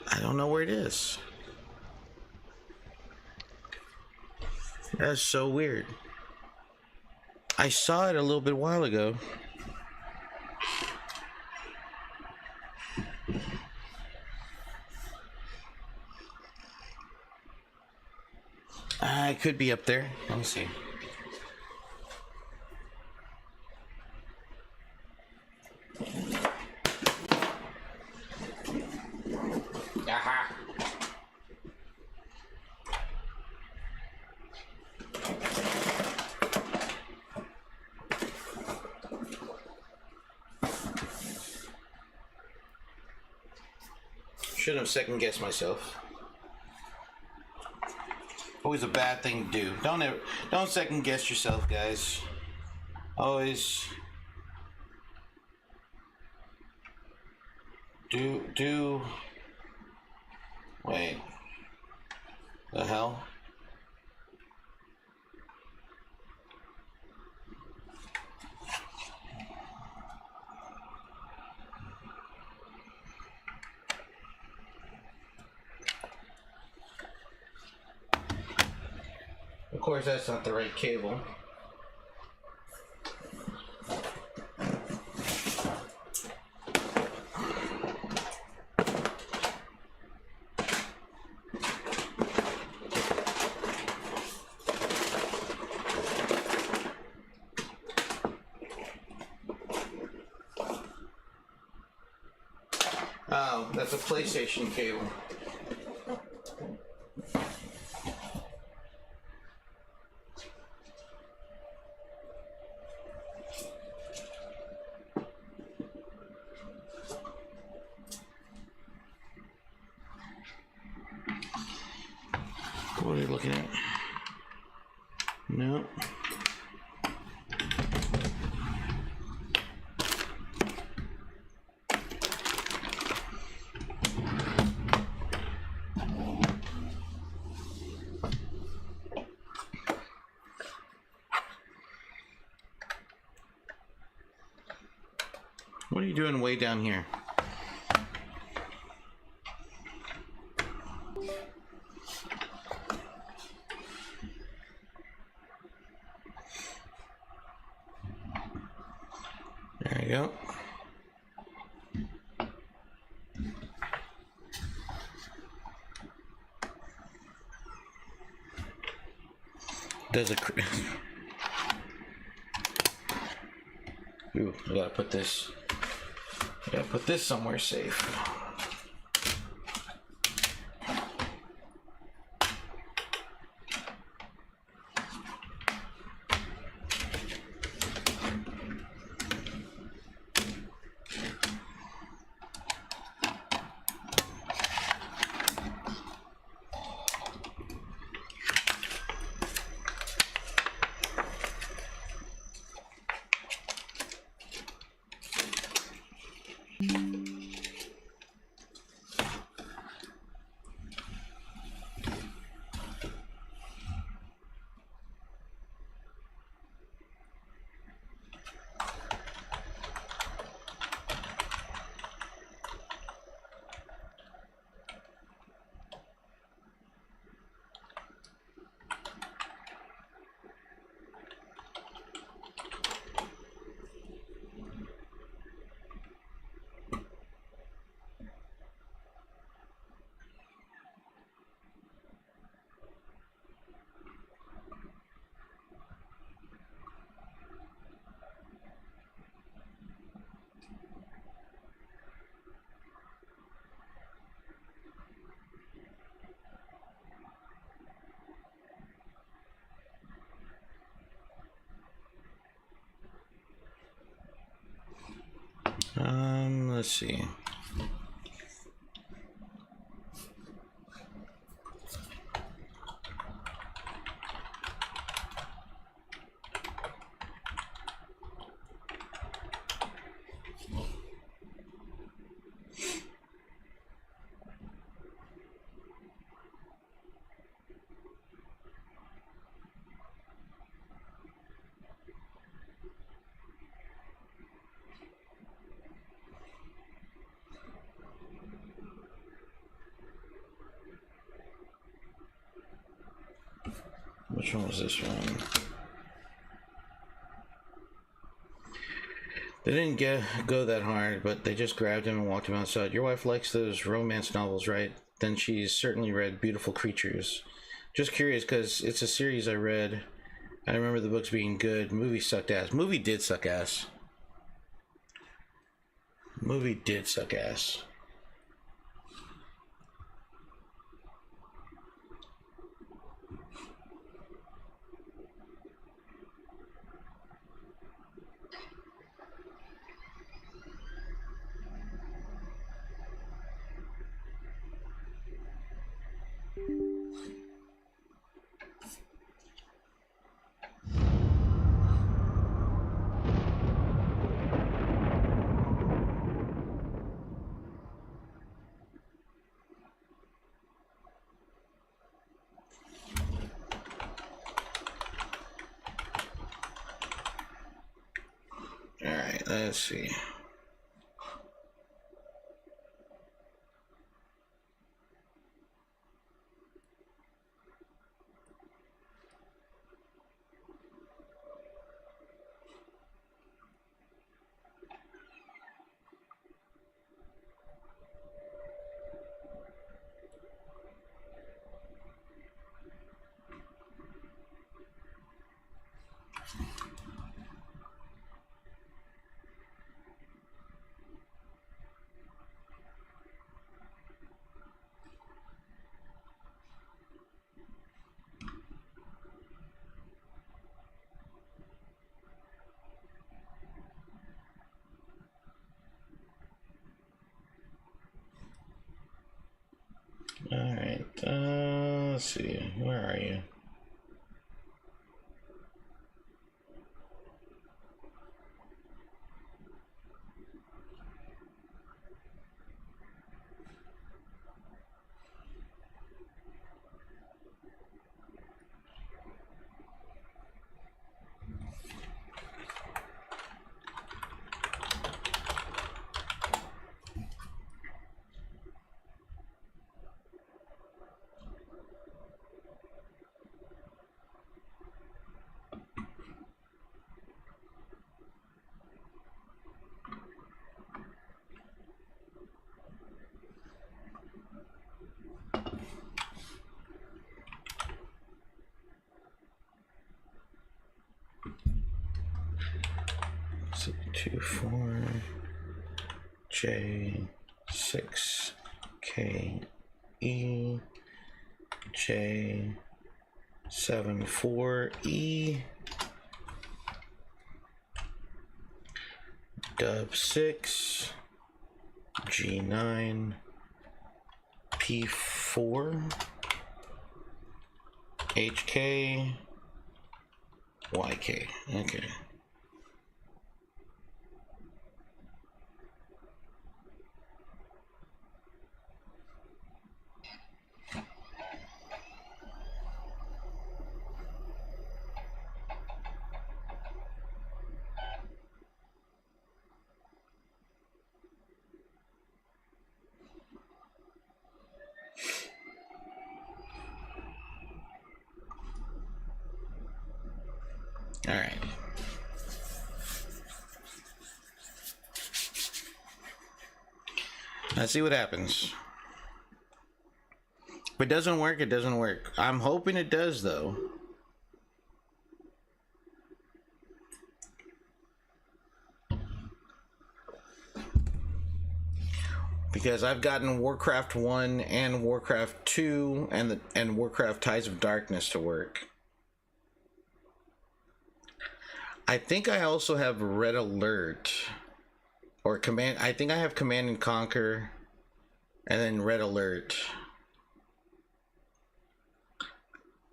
I don't know where it is. That's so weird. I saw it a little bit while ago. It could be up there. Let me see. Aha. Shouldn't have second guessed myself. Always a bad thing to do. Don't second guess yourself, guys. Always do. Wait. The hell? Of course, that's not the right cable. Oh, that's a PlayStation cable. What are you looking at? No. What are you doing way down here? There you go. Does a ooh, I gotta put this. I gotta put this somewhere safe. Let's see. Which one was this one? They didn't go that hard, but they just grabbed him and walked him outside. Your wife likes those romance novels, right? Then she's certainly read Beautiful Creatures. Just curious, because it's a series I read. I remember the books being good. Movie sucked ass. Movie did suck ass. Movie did suck ass. Alright, let's see. Alright, let's see. Where are you? So 24 J 6 K E J 7 4 E Dub 6 G9 P4 HK YK. Okay. All right. Let's see what happens. If it doesn't work, it doesn't work. I'm hoping it does, though. Because I've gotten Warcraft 1 and Warcraft 2 and Warcraft Tides of Darkness to work. I think I also have Red Alert or Command. I think I have Command and Conquer and then Red Alert.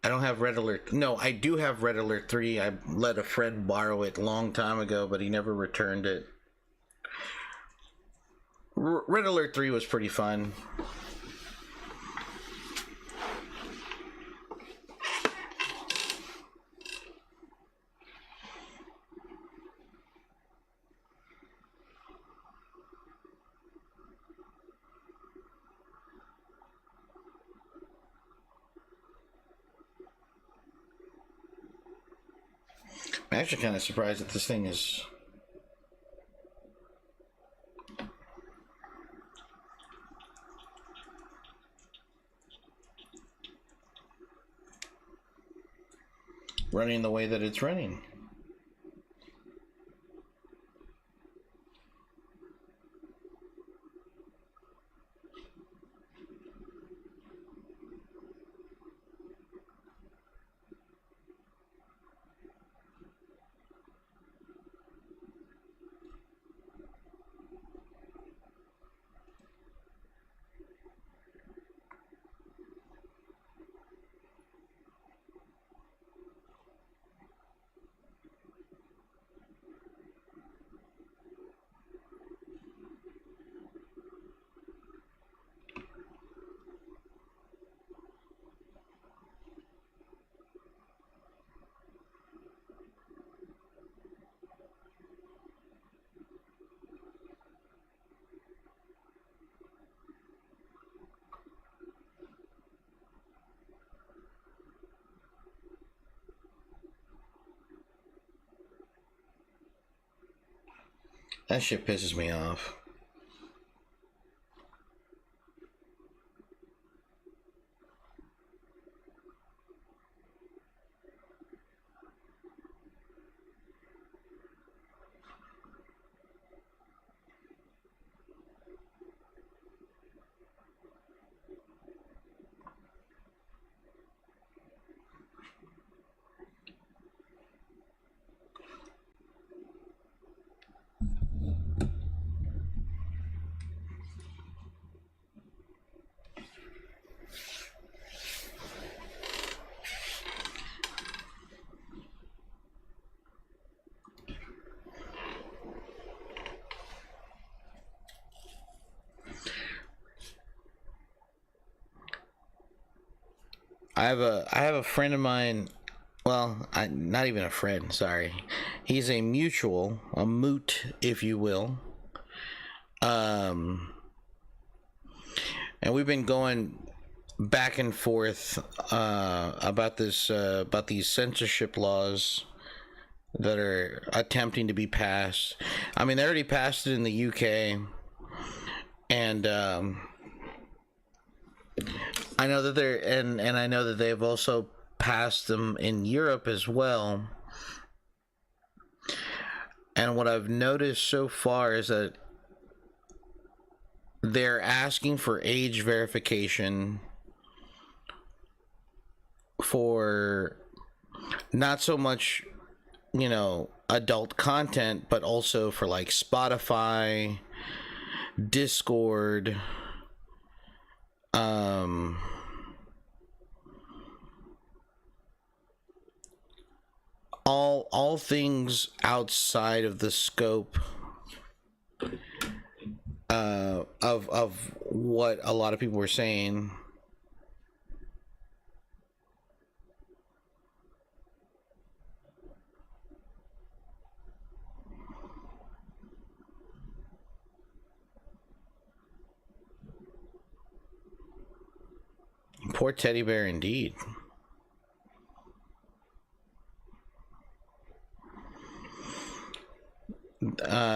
I don't have Red Alert. No, I do have Red Alert 3. I let a friend borrow it a long time ago, but he never returned it. Red Alert 3 was pretty fun. I'm actually kind of surprised that this thing is... running the way that it's running. That shit pisses me off. I have a friend of mine. Well, not even a friend. Sorry, he's a mutual, a moot, if you will. And we've been going back and forth about this, about these censorship laws that are attempting to be passed. I mean, they already passed it in the UK, and I know that they're and I know that they've also passed them in Europe as well. And what I've noticed so far is that they're asking for age verification for not so much, you know, adult content, but also for like Spotify, Discord, all things outside of the scope of what a lot of people were saying. Poor teddy bear indeed.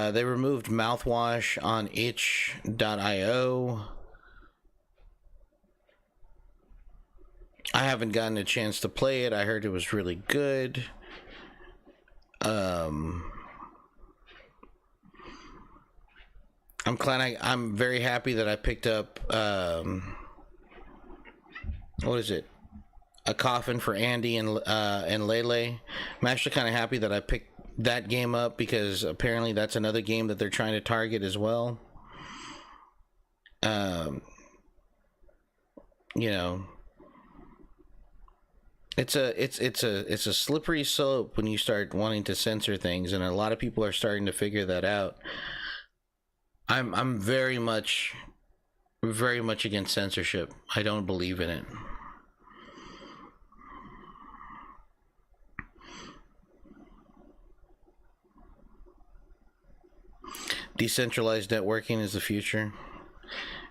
They removed mouthwash on itch.io. I haven't gotten a chance to play it. I heard it was really good. I'm very happy that I picked up what is it? A Coffin for Andy and Lele. I'm actually kind of happy that I picked that game up because apparently that's another game that they're trying to target as well. You know, it's a slippery slope when you start wanting to censor things, and a lot of people are starting to figure that out. I'm very much against censorship. I don't believe in it. Decentralized networking is the future.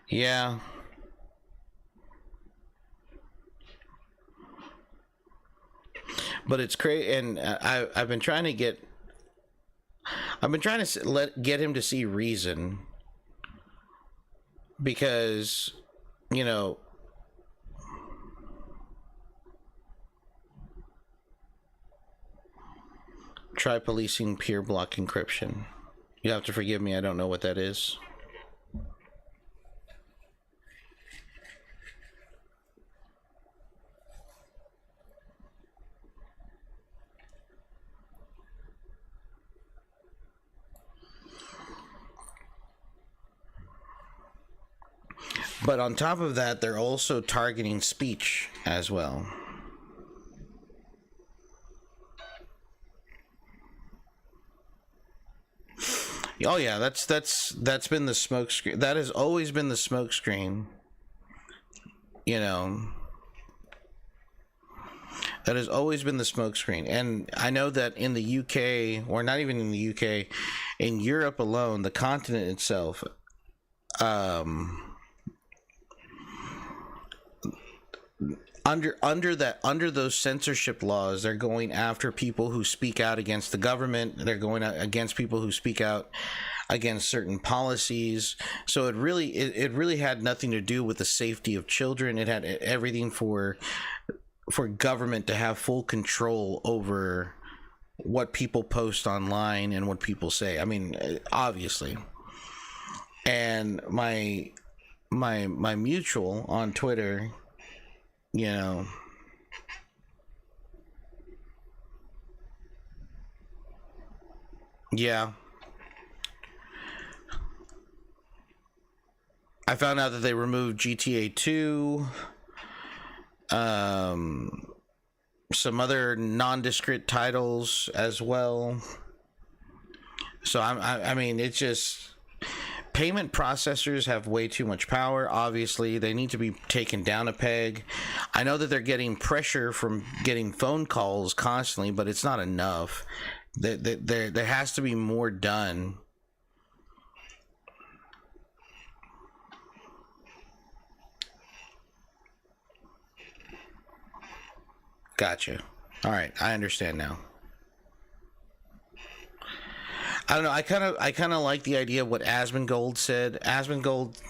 Yeah. But it's crazy, and I've been trying to get get him to see reason, because, you know, try policing peer block encryption. You have to forgive me, I don't know what that is. But on top of that, they're also targeting speech as well. Oh yeah, that's been the smoke screen. That has always been the smoke screen. You know, that has always been the smoke screen. And I know that in the UK, or not even in the UK, in Europe alone, the continent itself, under those censorship laws, they're going after people who speak out against the government. They're going against people who speak out against certain policies. So it really had nothing to do with the safety of children. It had everything for government to have full control over what people post online and what people say. I mean, obviously. And my mutual on Twitter, you know, yeah, I found out that they removed GTA 2, some other nondescript titles as well. So I mean, it's just, payment processors have way too much power. Obviously, they need to be taken down a peg. I know that they're getting pressure from getting phone calls constantly, but it's not enough. There has to be more done. Gotcha. All right, I understand now. I don't know. I kind of like the idea of what Asmongold said. Asmongold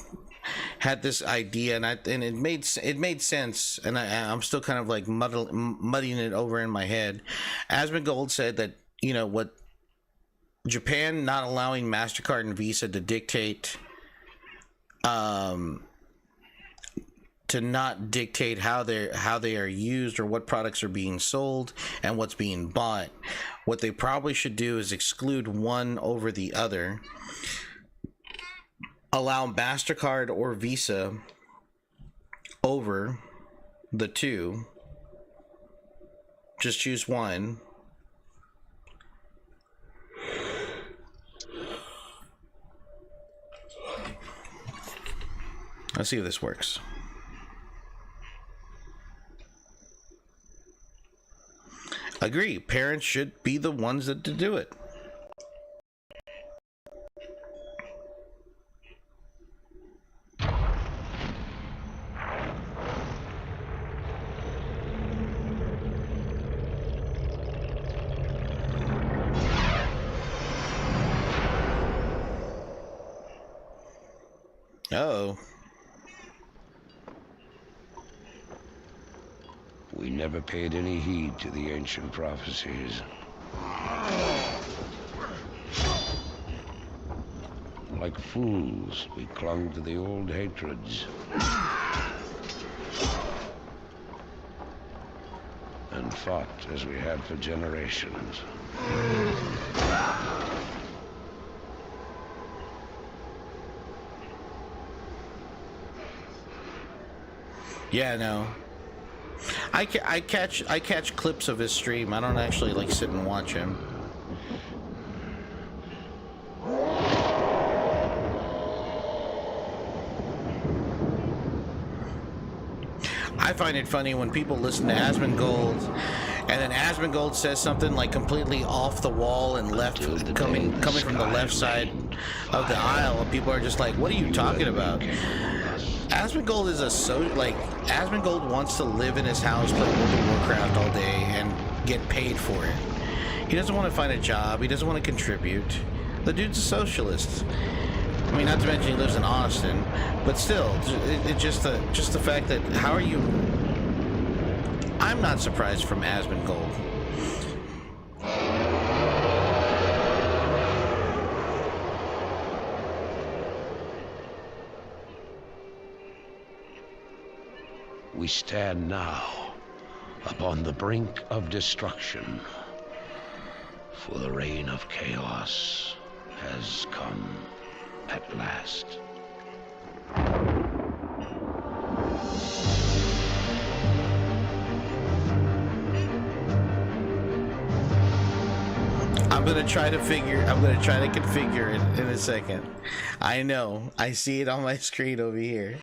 had this idea, and it made sense. And I'm still kind of like muddying it over in my head. Asmongold said that, you know, what Japan not allowing MasterCard and Visa to dictate, to not dictate how they are used or what products are being sold and what's being bought. What they probably should do is exclude one over the other. Allow MasterCard or Visa over the two. Just choose one. Let's see if this works. Agree. Parents should be the ones that to do it. Uh-oh. We never paid any heed to the ancient prophecies. Like fools, we clung to the old hatreds. And fought as we had for generations. Yeah, no. I catch clips of his stream. I don't actually like sit and watch him. I find it funny when people listen to Asmongold, and then Asmongold says something like completely off the wall and left, coming from the left side of the aisle, and people are just like, "What are you talking about?" Asmongold is Asmongold wants to live in his house, play World of Warcraft all day, and get paid for it. He doesn't want to find a job. He doesn't want to contribute. The dude's a socialist. I mean, not to mention he lives in Austin, but still, it just the fact that how are you? I'm not surprised from Asmongold. We stand now upon the brink of destruction, for the reign of chaos has come at last. I'm gonna try to configure it in a second. I know. I see it on my screen over here.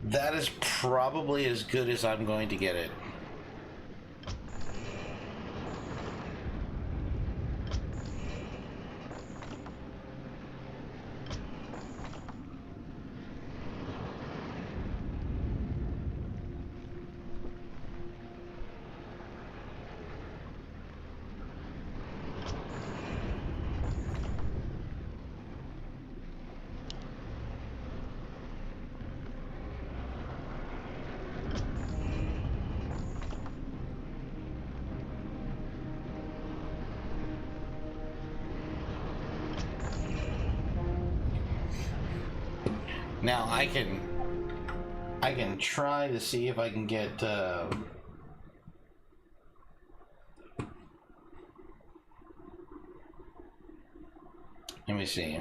That is probably as good as I'm going to get it. Now I can try to see if I can get let me see.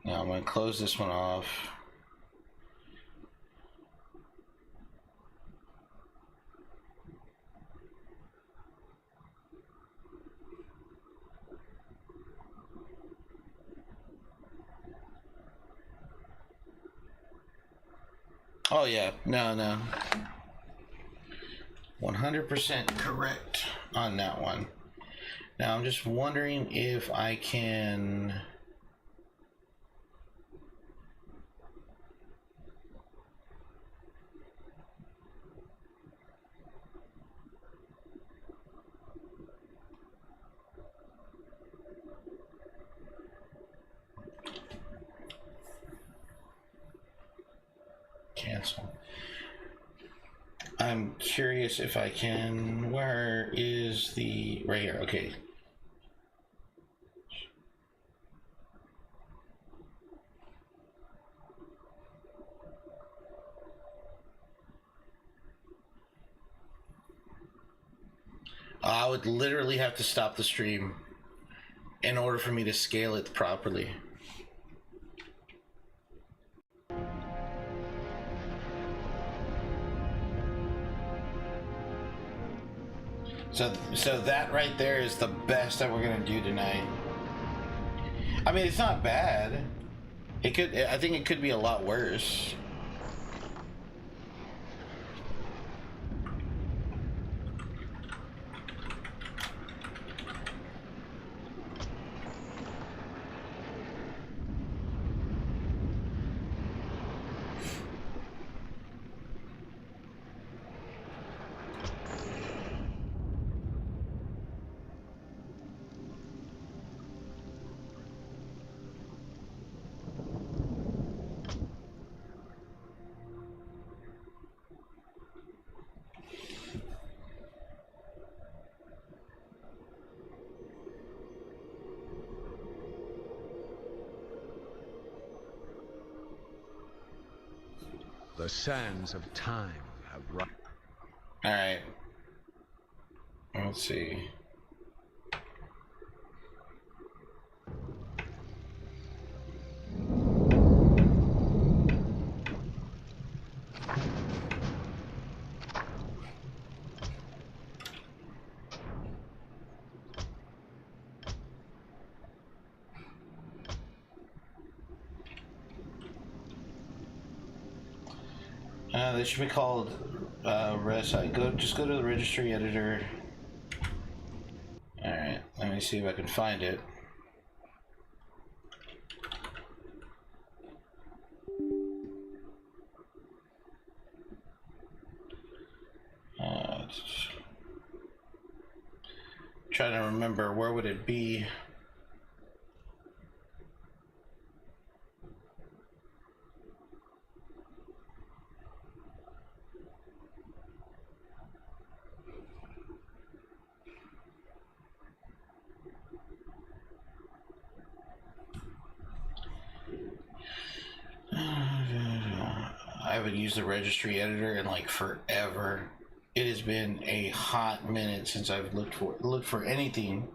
Now I'm going to close this one off. Oh yeah, no. 100% correct on that one. Now I'm just wondering if I can... Cancel. I'm curious if I can. Where is the right here? Okay. I would literally have to stop the stream in order for me to scale it properly. So that right there is the best that we're gonna do tonight. I mean, it's not bad. I think it could be a lot worse. The sands of time have run. All right. Let's see. They should be called just go to the registry editor. All right, let me see if I can find it. Trying to remember, where would it be? I haven't used the registry editor in like forever. It has been a hot minute since I've looked for anything.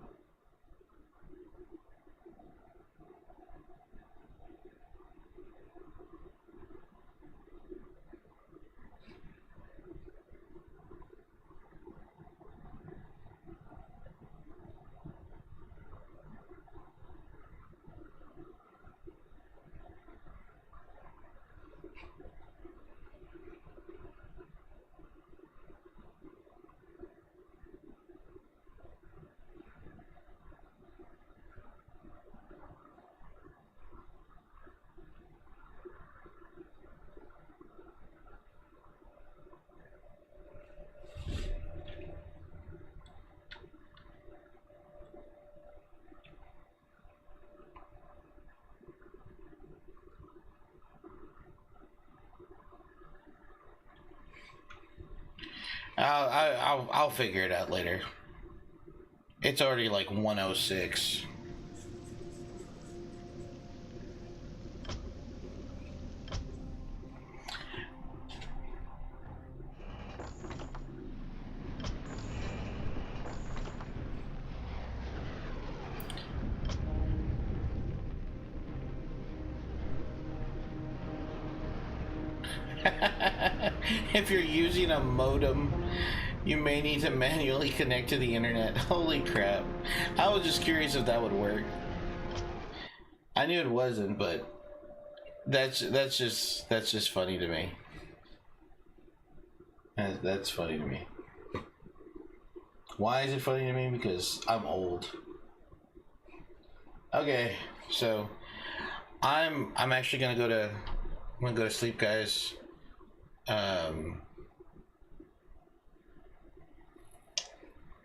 I'll figure it out later. It's already like 1:06. If you're using a modem, you may need to manually connect to the internet. Holy crap. I was just curious if that would work. I knew it wasn't, but that's just funny to me. That's funny to me. Why is it funny to me? Because I'm old. Okay, so I'm actually gonna go to sleep, guys.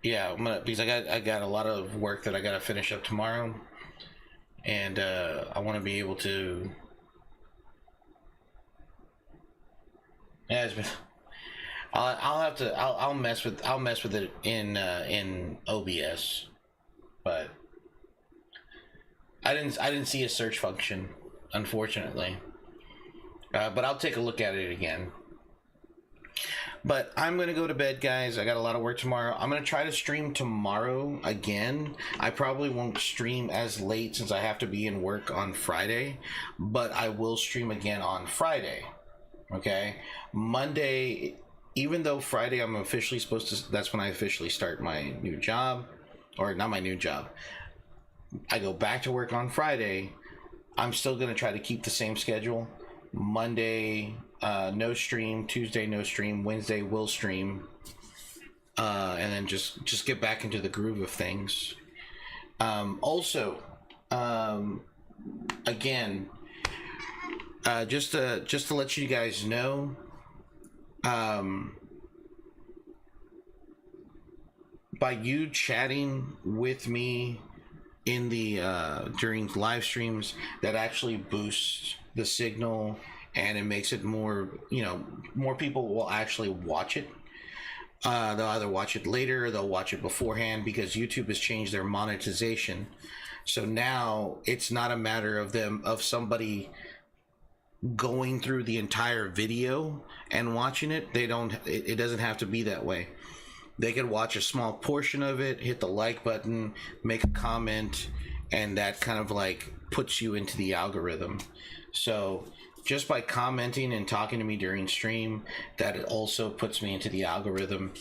Yeah, because I got a lot of work that I gotta finish up tomorrow, and I want to be able to. Yeah, I'll mess with it in OBS, but I didn't see a search function, unfortunately. But I'll take a look at it again. But I'm going to go to bed, guys. I got a lot of work tomorrow. I'm going to try to stream tomorrow again. I probably won't stream as late since I have to be in work on Friday. But I will stream again on Friday. Okay? Monday, even though Friday I'm officially supposed to... That's when I officially start my new job. Or not my new job. I go back to work on Friday. I'm still going to try to keep the same schedule. Monday, no stream. Tuesday, no stream. Wednesday, will stream. And then just get back into the groove of things. Also, again, just to let you guys know, by you chatting with me in the during live streams, that actually boosts the signal, and it makes it more, more people will actually watch it. They'll either watch it later or they'll watch it beforehand, because YouTube has changed their monetization. So now it's not a matter of somebody going through the entire video and watching it. They don't. It doesn't have to be that way. They could watch a small portion of it, hit the like button, make a comment, and that kind of like puts you into the algorithm. So just by commenting and talking to me during stream, that also puts me into the algorithm,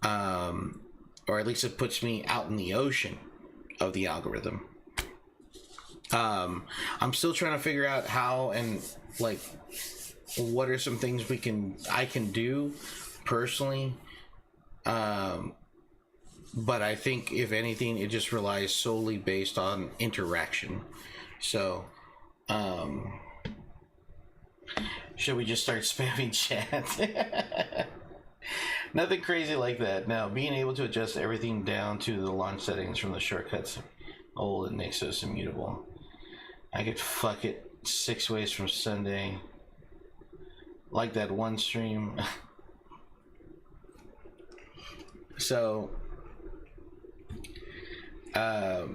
or at least it puts me out in the ocean of the algorithm. I'm still trying to figure out how and like what are some things I can do personally. But I think if anything, it just relies solely based on interaction. So, should we just start spamming chat? Nothing crazy like that. Now, being able to adjust everything down to the launch settings from the shortcuts, old and Nixos immutable. I could fuck it 6 ways from Sunday. Like that one stream. So, I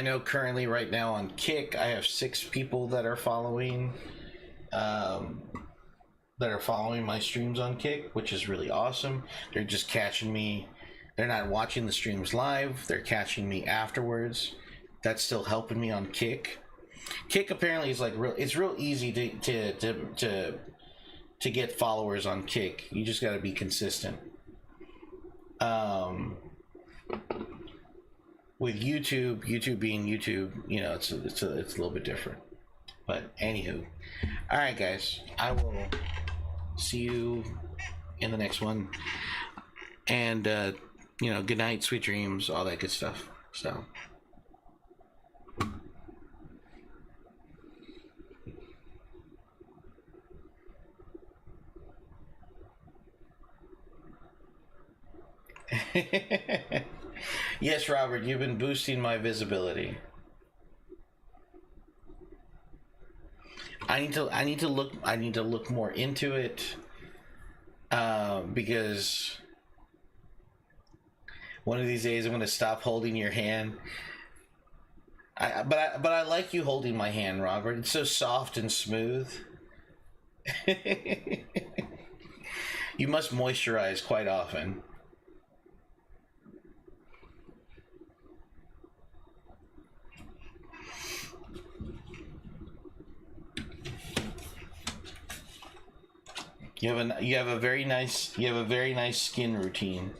know currently right now on Kick, I have 6 people that are following, my streams on Kick, which is really awesome. They're just catching me. They're not watching the streams live. They're catching me afterwards. That's still helping me on Kick. Kick apparently is like it's real easy to get followers on Kick. You just got to be consistent. With YouTube being YouTube, you know, it's a little bit different. But anywho, all right, guys, I will see you in the next one. And you know, good night, sweet dreams, all that good stuff. So. Yes, Robert, you've been boosting my visibility. I need to look more into it, because one of these days I'm gonna stop holding your hand. But I like you holding my hand, Robert. It's so soft and smooth. You must moisturize quite often. You have a very nice skin routine.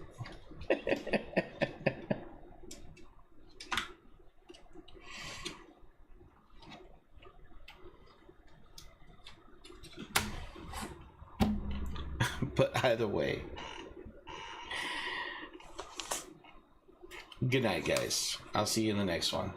But either way, good night, guys. I'll see you in the next one.